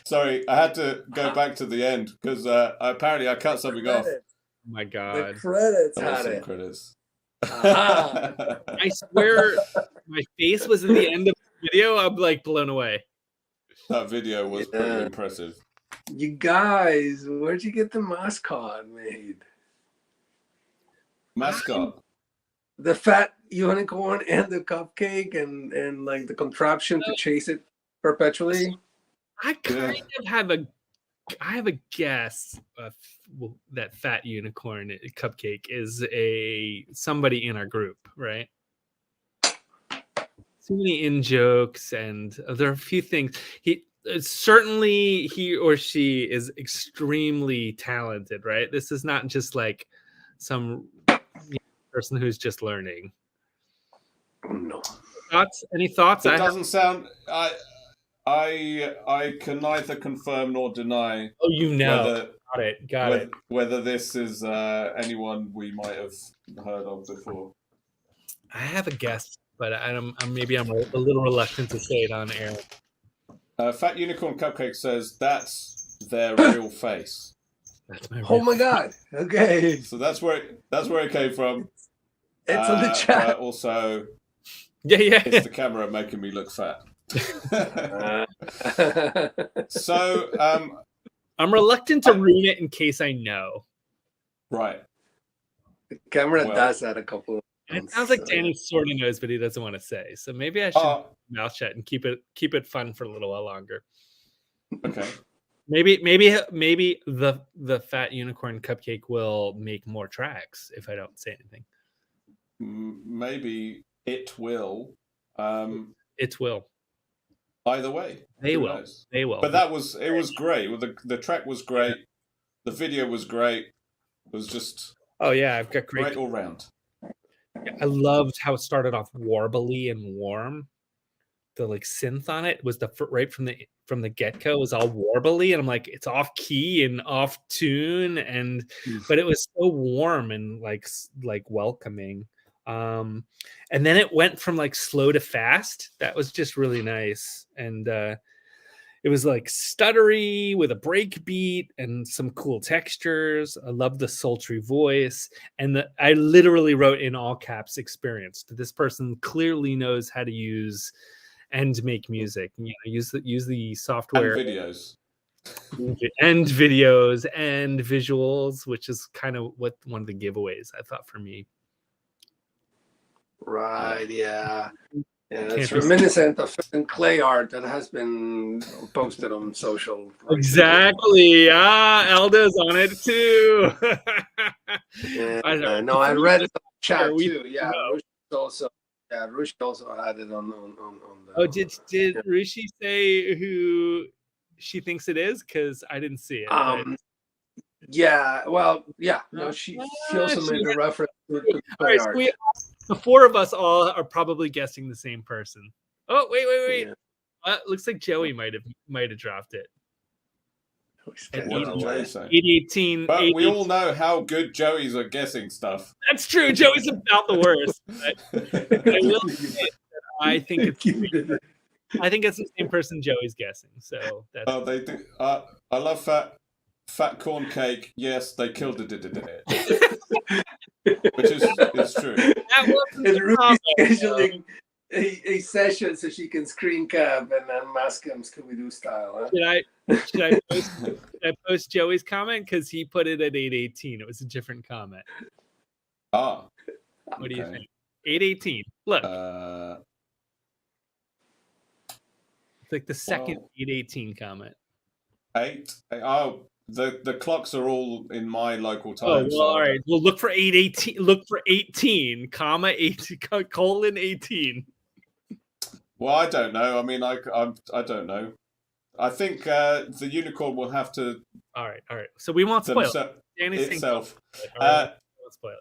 Sorry, I had to go back to the end because apparently I cut something off. Oh my The God. credits There were had some it. credits. I swear my face was in the end of the video. I'm like blown away. That video was pretty impressive. You guys, where'd you get the mascot made? Mascot. The fat unicorn and the cupcake and like the contraption to chase it perpetually. I kind of have a guess that fat unicorn cupcake is somebody in our group, right? So many in jokes, and there are a few things. Certainly he or she is extremely talented, right? This is not just like some person who's just learning. No thoughts? Any thoughts? It doesn't sound. I can neither confirm nor deny. Oh, you know. Got it. Whether this is anyone we might have heard of before. I have a guess, but maybe I'm a little reluctant to say it on air. Fat Unicorn Cupcake says that's their real face. That's my Oh my God! Okay, so that's where it came from. It's on the chat. But also, yeah, it's the camera making me look fat. So I'm reluctant to ruin it in case I know. Right. The camera does that a couple of times. It sounds like Danny sort of knows, but he doesn't want to say. So maybe I should mouth shut and keep it fun for a little while longer. Okay. Maybe the Fat Unicorn Cupcake will make more tracks if I don't say anything. Maybe it will. It will. Either way, they will. Knows? They will. But it was great. The track was great. The video was great. It was just. Oh yeah, I've got great all round. I loved how it started off warbly and warm. The like synth on it was right from the get-go was all warbly, and I'm like, it's off key and off tune, but it was so warm and like welcoming. And then it went from like slow to fast. That was just really nice. And it was like stuttery with a break beat and some cool textures. I love the sultry voice. And I literally wrote in all caps "experienced." This person clearly knows how to use and make music. Use the software and videos. And videos and visuals, which is kind of what one of the giveaways I thought for me. Right, yeah. It's reminiscent of clay art that has been posted on social. Exactly. Aldo's on it too. I read it in the chat too. Yeah, Rush also had it on the. Oh, did Rushi say who she thinks it is? Because I didn't see it. Yeah, well, yeah. No, she also made a reference to clay art. The four of us all are probably guessing the same person. Oh, wait. Yeah. Looks like Joey might have dropped it. What did Joey say? 818. But we all know how good Joey's at guessing stuff. That's true. Joey's about the worst. I will say that I think it's the same person Joey's guessing. So that's. Oh, they do. I love fat corn cake. Yes, they killed it. Which is true. And Ruby's scheduling a session so she can screen cap and then mask him Scooby-Doo style. Huh? Should I post Joey's comment? Because he put it at 818. It was a different comment. What do you think? 818. Look. It's like the second 818 comment. 8? Oh. The clocks are all in my local time. Oh, well, all right. Well, look for 818. Look for 18, comma 18, colon 18. Well, I don't know. I mean, I don't know. I think the unicorn will have to. All right. So we won't spoil it. Itself. Won't spoil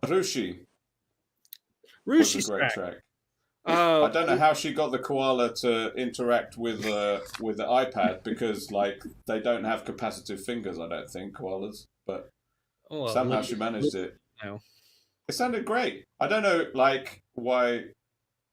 it. Rushi. Rushi's great track. I don't know how she got the koala to interact with the iPad because like they don't have capacitive fingers. I don't think koalas, but somehow she managed it. No. It sounded great. I don't know like why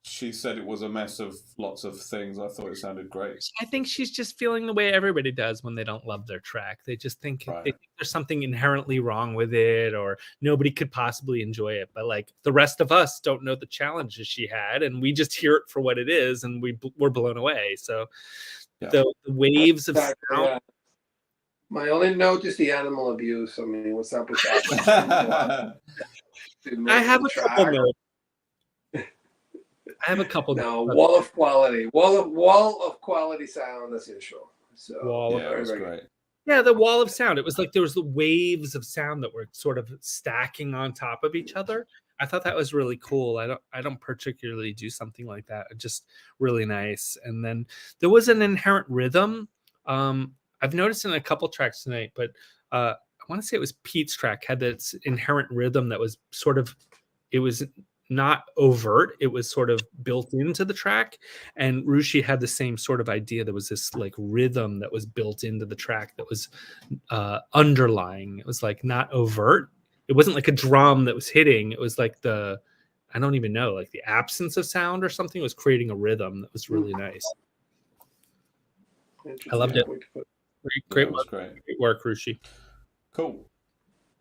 she said it was a mess of lots of things. I thought it sounded great. I think she's just feeling the way everybody does when they don't love their track. They just think, Right. they think there's something inherently wrong with it, or nobody could possibly enjoy it. But like the rest of us don't know the challenges she had, and we just hear it for what it is, and we're blown away. So the waves of sound. Yeah. My only note is the animal abuse. I mean, what's up with that? I have a couple notes. I have a couple. No, wall of quality sound as usual. So it was great. Yeah, the wall of sound. It was like there was the waves of sound that were sort of stacking on top of each other. I thought that was really cool. I don't particularly do something like that. Just really nice. And then there was an inherent rhythm. I've noticed in a couple tracks tonight, but I want to say it was Pete's track had this inherent rhythm that was sort of, it was not overt. It was sort of built into the track. And Rushi had the same sort of idea. There was this like rhythm that was built into the track that was underlying. It was like not overt. It wasn't like a drum that was hitting. It was like I don't even know, like the absence of sound or something was creating a rhythm that was really nice. I loved it. Great work. Great work, Rushi. Cool.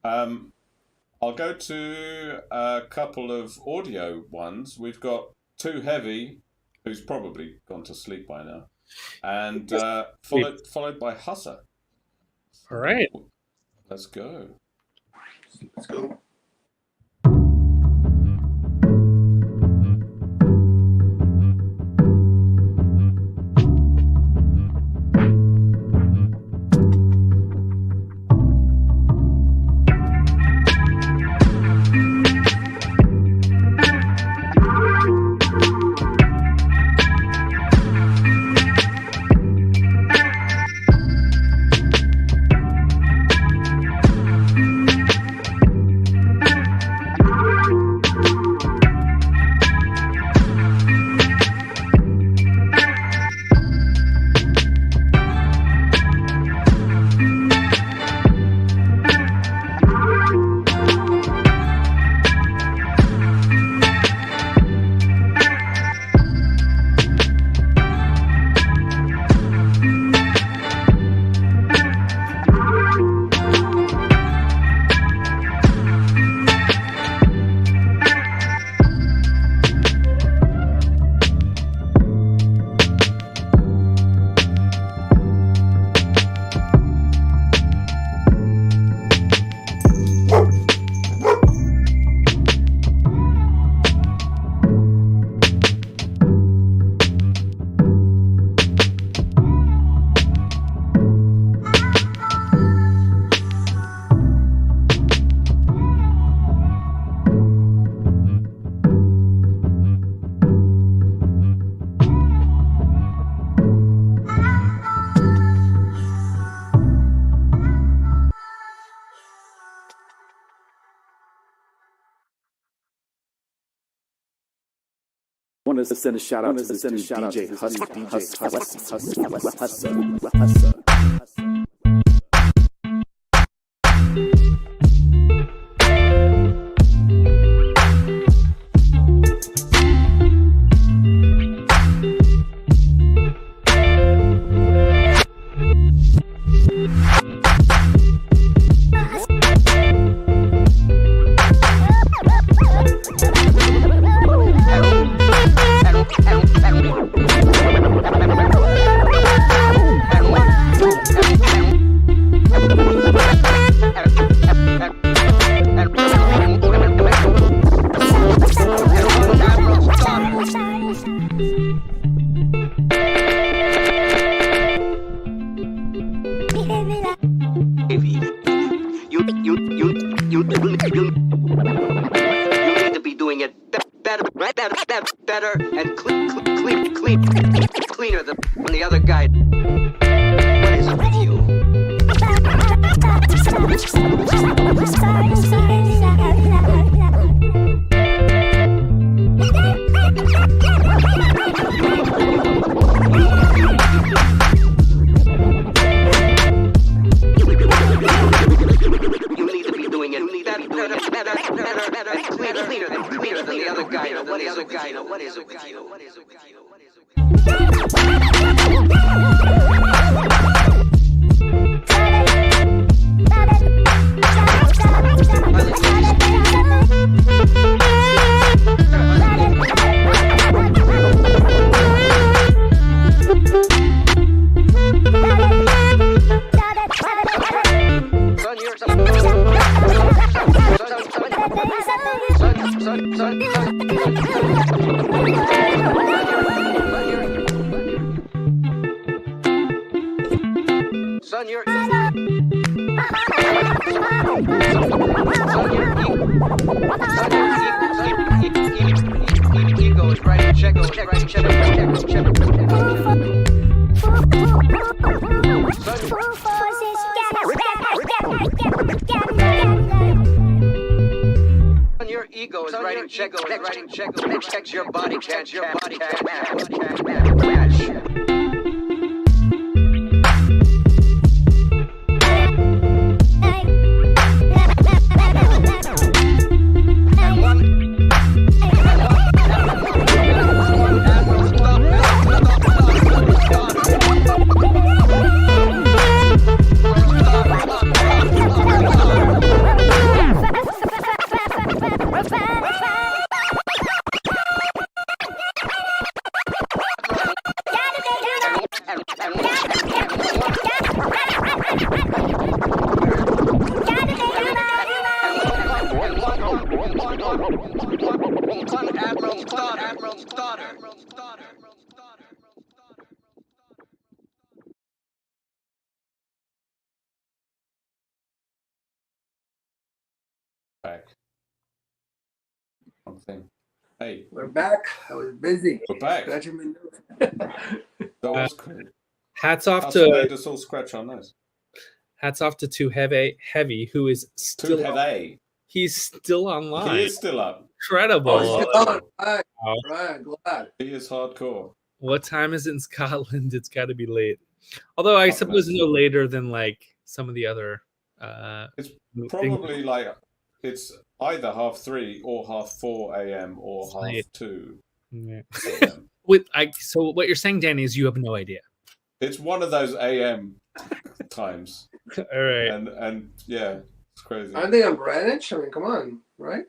I'll go to a couple of audio ones. We've got Too Heavy, who's probably gone to sleep by now, and followed by Husser. All right. Let's go. Let's go. Want to send a shout out to this dude, DJ Hustle. better and cleaner than the other guy. What is up with you? Cleaner than the other guy. guy? What is it with you? Son, your ego is writing checks. Your ego is writing checks. Your body can't match. Back. One thing. Hey, We're back. I was busy. we're back. Scratching my nose. That was cool. Hats off That's made to us all scratch our nose. Too Heavy, who is Too still heavy. he's still online. He is still up. Incredible. Oh, it's on. Right, Wow. right, glad. He is hardcore. What time is it in Scotland? It's got to be late. Although I suppose knows? no later than like some of the other. It's probably like it's either 3:30 or 4:30 a.m. or Late. 2:30 Yeah. a.m. So what you're saying, Danny, is you have no idea. It's one of those a.m. times, All right. and yeah, it's crazy. Aren't they on Greenwich? I mean, come on, right?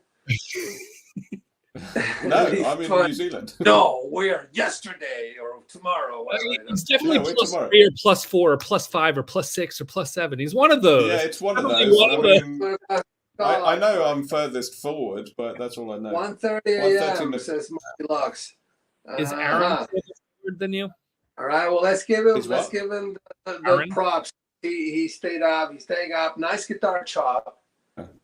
No, I'm in New Zealand. No, we're yesterday or tomorrow. It's definitely we're plus tomorrow. 3 or plus 4 or plus 5 or plus 6 or plus 7. He's one of those. Yeah, it's one of Probably those. one of I know I'm furthest forward, but that's all I know. 1:30 a.m. says Marty Lux. Is Aaron further forward than you? All right. Well, let's give him Is what? the Aaron? props. He stayed up. He's staying up. Nice guitar chop.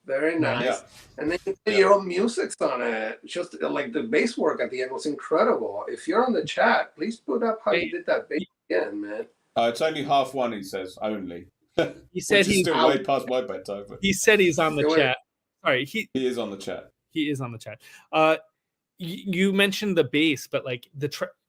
Very nice. Yeah. And then you put your own music on it. Just like the bass work at the end was incredible. If you're on the chat, please put up how you did that bass again, man. It's only 1:30. He says only. He said Which is he's still out. way past my bedtime. But He said he's on the Go chat. Sorry, he is on the chat. he is on the chat. You mentioned the bass, but like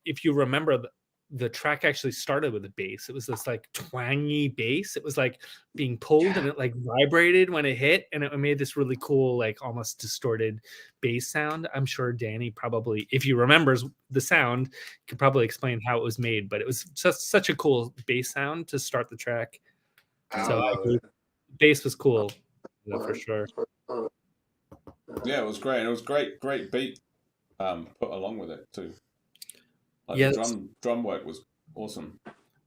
if you remember, the track actually started with a bass. It was this like twangy bass. It was like being pulled and it like vibrated when it hit, and it made this really cool, like almost distorted bass sound. I'm sure Danny probably, if he remembers the sound, could probably explain how it was made. But it was just such a cool bass sound to start the track. So bass was cool, for sure. Yeah, it was great. And it was great beat put along with it too. Like Yeah, the drum work was awesome.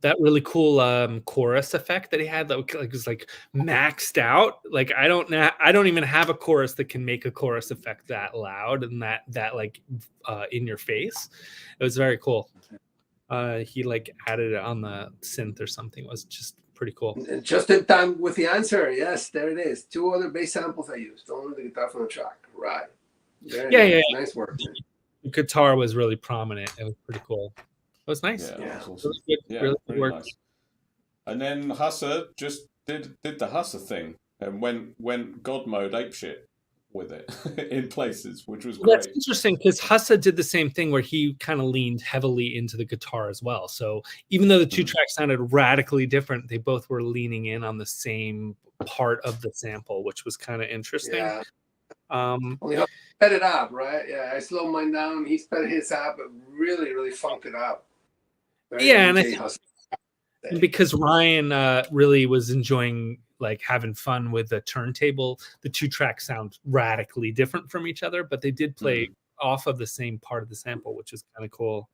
That really cool chorus effect that he had that was like maxed out. Like I don't even have a chorus that can make a chorus effect that loud and that like in your face. It was very cool. He like added it on the synth or something. It was just pretty cool. And just in time with the answer. Yes, there it is. 2 other bass samples I used. Only the guitar from the track. Right. Very nice. Nice work. The guitar was really prominent. It was pretty cool. It was nice. Yeah, it was awesome. Really good, Yeah, really really work. nice. And then Hussa just did the Hussa thing and went God mode apeshit with it in places, which was great. That's interesting because Hussa did the same thing where he kind of leaned heavily into the guitar as well. So even though the two tracks sounded radically different, they both were leaning in on the same part of the sample, which was kind of interesting. Yeah. Well, you know, sped it up, right? Yeah, I slowed mine down. He sped his up, but really, really funked it up. Very Yeah, and I DJ think hustle. because Ryan really was enjoying like having fun with the turntable, the two tracks sound radically different from each other, but they did play off of the same part of the sample, which is kind of cool.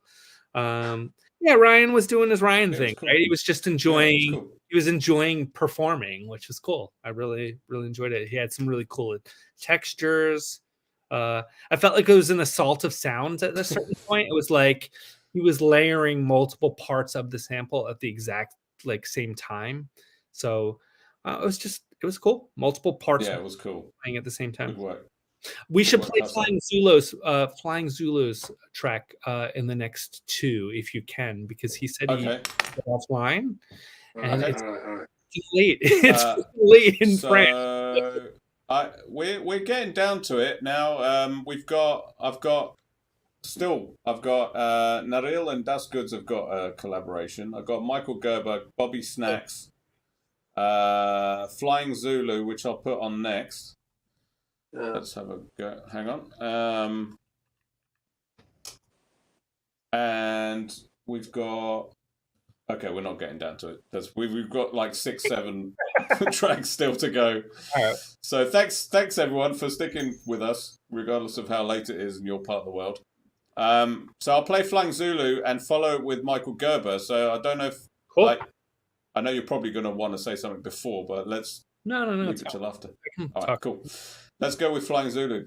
Yeah, Ryan was doing his Ryan thing, cool. right? He was just enjoying. Yeah, cool. He was enjoying performing, which was cool. I really, really enjoyed it. He had some really cool textures. I felt like it was an assault of sounds at a certain point. It was like he was layering multiple parts of the sample at the exact like same time. So it was cool. Multiple parts. Yeah, it was cool. Playing at the same time. Good work. We should work, play Hassan. Flying Zulu's track in the next two if you can, because he said he got offline, and it's too late. It's too late in France. We're getting down to it now. I've got Naril and Das Goods have got a collaboration. I've got Michael Gerber, Bobby Snacks, Flying Zulu, which I'll put on next. Let's have a go. Hang on. And we've got. Okay, we're not getting down to it because we've got like 6-7 tracks still to go. All right. So thanks everyone for sticking with us, regardless of how late it is in your part of the world. So I'll play Flying Zulu and follow it with Michael Gerber. So I don't know if I know you're probably going to want to say something before, but let's leave it till after. All right, cool. Let's go with Flying Zulu.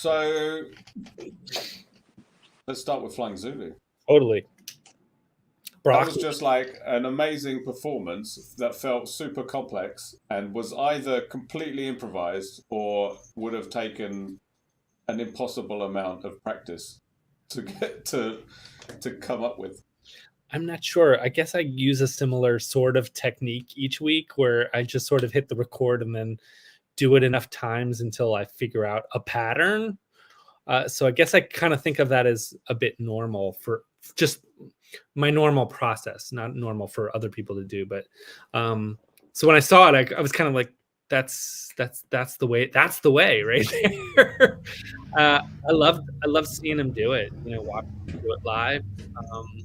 So let's start with Flying Zulu. Totally. That was just like an amazing performance that felt super complex and was either completely improvised or would have taken an impossible amount of practice to get to come up with. I'm not sure. I guess I use a similar sort of technique each week where I just sort of hit the record and then do it enough times until I figure out a pattern. So I guess I kind of think of that as a bit normal for just my normal process, not normal for other people to do. But so when I saw it, I was kind of like, that's the way right there. I love seeing him do it, watching him do it live.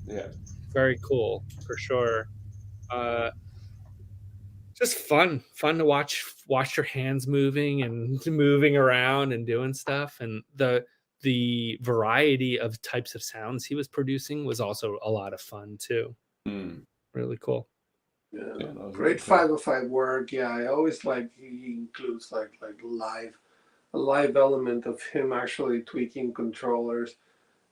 Yeah, very cool for sure. Just fun to watch your hands moving and moving around and doing stuff, and the variety of types of sounds he was producing was also a lot of fun too. Really cool. Yeah, great 505 work. Yeah, I always like he includes like a live element of him actually tweaking controllers,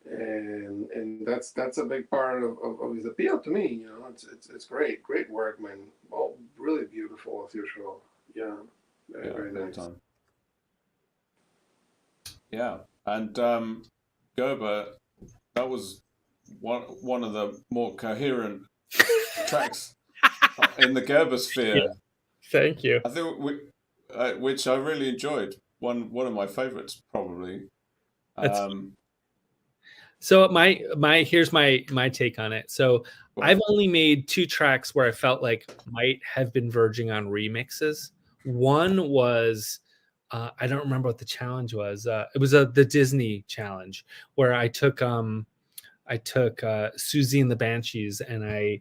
and that's a big part of his appeal to me. It's great work, man. All really beautiful as usual. Yeah, very nice. Time. Yeah, and Gerber, that was one of the more coherent tracks in the Gerber sphere. Yeah. Thank you. I think which I really enjoyed. One of my favorites, probably. So here's my take on it. So I've only made 2 tracks where I felt like might have been verging on remixes. One was I don't remember what the challenge was. It was the Disney challenge where I took Susie and the Banshees and I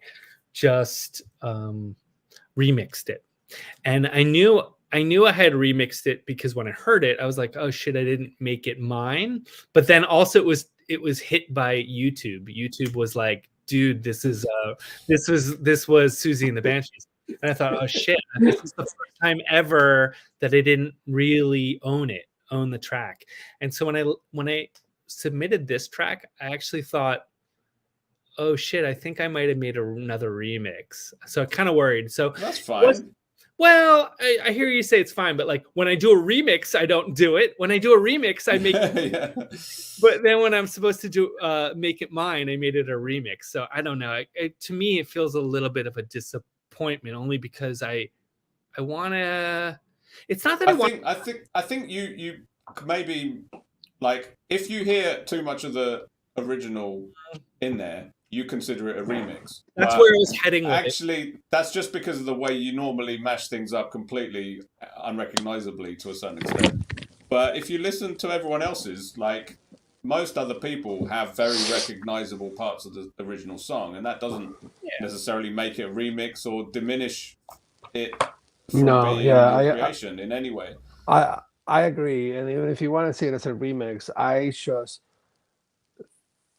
just remixed it. And I knew I had remixed it because when I heard it, I was like, oh shit, I didn't make it mine. But then also it was hit by YouTube. YouTube was like, dude, this was Susie and the Banshees. And I thought, oh shit, this is the first time ever that I didn't really own the track. And so when I submitted this track, I actually thought, oh shit, I think I might have made another remix. So I kind of worried. So that's fine. Well, I hear you say it's fine, but like when I do a remix, I don't do it. When I do a remix, I make it. Yeah. But then when I'm supposed to do make it mine, I made it a remix. So I don't know. To me, it feels a little bit of a disappointment, only because I want to. It's not that I think you maybe like if you hear too much of the original in there, you consider it a remix. That's where I was heading with actually, that's just because of the way you normally mash things up completely unrecognizably to a certain extent. But if you listen to everyone else's, like most other people have very recognizable parts of the original song, and that doesn't necessarily make it a remix or diminish it from being a creation in any way. I agree, and even if you want to see it as a remix, I just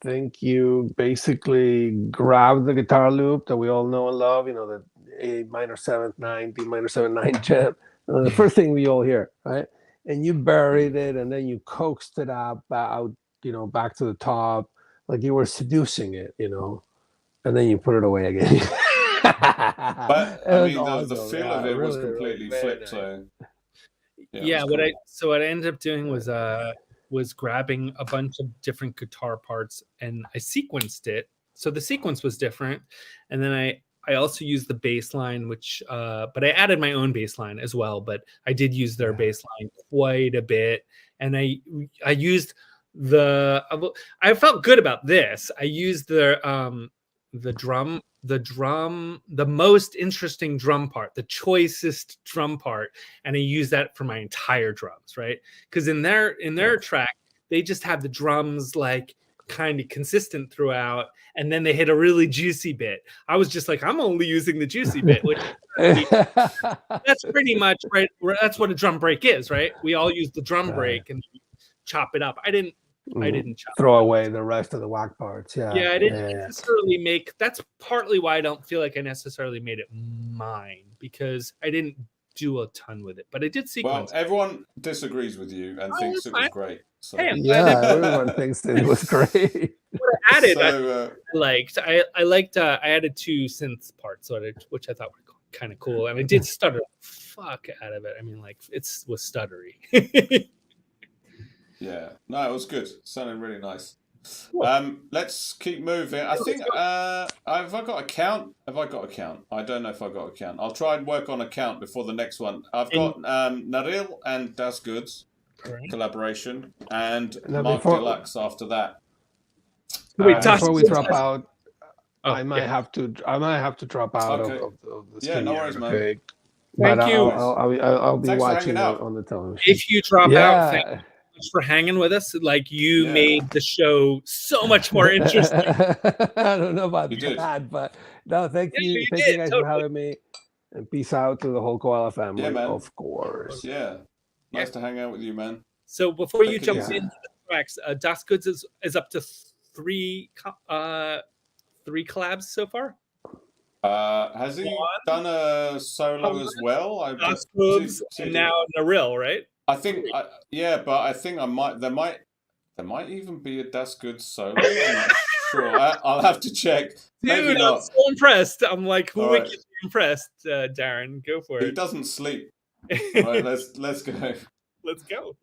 think you basically grab the guitar loop that we all know and love, the A minor 7th 9, D minor 7 9 jam, the first thing we all hear, right? And you buried it, and then you coaxed it out, back to the top, like you were seducing it, and then you put it away again. But I mean, the feel of it was completely flipped. So what I ended up doing was grabbing a bunch of different guitar parts and I sequenced it. So the sequence was different. And then I also used the bass line, which, but I added my own bass line as well, but I did use their bass line quite a bit. And I used I felt good about this. I used the most interesting drum part, the choicest drum part, and I use that for my entire drums, right? Because in their track, they just have the drums like kind of consistent throughout, and then they hit a really juicy bit. I was just like, I'm only using the juicy bit, which that's pretty much right. That's what a drum break is, right? We all use the drum break and chop it up. I didn't throw away the rest of the whack parts. I didn't necessarily make. That's partly why I don't feel like I necessarily made it mine, because I didn't do a ton with it, but I did Well, sequence. everyone disagrees with you and thinks that's it was fine. great. So. Hey, I'm glad Yeah, everyone thinks that it was great. what I added. So, I liked. I added 2 synth parts, which I thought were kind of cool, and I did stutter the fuck out of it. I mean, like it was stuttery. yeah, no, it was good. Sounded really nice. Cool. Let's keep moving. I think have I got a count? Have I got a count? I don't know if I got a count. I'll try and work on a count before the next one. I've got Naril and Das Goods collaboration, and Now, Mark Deluxe after that. Before we drop out, Oh, I might have to drop out of the Yeah, no worries, man. okay? Thank But you. I'll be Thanks for watching hanging out. on the television. If you drop out, thank Yeah. you so much for hanging with us. Like you made the show so much more interesting. I don't know about You did. that, but no, thank Yeah, you. you Thank did, you guys totally. for having me. And peace out to the whole Koala family, Yeah, man. of course. Yeah, nice to hang out with you, man. So before you Take it jump easy. into the tracks, Das Goods is up to 3 collabs so far. Has he done a solo as well? Das Goods and now Naril, right? I think, but I think there might even be a Das Goods solo. I'm not sure. I'll have to check. Maybe Dude, not. I'm so impressed. I'm like All wickedly right. impressed, Darren. Go for He it. doesn't sleep. All right, let's go. Let's go.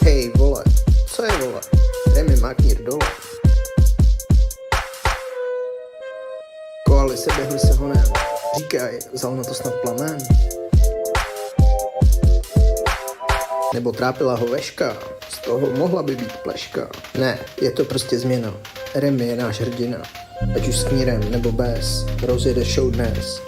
Hej, vole, co je, vole? Dej mi maknír dole. Koaly se běhly se honem, říkaj, vzal na to snad plamen. Nebo trápila ho veška, z toho mohla by být pleška. Ne, je to prostě změna, Remy je náš hrdina. Ať už s knírem nebo bez, rozjede show dnes.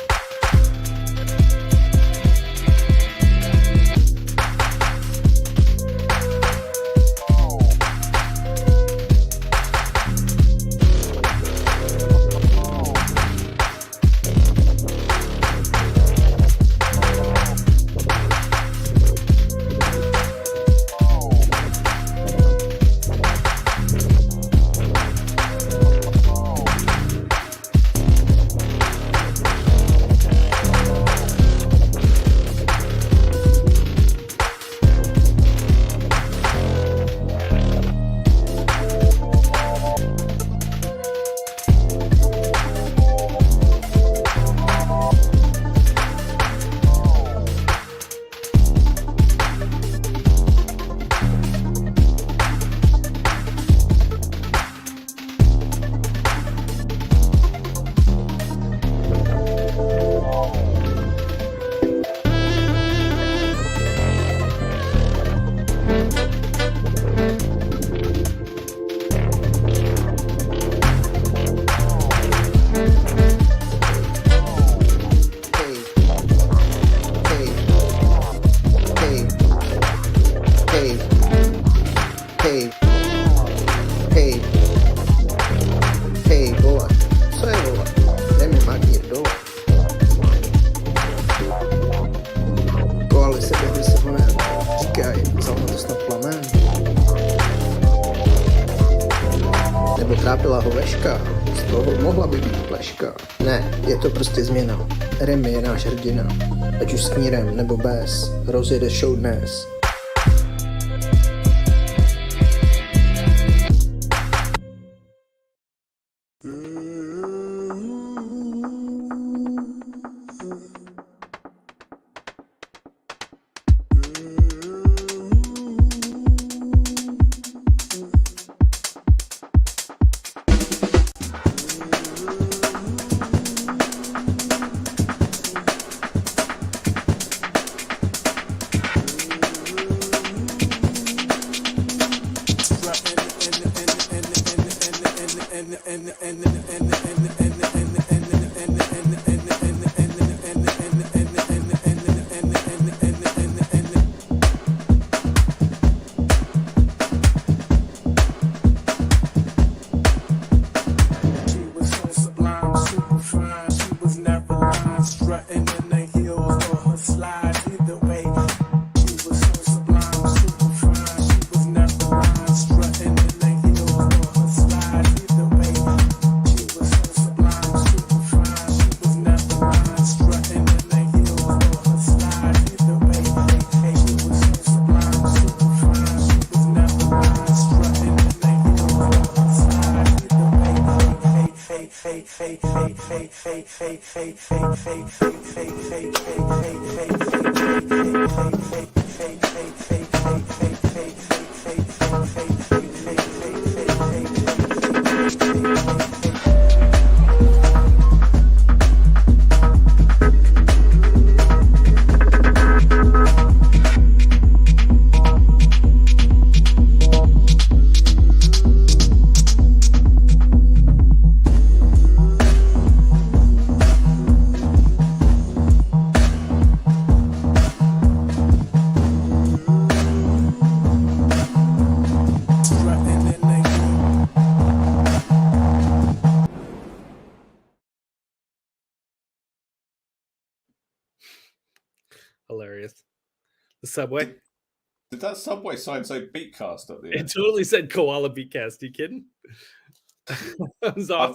Trápila ho veška, z toho mohla by být pleška. Ne, je to prostě změna, Remy je náš hrdina. Ať už s knírem nebo bez, rozjede show dnes. Hilarious. The subway. Did that subway sign say Beatcast at the It end? totally said Koala Beatcast. You kidding? That was awesome. I've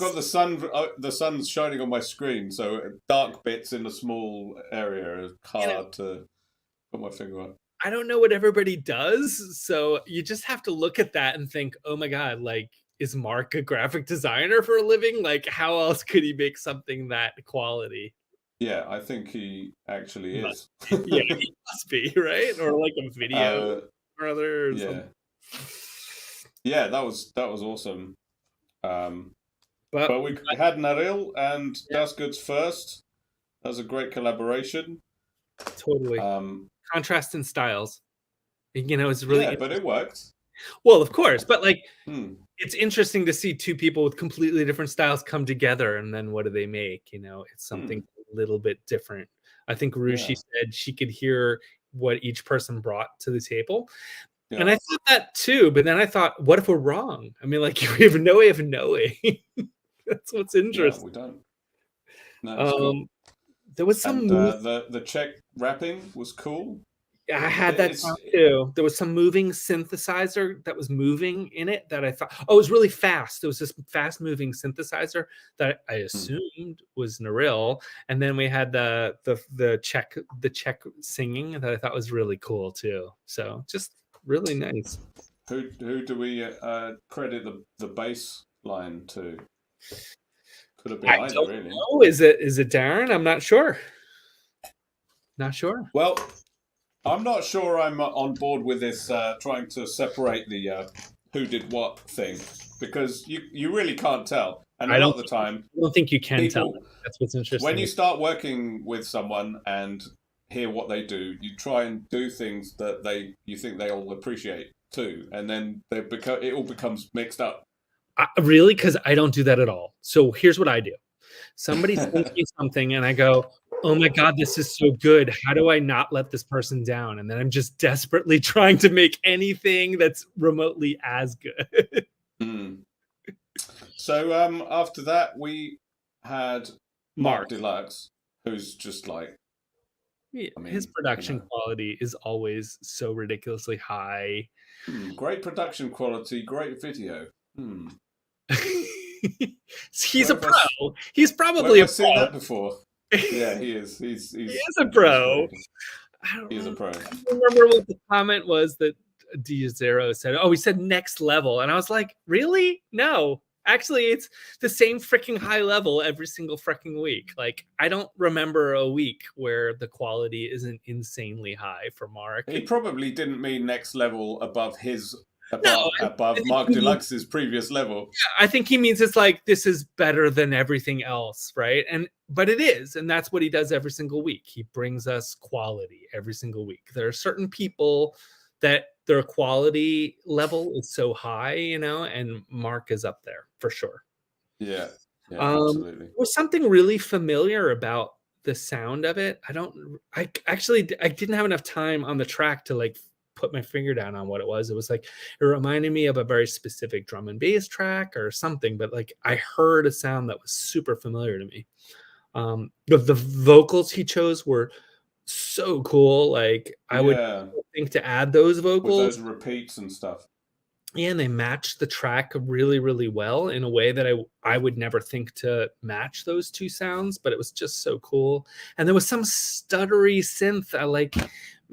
got the sun's shining on my screen, so dark bits in a small area is hard to put my finger on. I don't know what everybody does, so you just have to look at that and think, oh my god, like, is Mark a graphic designer for a living? Like, how else could he make something that quality? Yeah, I think he actually is. Yeah, he must be, right? Or like a video or other. Or yeah, something. yeah, that was awesome. But we had Naril and Das Goods first. That was a great collaboration. Totally. Contrast in styles. You know, it's really but it worked. Well, of course, but like it's interesting to see two people with completely different styles come together, and then what do they make? You know, it's something a little bit different. I think Rushi said she could hear what each person brought to the table. Yeah. And I thought that too, but then I thought, what if we're wrong? I mean, like, we have no way of knowing. That's what's interesting. Yeah, we don't. No, cool. There was some the Czech rapping was cool. I had that sound too. There was some moving synthesizer that was moving in it that I thought, it was really fast. There was this fast moving synthesizer that I assumed was Naril. And then we had the Czech singing that I thought was really cool too. So just really nice. Who do we credit the bass line to? Could have been either, really. Oh, is it Darren? I'm not sure. Not sure. Well, I'm not sure I'm on board with this trying to separate the who did what thing, because you really can't tell. And a lot of the time, I don't think you can tell. That's what's interesting. When you start working with someone and hear what they do, you try and do things that you think they'll appreciate too, and then it all becomes mixed up. Really? Because I don't do that at all. So here's what I do. Somebody sends me something and I go, oh my God, this is so good. How do I not let this person down? And then I'm just desperately trying to make anything that's remotely as good. So after that, we had Mark Deluxe, who's just like... his production quality is always so ridiculously high. Great production quality, great video. He's a pro. He's probably a pro. I've seen that before. Yeah, he is. He is a pro. He is a pro. I don't remember what the comment was that D0 said. Oh, he said next level. And I was like, really? No. Actually, it's the same freaking high level every single freaking week. Like, I don't remember a week where the quality isn't insanely high for Mark. He probably didn't mean next level above Mark Deluxe's previous level. Yeah, I think he means it's like, this is better than everything else, right? But it is, and that's what he does every single week. He brings us quality every single week. There are certain people that their quality level is so high, you know, and Mark is up there for sure. Yeah, absolutely. There was something really familiar about the sound of it. I didn't have enough time on the track to like put my finger down on what it was. It was like, it reminded me of a very specific drum and bass track or something, but like I heard a sound that was super familiar to me. The vocals he chose were so cool. Like I would think to add those vocals, with those repeats and stuff. Yeah, and they matched the track really, really well in a way that I would never think to match those two sounds, but it was just so cool. And there was some stuttery synth.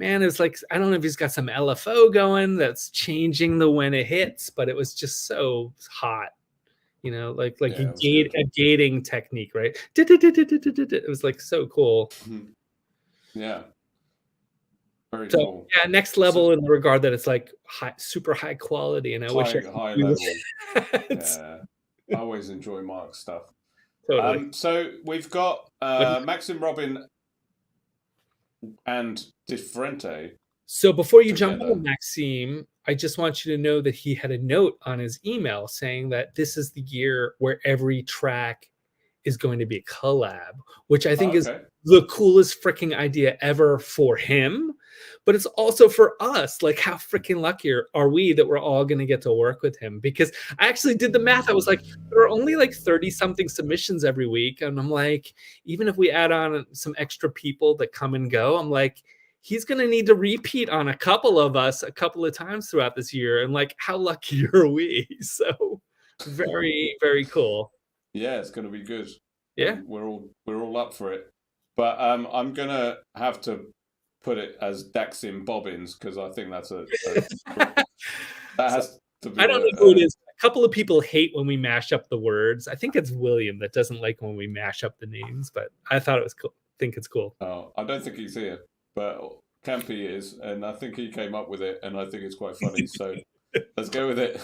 It's like, I don't know if he's got some LFO going that's changing when it hits, but it was just so hot. you know, like Yeah, it was good. a gating technique, right? It was like so cool. Yeah. Very So cool. yeah, next level in the regard that it's like super high quality, and I wish I High could do level. that. Yeah. I always enjoy Mark's stuff. Totally. So we've got Maxim Robin and Differente. So before you jump together. on Maxime, I just want you to know that he had a note on his email saying that this is the year where every track is going to be a collab, which I think is the coolest freaking idea ever for him. But it's also for us. Like, how freaking lucky are we that we're all going to get to work with him? Because I actually did the math. I was like, there are only like 30 something submissions every week. And I'm like, even if we add on some extra people that come and go, I'm like, he's going to need to repeat on a couple of us a couple of times throughout this year. And like, how lucky are we? So very, very cool. Yeah, it's going to be good. Yeah, we're all up for it. But I'm going to have to put it as Daxim Bobbins because I think that's that has to be. I don't know who it is. A couple of people hate when we mash up the words. I think it's William that doesn't like when we mash up the names, but I thought it was cool. I think it's cool. Oh, I don't think he's here, but Campy is, and I think he came up with it, and I think it's quite funny. So let's go with it.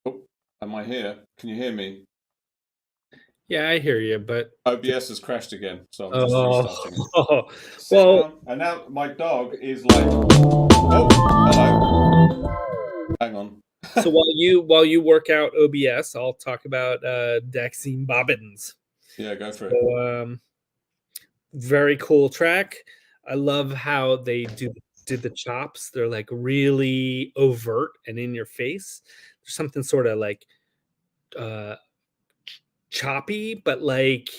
Oh, am I here? Can you hear me? Yeah, I hear you, but OBS has crashed again, so I'm just restarting it. Sit well, down. And now my dog is like, oh, hello. Hang on. So while you work out OBS, I'll talk about Daxim Bobbins. Yeah, go for it. Very cool track. I love how they did the chops. They're like really overt and in your face. There's something sort of like choppy, but like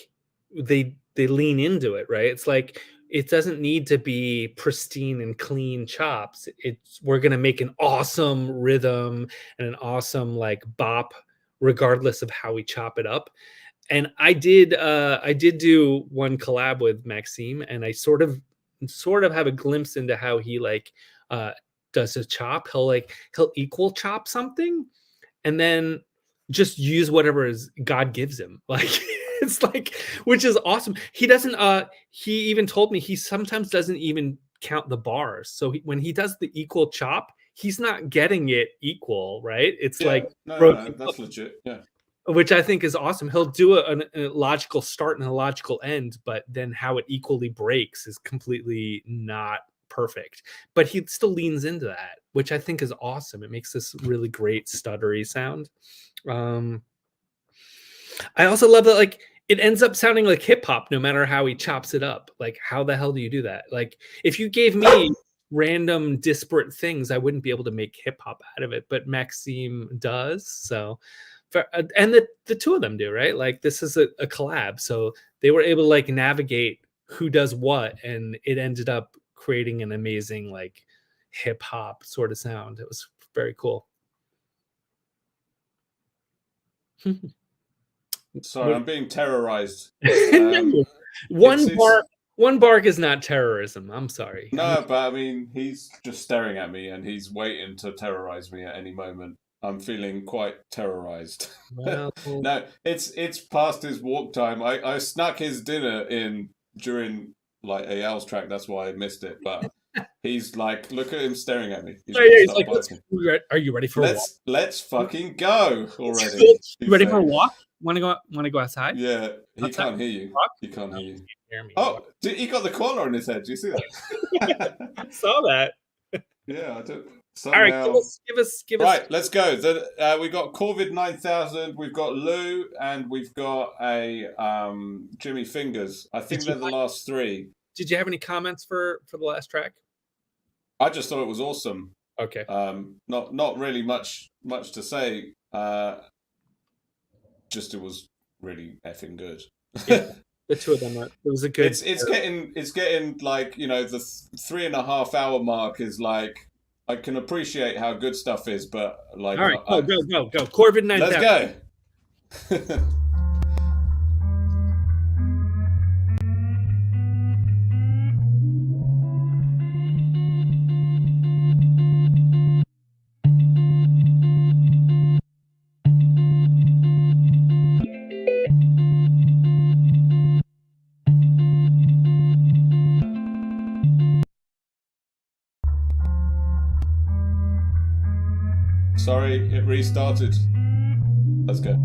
they lean into it, right? It's like it doesn't need to be pristine and clean chops. We're gonna make an awesome rhythm and an awesome like bop, regardless of how we chop it up. And I did do one collab with Maxime, and I sort of have a glimpse into how he like does a chop, he'll equal chop something and then just use whatever God gives him. Like it's like, which is awesome. He doesn't he even told me he sometimes doesn't even count the bars. So when he does the equal chop, he's not getting it equal, right? It's like no, that's legit. Yeah. Which I think is awesome. He'll do a logical start and a logical end, but then how it equally breaks is completely not perfect. But he still leans into that, which I think is awesome. It makes this really great stuttery sound. I also love that, like, it ends up sounding like hip hop no matter how he chops it up. Like, how the hell do you do that? Like, if you gave me random disparate things, I wouldn't be able to make hip hop out of it, but Maxime does. So, and the two of them do, right? Like, this is a collab, so they were able to like navigate who does what, and it ended up creating an amazing like hip hop sort of sound. It was very cool. Sorry, I'm being terrorized. One bark is not terrorism. I'm sorry. No, but I mean, he's just staring at me and he's waiting to terrorize me at any moment. I'm feeling quite terrorized. Well, no, it's past his walk time. I snuck his dinner in during like AL's track. That's why I missed it. But he's like, look at him staring at me. He's like, are you ready for a walk? Let's fucking go already. You ready for a walk? Want to go outside? Yeah, he can't hear you. He can't hear you. Oh, he got the collar on his head. Do you see that? I saw that. Yeah, I don't. Somehow... All right, give us. Right, let's go. We got Corvid 9000. We've got Lou, and we've got a Jimmy Fingers. I think they're the last three. Did you have any comments for the last track? I just thought it was awesome. Okay. Not really much to say. Just it was really effing good. Yeah, the two of them. It was a good. It's getting like, you know, the 3.5 hour mark is like, I can appreciate how good stuff is, but like, all right, go. Corvid 9000. Let's go. Sorry, it restarted. Let's go.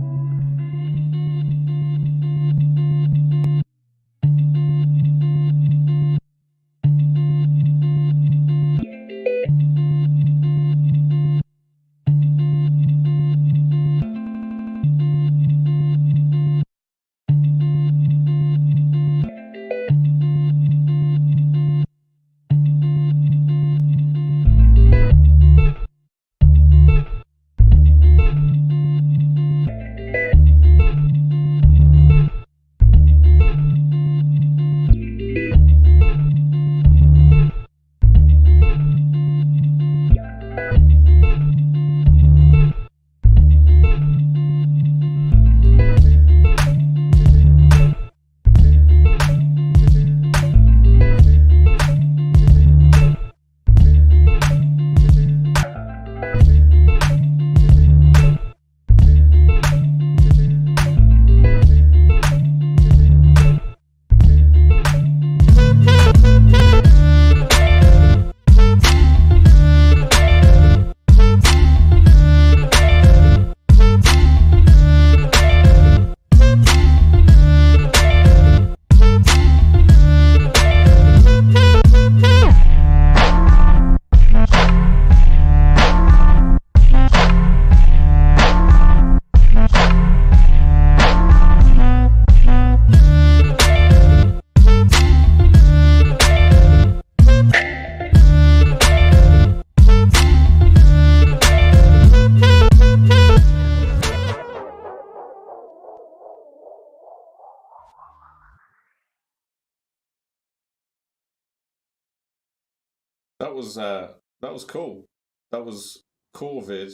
That was cool. That was Corvid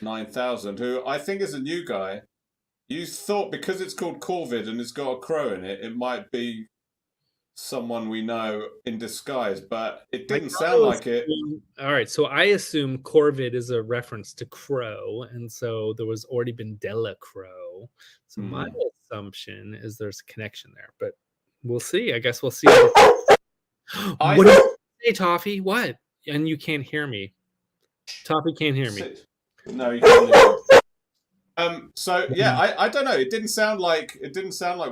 9000, who I think is a new guy. You thought because it's called Corvid and it's got a crow in it, it might be someone we know in disguise, but it I didn't sound like it. All right, so I assume Corvid is a reference to Crow, and so there was already been Della Crow. So my assumption is there's a connection there, but we'll see. I guess we'll see. What did you say, Toffee? What? And you can't hear me. Toffee can't hear me. No, you can't hear me. So yeah, I don't know. It didn't sound like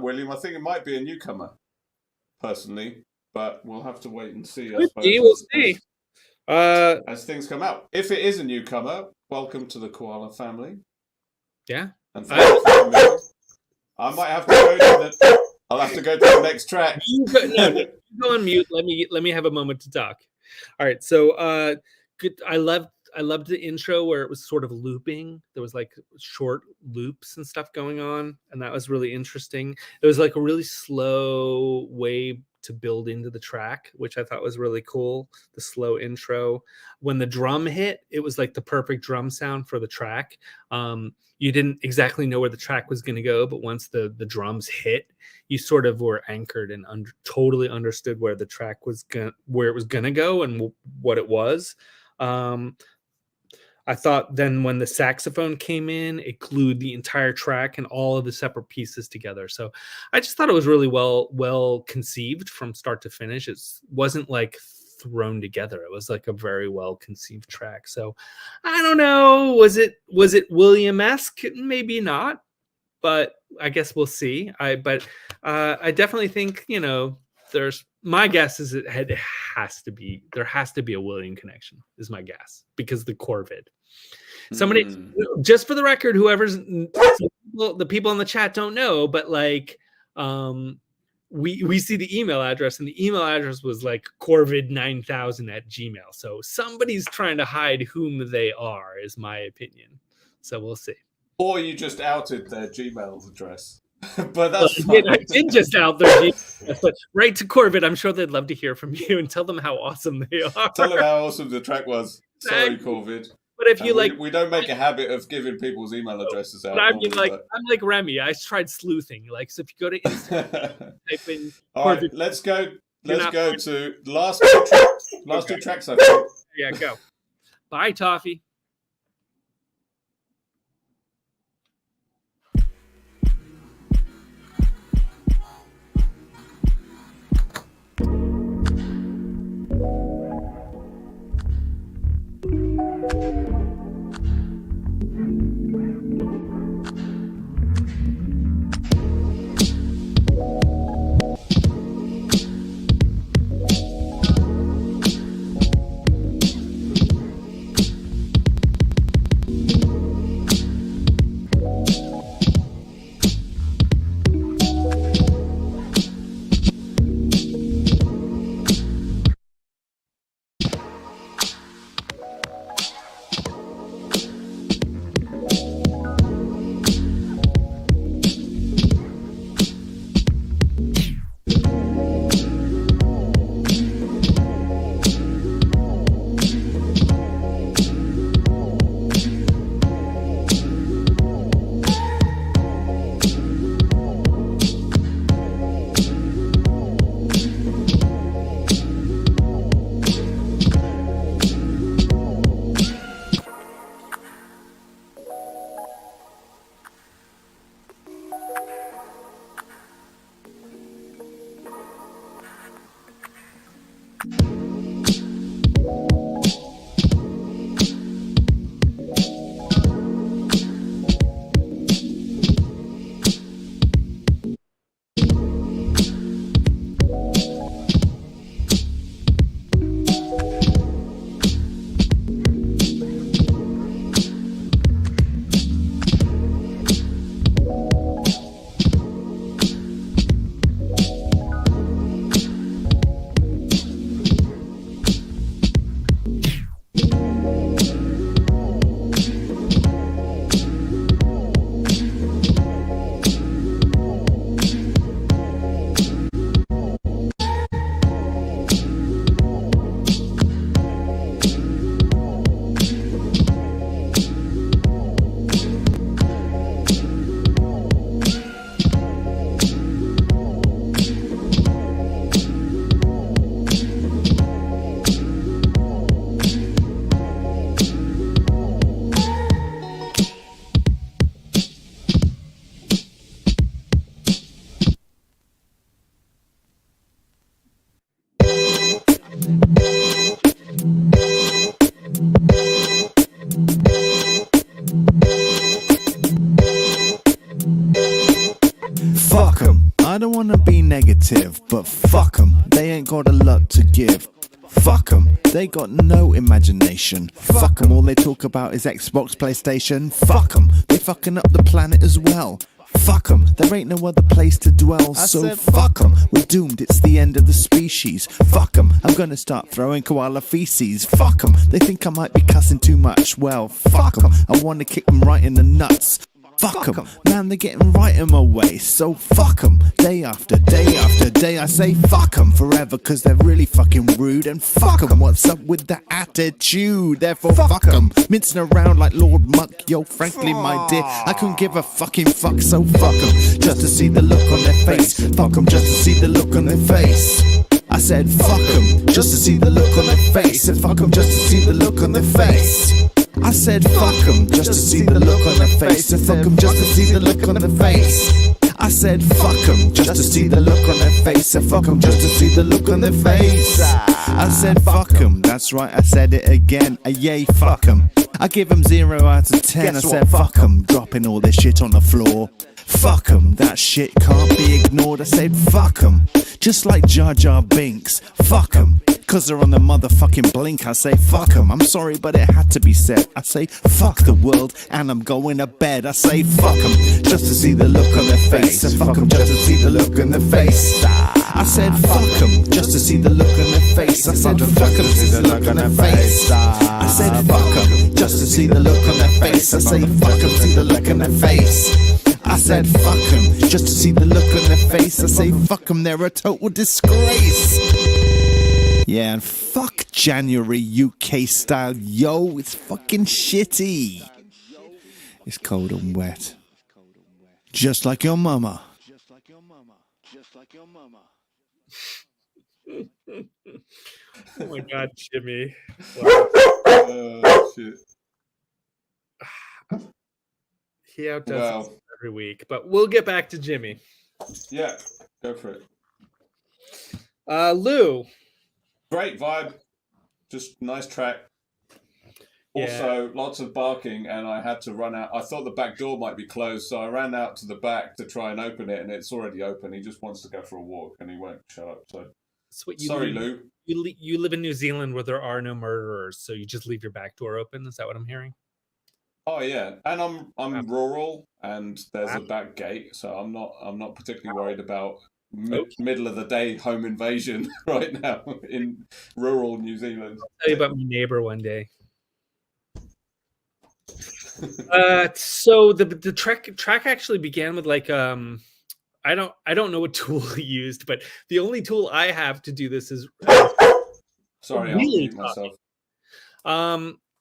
William. I think it might be a newcomer, personally, but we'll have to wait and see. I suppose, we'll see. As things come out. If it is a newcomer, welcome to the Koala family. Yeah. And I might have to go to the. I'll have to go to the next track. You go on mute. Let me have a moment to talk. All right. So good. I loved the intro where it was sort of looping. There was like short loops and stuff going on, and that was really interesting. It was like a really slow way to build into the track, which I thought was really cool. The slow intro. When the drum hit, it was like the perfect drum sound for the track. You didn't exactly know where the track was going to go, but once the drums hit, you sort of were anchored and totally understood where the track was where it was going to go and what it was. I thought then when the saxophone came in, it glued the entire track and all of the separate pieces together. So I just thought it was really well conceived from start to finish. It wasn't like thrown together. It was like a very well conceived track. So I don't know. Was it William-esque? Maybe not, but I guess we'll see. I definitely think, my guess is there has to be a William connection is my guess, because the Corvid. Somebody, just for the record, the people in the chat don't know, but like, we see the email address, and the email address was like corvid9000@gmail. So somebody's trying to hide whom they are, is my opinion. So we'll see. Or you just outed their Gmail address. But that's I did just out there, but right to Corvid. I'm sure they'd love to hear from you and tell them how awesome they are. Tell them how awesome the track was. Sorry, Corvid. But if you we don't make a habit of giving people's email addresses out. I'm like Remy. I tried sleuthing. Like, so if you go to Instagram, type in. All right, let's go. Let's go to the last two tracks. I think. Yeah, go. Bye, Toffee. creative, but fuck 'em, they ain't got a lot to give. Fuck 'em, they got no imagination. Fuck 'em, all they talk about is Xbox, PlayStation. Fuck 'em, they fucking up the planet as well. Fuck 'em, there ain't no other place to dwell. So fuck 'em, we're doomed, it's the end of the species. Fuck 'em, I'm gonna start throwing koala feces. Fuck 'em, they think I might be cussing too much. Well, fuck 'em, I wanna kick them right in the nuts. Fuck 'em, man, they're getting right in my way. So fuck 'em, day after day after day. I say fuck 'em forever, cause they're really fucking rude. And fuck 'em, what's up with the attitude? Therefore fuck 'em, mincing around like Lord Muck. Yo, frankly, my dear, I couldn't give a fucking fuck. So fuck 'em, just to see the look on their face. Fuck 'em, just to see the look on their face. I said fuck 'em, just to see the look on their face. And fuck 'em, just to see the look on their face. I said fuck 'em, just to see the look on their face. And fuck 'em, just to see the look on their face. I said fuck 'em, just to see the look on their face. And fuck 'em, just to see the look on their face. I said fuck 'em, that's right, I said it again. Yay, fuck 'em. I give 'em 0 out of 10. I said fuck 'em, dropping all this shit on the floor. Fuck 'em, that shit can't be ignored. I said fuck 'em, just like Jar Jar Binks. Fuck 'em, cause they're on the motherfucking blink. I say fuck 'em, I'm sorry but it had to be said. I say fuck the world and I'm going to bed. I say fuck 'em, just to see the look on their face. And fuck 'em, just to see the look on their face. I said fuck 'em, just to see the look on their face. I said fuck 'em, see the look on their face. I said fuck 'em, just to see the look on their face. I say fuck 'em, see the look on their face. I said fuck 'em, just to see the look on their face. I say fuck 'em, they're a total disgrace. Yeah, and fuck January UK style, yo, it's fucking shitty. It's cold and wet. Just like your mama. Oh my god, Jimmy. Wow. Shit. He outdoes us every week, but we'll get back to Jimmy. Yeah, go for it. Lou. Great vibe. Just nice track. Also, lots of barking, and I had to run out. I thought the back door might be closed, so I ran out to the back to try and open it, and it's already open. He just wants to go for a walk, and he won't shut up. So, sorry, Lou. You live in New Zealand where there are no murderers, so you just leave your back door open. Is that what I'm hearing? Oh yeah, and I'm rural, and there's a back gate, so I'm not particularly worried about middle of the day home invasion right now in rural New Zealand. I'll tell you about my neighbor one day. So the track actually began with like I don't know what tool he used, but the only tool I have to do this is sorry, really I'll mute myself.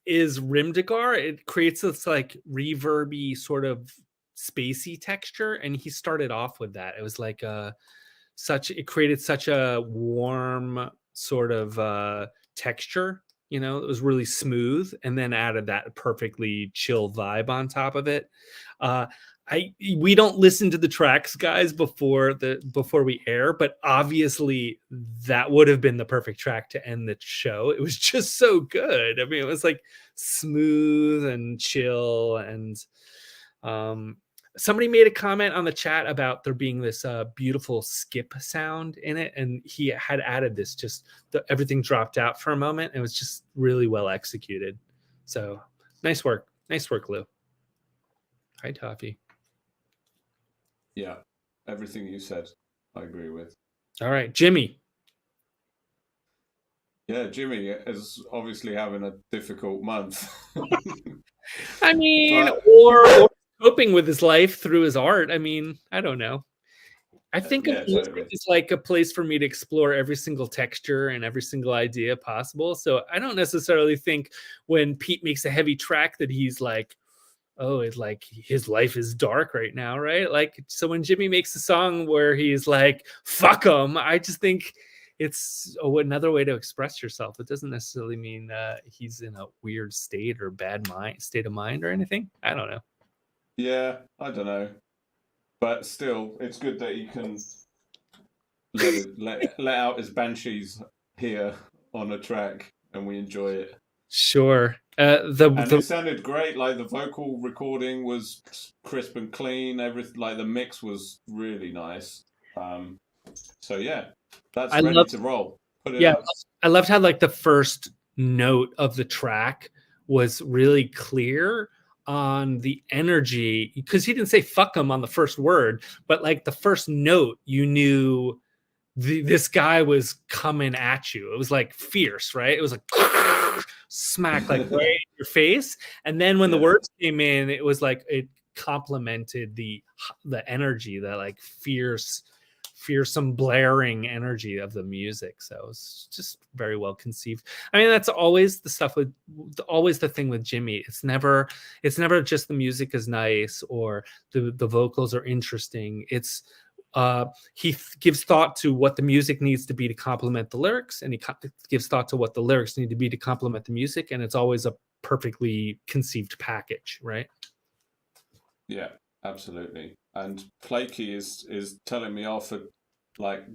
Is Rimdegar. It creates this like reverby sort of spacey texture, and he started off with that. It was like it created such a warm sort of texture. You know, it was really smooth, and then added that perfectly chill vibe on top of it. We don't listen to the tracks, guys, before we air, but obviously that would have been the perfect track to end the show. It was just so good. I mean, it was like smooth and chill, and somebody made a comment on the chat about there being this beautiful skip sound in it, and he had added this. Everything dropped out for a moment. It was just really well executed. So nice work, Lou. Hi, Toffee. Yeah, everything you said, I agree with. All right, Jimmy. Yeah, Jimmy is obviously having a difficult month. I mean, or coping with his life through his art. I mean, I don't know. I think it's like a place for me to explore every single texture and every single idea possible. So I don't necessarily think when Pete makes a heavy track that he's like, oh, it's like his life is dark right now, right? Like, so when Jimmy makes a song where he's like, fuck him, I just think it's another way to express yourself. It doesn't necessarily mean he's in a weird state or state of mind or anything. I don't know. Yeah, I don't know. But still, it's good that he can let out his banshees here on a track and we enjoy it. Sure. It sounded great. Like the vocal recording was crisp and clean. Everything, like the mix was really nice. So yeah, that's I ready love- to roll. Put it Yeah, out. I loved how like the first note of the track was really clear on the energy, because he didn't say fuck him on the first word, but like the first note, you knew this guy was coming at you. It was like fierce, right? It was like smack, like right in your face. And then when the words came in, it was like it complemented the energy, that like fearsome blaring energy of the music. So it's just very well conceived. I mean, that's always the stuff with always the thing with Jimmy. It's never just the music is nice or the vocals are interesting. It's he gives thought to what the music needs to be to complement the lyrics, and he gives thought to what the lyrics need to be to complement the music, and it's always a perfectly conceived package, right? Yeah, absolutely. And Flaky is telling me off for like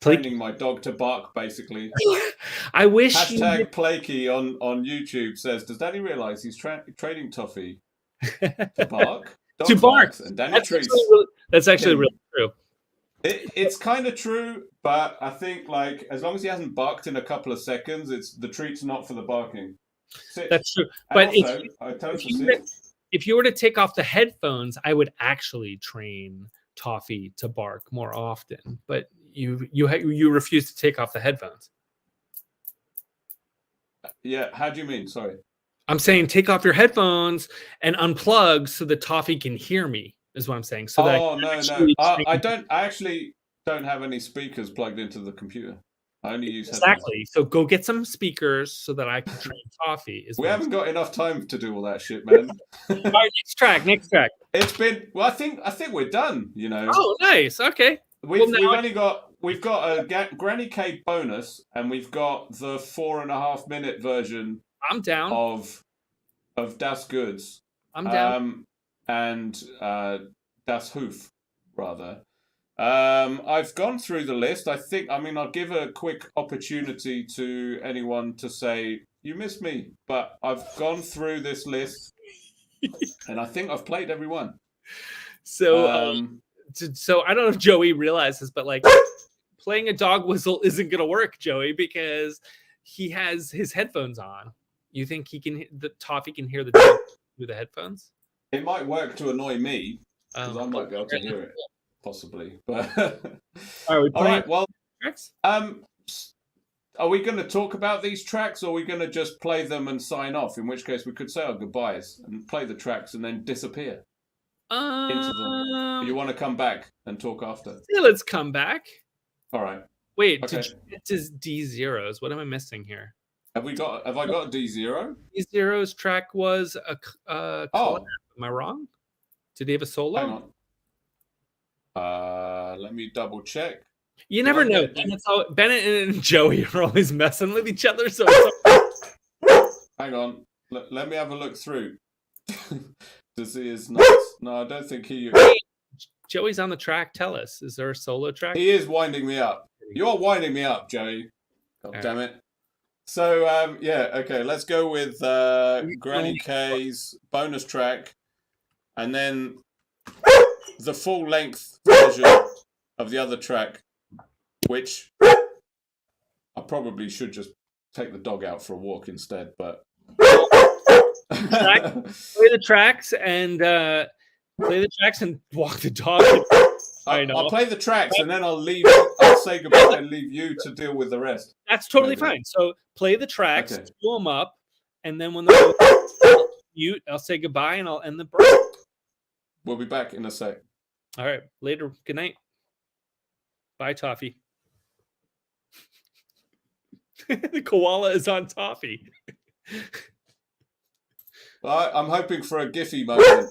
training my dog to bark, basically. I wish Hashtag Flaky on YouTube says, does Danny realize he's training Toffee to bark? To bark. And Danny That's actually really true. It's kind of true, but I think like as long as he hasn't barked in a couple of seconds, the treat's not for the barking. That's true. And But also, if you were to take off the headphones, I would actually train Toffee to bark more often. But you refuse to take off the headphones. Yeah, how do you mean? Sorry. I'm saying take off your headphones and unplug so that Toffee can hear me, is what I'm saying. So that I actually don't have any speakers plugged into the computer. I only use headphones. Exactly. So go get some speakers so that I can train Toffee. We haven't got enough time to do all that shit, man. All right, next track. It's been I think we're done, you know. Oh, nice. Okay. We've got a Granny K bonus, and we've got the 4.5 minute version. I'm down. Of Das Goods. I'm down. And Das Hoof, rather. I've gone through the list. I'll give a quick opportunity to anyone to say, you missed me, but I've gone through this list and I think I've played every one. So, so I don't know if Joey realizes, but like playing a dog whistle isn't going to work, Joey, because he has his headphones on. You think the Toffee can hear the dog through the headphones? It might work to annoy me because I might be able to hear it. Possibly, but all right. Well, are we going to talk about these tracks, or are we going to just play them and sign off? In which case, we could say our goodbyes and play the tracks and then disappear into them. You want to come back and talk after? Yeah, let's come back. All right. Wait, okay. Did you get to D-Zeros? What am I missing here? Have I got a D0? D-Zero's track was a collab. Am I wrong? Did he have a solo? Hang on. Let me double check. You never know. Bennett and Joey are always messing with each other. So hang on. Let me have a look through to see his notes. No, I don't think he. Joey's on the track. Tell us, is there a solo track? He is winding me up. You're winding me up, Joey. God damn it. So okay. Let's go with Granny K's bonus track, and then the full length version of the other track, which I probably should just take the dog out for a walk instead, but play the tracks and walk the dog. I'll play the tracks and then I'll say goodbye and leave you to deal with the rest. That's totally fine. So play the tracks, pull them up, and then when they're mute, I'll say goodbye and I'll end the break. We'll be back in a sec. All right. Later. Good night. Bye, Toffee. The koala is on Toffee. I'm hoping for a Giphy moment.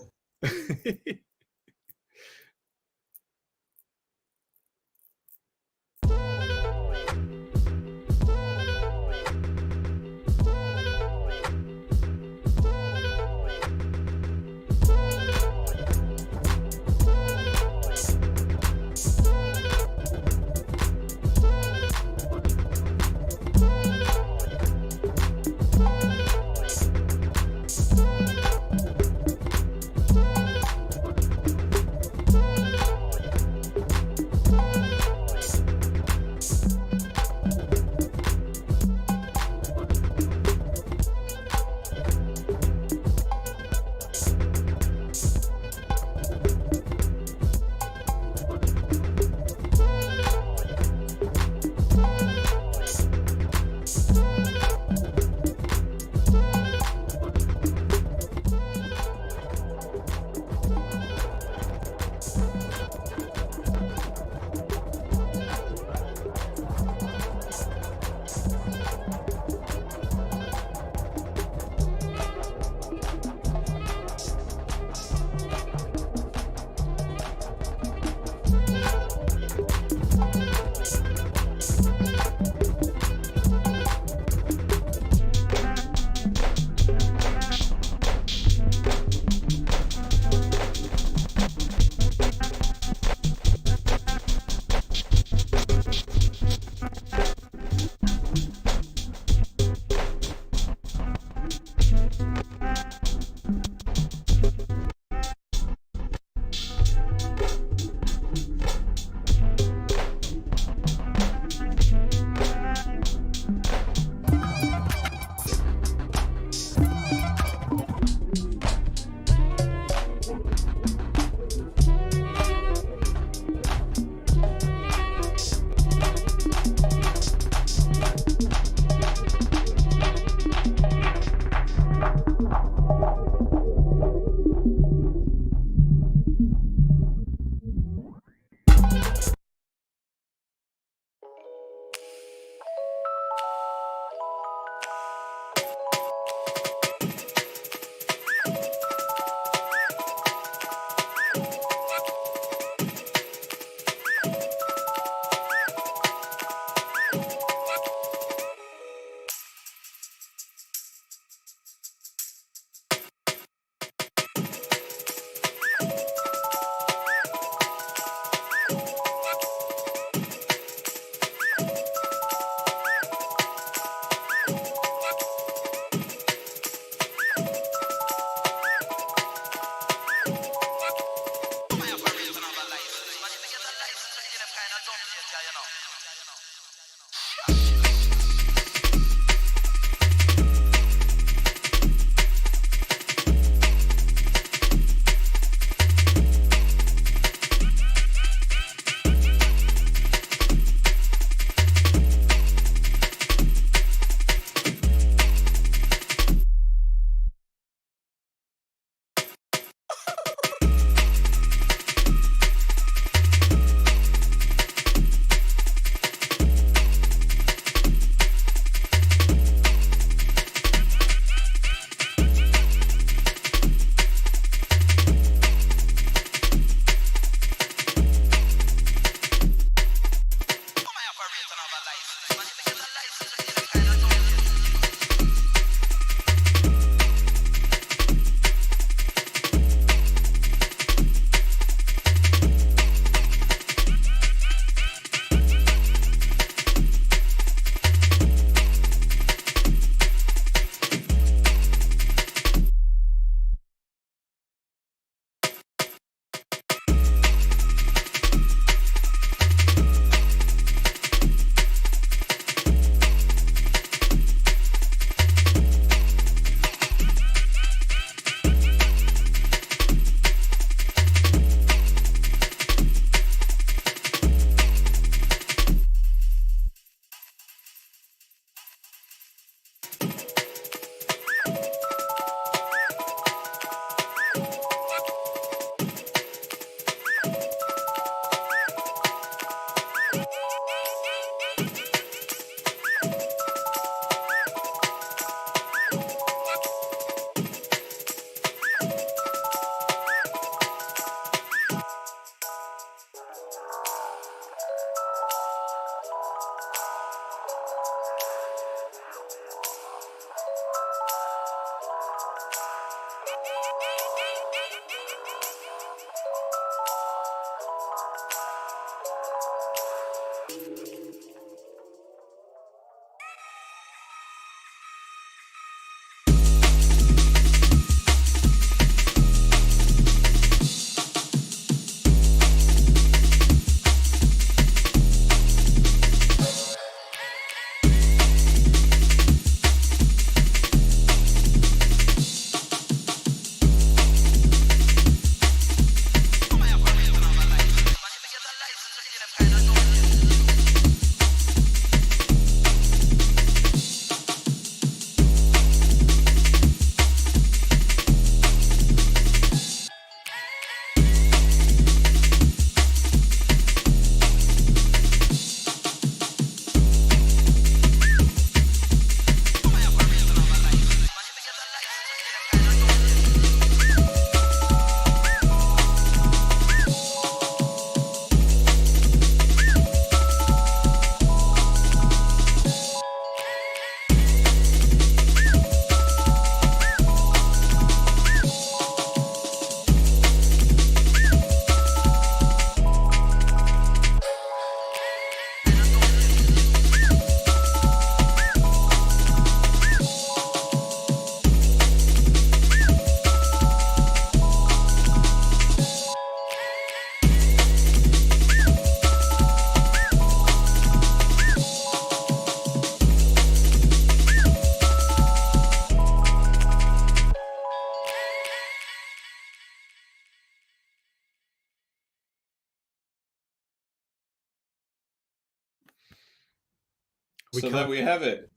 There we have it.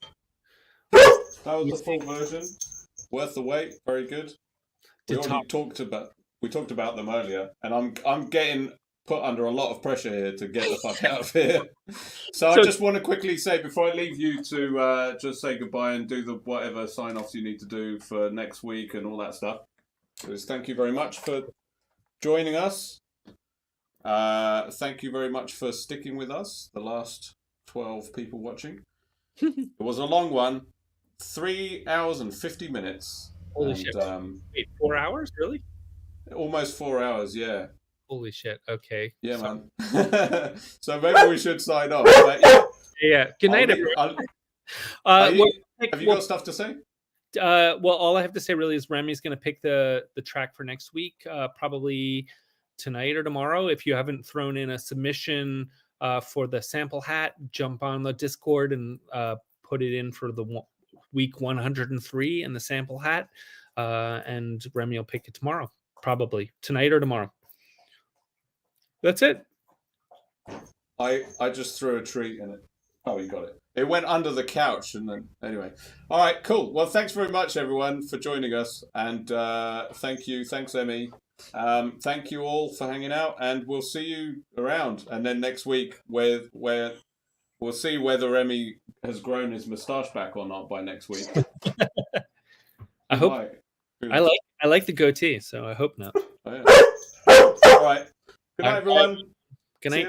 That was the full version. Worth the wait. Very good. We already talked about them earlier, and I'm getting put under a lot of pressure here to get the fuck out of here. So I just want to quickly say, before I leave you, to just say goodbye and do the whatever sign-offs you need to do for next week and all that stuff. Just thank you very much for joining us. Thank you very much for sticking with us, the last 12 people watching. It was a long one. 3 hours and 50 minutes. Holy shit. Wait, 4 hours? Really? Almost 4 hours, yeah. Holy shit. Okay. Yeah, man. So maybe we should sign off. But yeah. Good night, everyone. Have you got stuff to say? Well, all I have to say really is Remy's going to pick the track for next week, probably tonight or tomorrow. If you haven't thrown in a submission for the sample hat, jump on the Discord and put it in for the week 103 in the sample hat, and Remy will pick it tomorrow, probably tonight or tomorrow. That's it. I just threw a treat in it. Oh, you got it. It went under the couch, and then anyway. All right, cool. Well, thanks very much, everyone, for joining us, and thank you. Thanks, Emmy. Thank you all for hanging out, and we'll see you around. And then next week, where we'll see whether Emmy has grown his moustache back or not by next week. I hope. I like the goatee, so I hope not. Oh, yeah. All right. Good night, everyone. Good night.